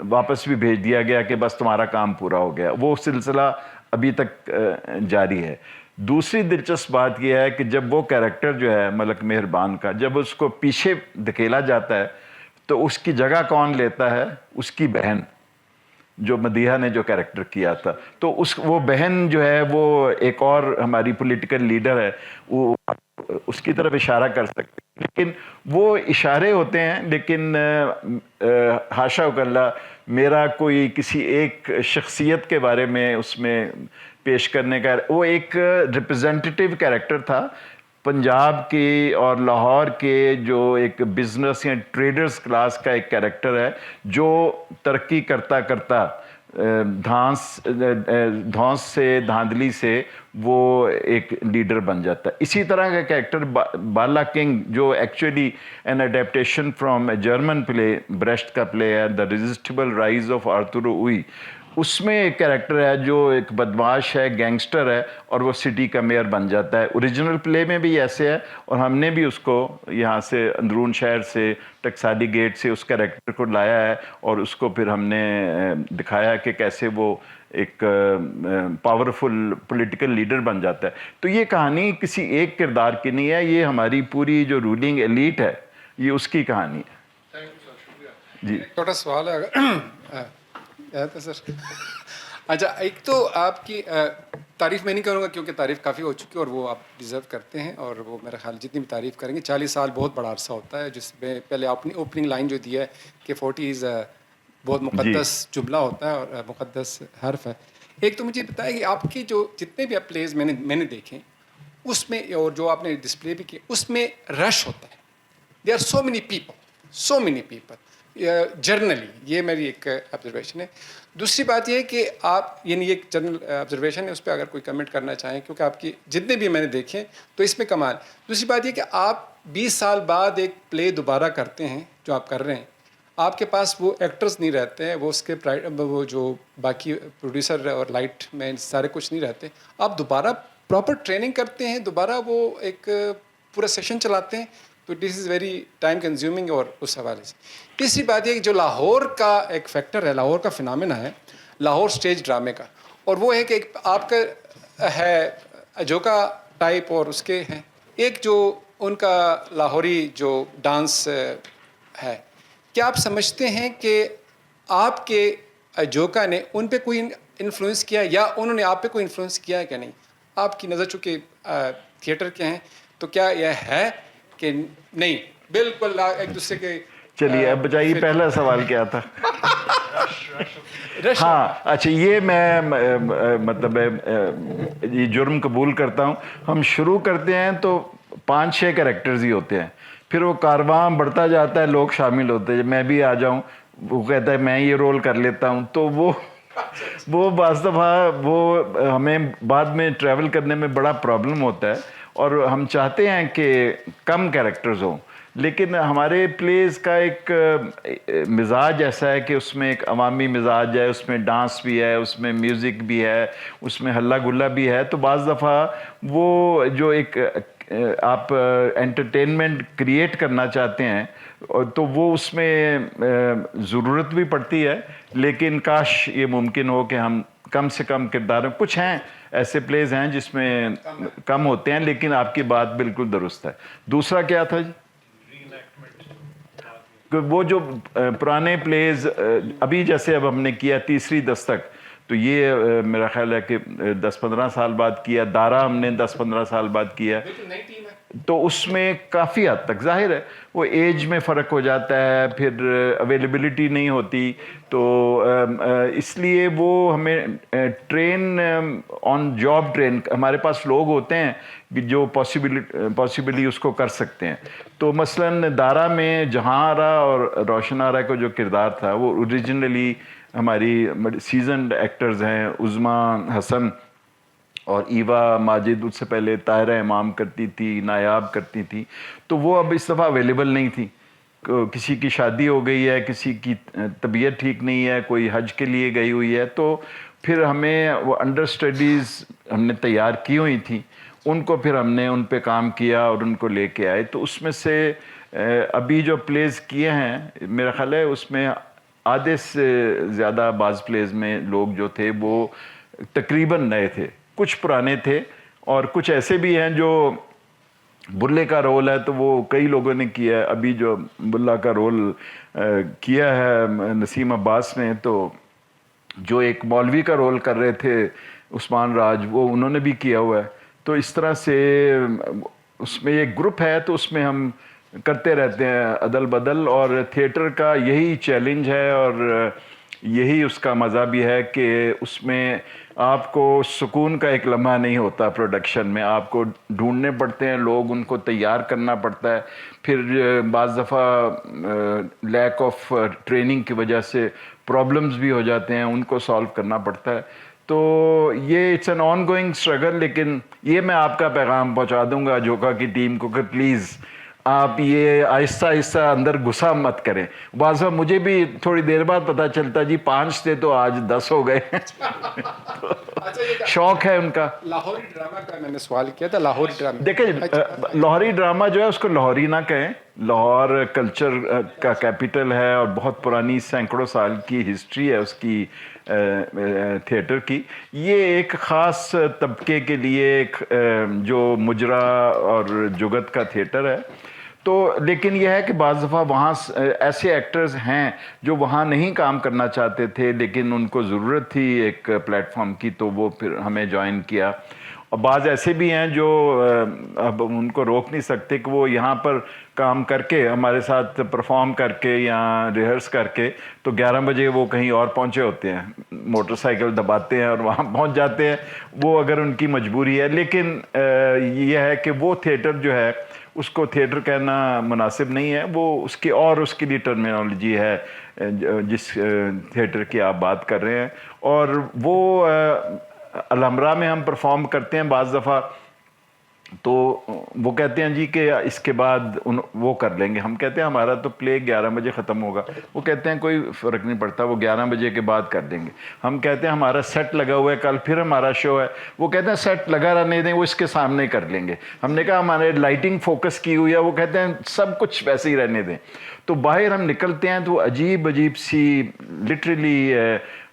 واپس بھی بھیج دیا گیا کہ بس تمہارا کام پورا ہو گیا. وہ سلسلہ ابھی تک جاری ہے. دوسری دلچسپ بات یہ ہے کہ جب وہ کیریکٹر جو ہے ملک مہربان کا، جب اس کو پیچھے دھکیلا جاتا ہے تو اس کی جگہ کون لیتا ہے؟ اس کی بہن، جو مدیحہ نے جو کیریکٹر کیا تھا. تو وہ بہن جو ہے وہ ایک اور ہماری پولیٹیکل لیڈر ہے، وہ اس کی طرف اشارہ کر سکتے ہیں، لیکن وہ اشارے ہوتے ہیں. لیکن حاشا وکلا میرا کوئی کسی ایک شخصیت کے بارے میں اس میں پیش کرنے کا، وہ ایک ریپرزینٹیٹیو کیریکٹر تھا پنجاب کی اور لاہور کے جو ایک بزنس یا ٹریڈرز کلاس کا ایک کیریکٹر ہے جو ترقی کرتا کرتا دھانس سے، دھاندلی سے وہ ایک لیڈر بن جاتا ہے. اسی طرح کا کیریکٹر بالا کنگ، جو actually an adaptation from a German play, Brecht کا پلے ہے، دا ریزسٹیبل رائز آف آرتھور اوئی. اس میں ایک کیریکٹر ہے جو ایک بدمعاش ہے، گینگسٹر ہے، اور وہ سٹی کا میئر بن جاتا ہے. اوریجنل پلے میں بھی ایسے ہے، اور ہم نے بھی اس کو یہاں سے اندرون شہر سے، ٹکسالی گیٹ سے اس کیریکٹر کو لایا ہے، اور اس کو پھر ہم نے دکھایا کہ کیسے وہ ایک پاورفل پولیٹیکل لیڈر بن جاتا ہے. تو یہ کہانی کسی ایک کردار کی نہیں ہے، یہ ہماری پوری جو رولنگ ایلیٹ ہے یہ اس کی کہانی ہے. جی چھوٹا سوال ہے سر. اچھا، ایک تو آپ کی تعریف میں نہیں کروں گا کیونکہ تعریف کافی ہو چکی ہے اور وہ آپ ڈیزرو کرتے ہیں، اور وہ میرا خیال جتنی بھی تعریف کریں گے. 40 سال بہت بڑا عرصہ ہوتا ہے، جس میں پہلے اپنی اوپننگ لائن جو دیا ہے کہ 40 بہت مقدس جملہ ہوتا ہے اور مقدس حرف ہے. ایک تو مجھے بتایا کہ آپ کی جو جتنے بھی پلیز میں نے دیکھیں اس میں، اور جو آپ نے ڈسپلے بھی کیا، اس میں رش ہوتا ہے. They are so many people generally. یہ میری ایک آبزرویشن ہے. دوسری بات یہ ہے کہ آپ، یعنی ایک جنرل آبزرویشن ہے، اس پہ اگر کوئی کمنٹ کرنا چاہیں، کیونکہ آپ کی جتنے بھی میں نے دیکھے تو اس میں کمال. دوسری بات یہ کہ آپ 20 سال بعد ایک پلے دوبارہ کرتے ہیں جو آپ کر رہے ہیں. آپ کے پاس وہ ایکٹرز نہیں رہتے ہیں، وہ اسکرپٹ، وہ جو باقی پروڈیوسر اور لائٹ مین سارے کچھ نہیں رہتے. آپ دوبارہ پراپر ٹریننگ کرتے ہیں، دوبارہ وہ ایک پورا سیشن چلاتے ہیں. تو this is very time consuming. اور اس حوالے سے تیسری بات یہ کہ جو لاہور کا ایک فیکٹر ہے، لاہور کا فنامنا ہے، لاہور سٹیج ڈرامے کا، اور وہ ہے کہ آپ کا ہے اجوکا ٹائپ، اور اس کے ہیں ایک جو ان کا لاہوری جو ڈانس ہے. کیا آپ سمجھتے ہیں کہ آپ کے اجوکا نے ان پہ کوئی انفلوئنس کیا، یا انہوں نے آپ پہ کوئی انفلوئنس کیا ہے کہ نہیں؟ آپ کی نظر چونکہ تھیٹر کے ہیں، تو کیا یہ ہے کہ نہیں بالکل ایک دوسرے کے؟ چلیے اب بتائیے پہلا سوال کیا تھا؟ ہاں اچھا، یہ میں مطلب یہ جرم قبول کرتا ہوں. ہم شروع کرتے ہیں تو 5-6 کریکٹرز ہی ہوتے ہیں، پھر وہ کارواں بڑھتا جاتا ہے، لوگ شامل ہوتے ہیں. میں بھی آ جاؤں، وہ کہتا ہے میں یہ رول کر لیتا ہوں. تو وہ بعض دفعہ وہ ہمیں بعد میں ٹریول کرنے میں بڑا پرابلم ہوتا ہے، اور ہم چاہتے ہیں کہ کم کیریکٹرز ہوں. لیکن ہمارے پلیز کا ایک مزاج ایسا ہے کہ اس میں ایک عوامی مزاج ہے، اس میں ڈانس بھی ہے، اس میں میوزک بھی ہے، اس میں ہلا گلا بھی ہے. تو بعض دفعہ وہ جو ایک آپ انٹرٹینمنٹ کریٹ کرنا چاہتے ہیں تو وہ اس میں ضرورت بھی پڑتی ہے، لیکن کاش یہ ممکن ہو کہ ہم کم سے کم کرداروں، کچھ ہیں ایسے پلیز ہیں جس میں کم ہوتے ہیں، لیکن آپ کی بات بالکل درست ہے. دوسرا کیا تھا جی؟ وہ جو پرانے پلیز ابھی جیسے اب ہم نے کیا تیسری دستک، تو یہ میرا خیال ہے کہ 10-15 سال بعد کیا. دارا ہم نے 10-15 سال بعد کیا، تو اس میں کافی حد تک ظاہر ہے وہ ایج میں فرق ہو جاتا ہے، پھر اویلیبلٹی نہیں ہوتی، تو اس لیے وہ ہمیں ٹرین آن جاب ٹرین، ہمارے پاس لوگ ہوتے ہیں جو پاسبلی اس کو کر سکتے ہیں. تو مثلا دارا میں جہاں آرا اور روشن آرا کا جو کردار تھا وہ اوریجنلی ہماری سیزنڈ ایکٹرز ہیں، عظما حسن اور ایوا ماجد، اس سے پہلے طاہرہ امام کرتی تھی، نایاب کرتی تھی، تو وہ اب اس دفعہ اویلیبل نہیں تھی. کسی کی شادی ہو گئی ہے، کسی کی طبیعت ٹھیک نہیں ہے، کوئی حج کے لیے گئی ہوئی ہے، تو پھر ہمیں وہ انڈر اسٹڈیز ہم نے تیار کی ہوئی تھیں، ان کو پھر ہم نے ان پہ کام کیا اور ان کو لے کے آئے. تو اس میں سے ابھی جو پلیز کیے ہیں میرا خیال ہے اس میں آدھے سے زیادہ بعض پلیز میں لوگ جو تھے وہ تقریباً نئے تھے، کچھ پرانے تھے، اور کچھ ایسے بھی ہیں جو بلے کا رول ہے تو وہ کئی لوگوں نے کیا ہے. ابھی جو بلہ کا رول کیا ہے نسیم عباس نے، تو جو ایک مولوی کا رول کر رہے تھے عثمان راج، وہ انہوں نے بھی کیا ہوا ہے. تو اس طرح سے اس میں ایک گروپ ہے، تو اس میں ہم کرتے رہتے ہیں عدل بدل، اور تھیٹر کا یہی چیلنج ہے اور یہی اس کا مزہ بھی ہے کہ اس میں آپ کو سکون کا ایک لمحہ نہیں ہوتا. پروڈکشن میں آپ کو ڈھونڈنے پڑتے ہیں لوگ، ان کو تیار کرنا پڑتا ہے، پھر بعض دفعہ لیک آف ٹریننگ کی وجہ سے پرابلمز بھی ہو جاتے ہیں، ان کو سالو کرنا پڑتا ہے. تو یہ it's an ongoing struggle. لیکن یہ میں آپ کا پیغام پہنچا دوں گا جوکا کی ٹیم کو کہ پلیز آپ یہ آہستہ آہستہ اندر گھسا مت کریں. بعض مجھے بھی تھوڑی دیر بعد پتہ چلتا جی 5 تھے تو آج 10 ہو گئے. شوق ہے ان کا. لاہوری ڈرامہ کا میں نے سوال کیا تھا. لاہوری ڈرامہ دیکھیں، لاہوری ڈرامہ جو ہے اس کو لاہوری نہ کہیں. لاہور کلچر کا کیپٹل ہے اور بہت پرانی سینکڑوں سال کی ہسٹری ہے اس کی تھیٹر کی. یہ ایک خاص طبقے کے لیے ایک جو مجرا اور جگت کا تھیٹر ہے. تو لیکن یہ ہے کہ بعض دفعہ وہاں ایسے ایکٹرز ہیں جو وہاں نہیں کام کرنا چاہتے تھے، لیکن ان کو ضرورت تھی ایک پلیٹ فارم کی، تو وہ پھر ہمیں جوائن کیا. اور بعض ایسے بھی ہیں جو اب ان کو روک نہیں سکتے کہ وہ یہاں پر کام کر کے ہمارے ساتھ پرفارم کر کے یا ریہرس کر کے تو 11 بجے وہ کہیں اور پہنچے ہوتے ہیں، موٹر سائیکل دباتے ہیں اور وہاں پہنچ جاتے ہیں. وہ اگر ان کی مجبوری ہے، لیکن یہ ہے کہ وہ تھیٹر جو ہے اس کو تھیٹر کہنا مناسب نہیں ہے. وہ اس کی اور اس کے لیے ٹرمینالوجی ہے جس تھیٹر کی آپ بات کر رہے ہیں. اور وہ الحمرا میں ہم پرفارم کرتے ہیں بعض دفعہ، تو وہ کہتے ہیں جی کہ اس کے بعد وہ کر لیں گے. ہم کہتے ہیں ہمارا تو پلے 11 بجے ختم ہوگا. وہ کہتے ہیں کوئی فرق نہیں پڑتا، وہ 11 بجے کے بعد کر دیں گے. ہم کہتے ہیں ہمارا سیٹ لگا ہوا ہے، کل پھر ہمارا شو ہے. وہ کہتے ہیں سیٹ لگا رہنے دیں، وہ اس کے سامنے کر لیں گے. ہم نے کہا ہمارے لائٹنگ فوکس کی ہوئی ہے، وہ کہتے ہیں سب کچھ ویسے ہی رہنے دیں. تو باہر ہم نکلتے ہیں تو عجیب عجیب سی لٹرلی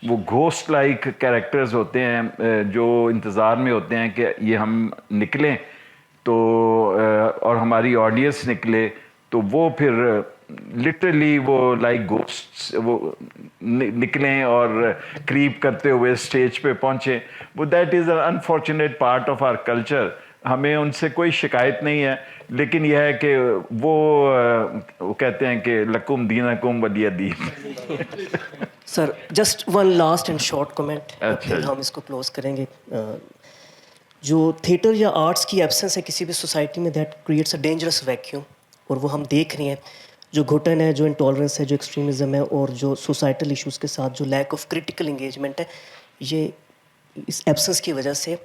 وہ گھوسٹ لائک کیریکٹرز ہوتے ہیں جو انتظار میں ہوتے ہیں کہ یہ ہم نکلیں تو اور ہماری آڈینس نکلے. تو وہ پھر لٹرلی وہ لائک گھوسٹ وہ نکلیں اور کریپ کرتے ہوئے اسٹیج پہ پہنچیں. وہ that is an unfortunate part of our culture. ہمیں ان سے کوئی شکایت نہیں ہے، لیکن یہ ہے کہ وہ کہتے ہیں کہ لکم دینکم ولی دین. Sir just one last and short comment, پھر ہم اس کو کلوز کریں گے. جو تھیٹر یا آرٹس کی ایبسنس ہے کسی بھی سوسائٹی میں، that creates a dangerous vacuum. اور وہ ہم دیکھ رہے ہیں جو گھٹن ہے، جو انٹالرنس ہے، جو ایکسٹریمزم ہے، اور جو سوسائٹل ایشوز کے ساتھ جو لیک آف کریٹیکل انگیجمنٹ ہے، یہ اس ایبسنس کی وجہ سے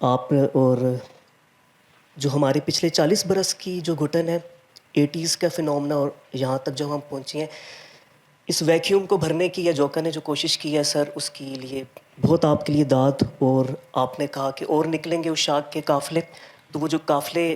آپ اور جو ہمارے پچھلے 40 برس کی جو گھٹن ہے، 80s کا فینومنا اور یہاں تک جو ہم پہنچے ہیں، اس ویکیوم کو بھرنے کی یا جوکا نے جو کوشش کی ہے سر، اس کے لیے بہت آپ کے لیے داد. اور آپ نے کہا کہ اور نکلیں گے اس شاخ کے قافلے، تو وہ جو قافلے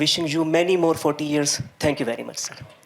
Wishing you many more 40 years. Thank you very much, sir.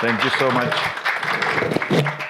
Thank you so much.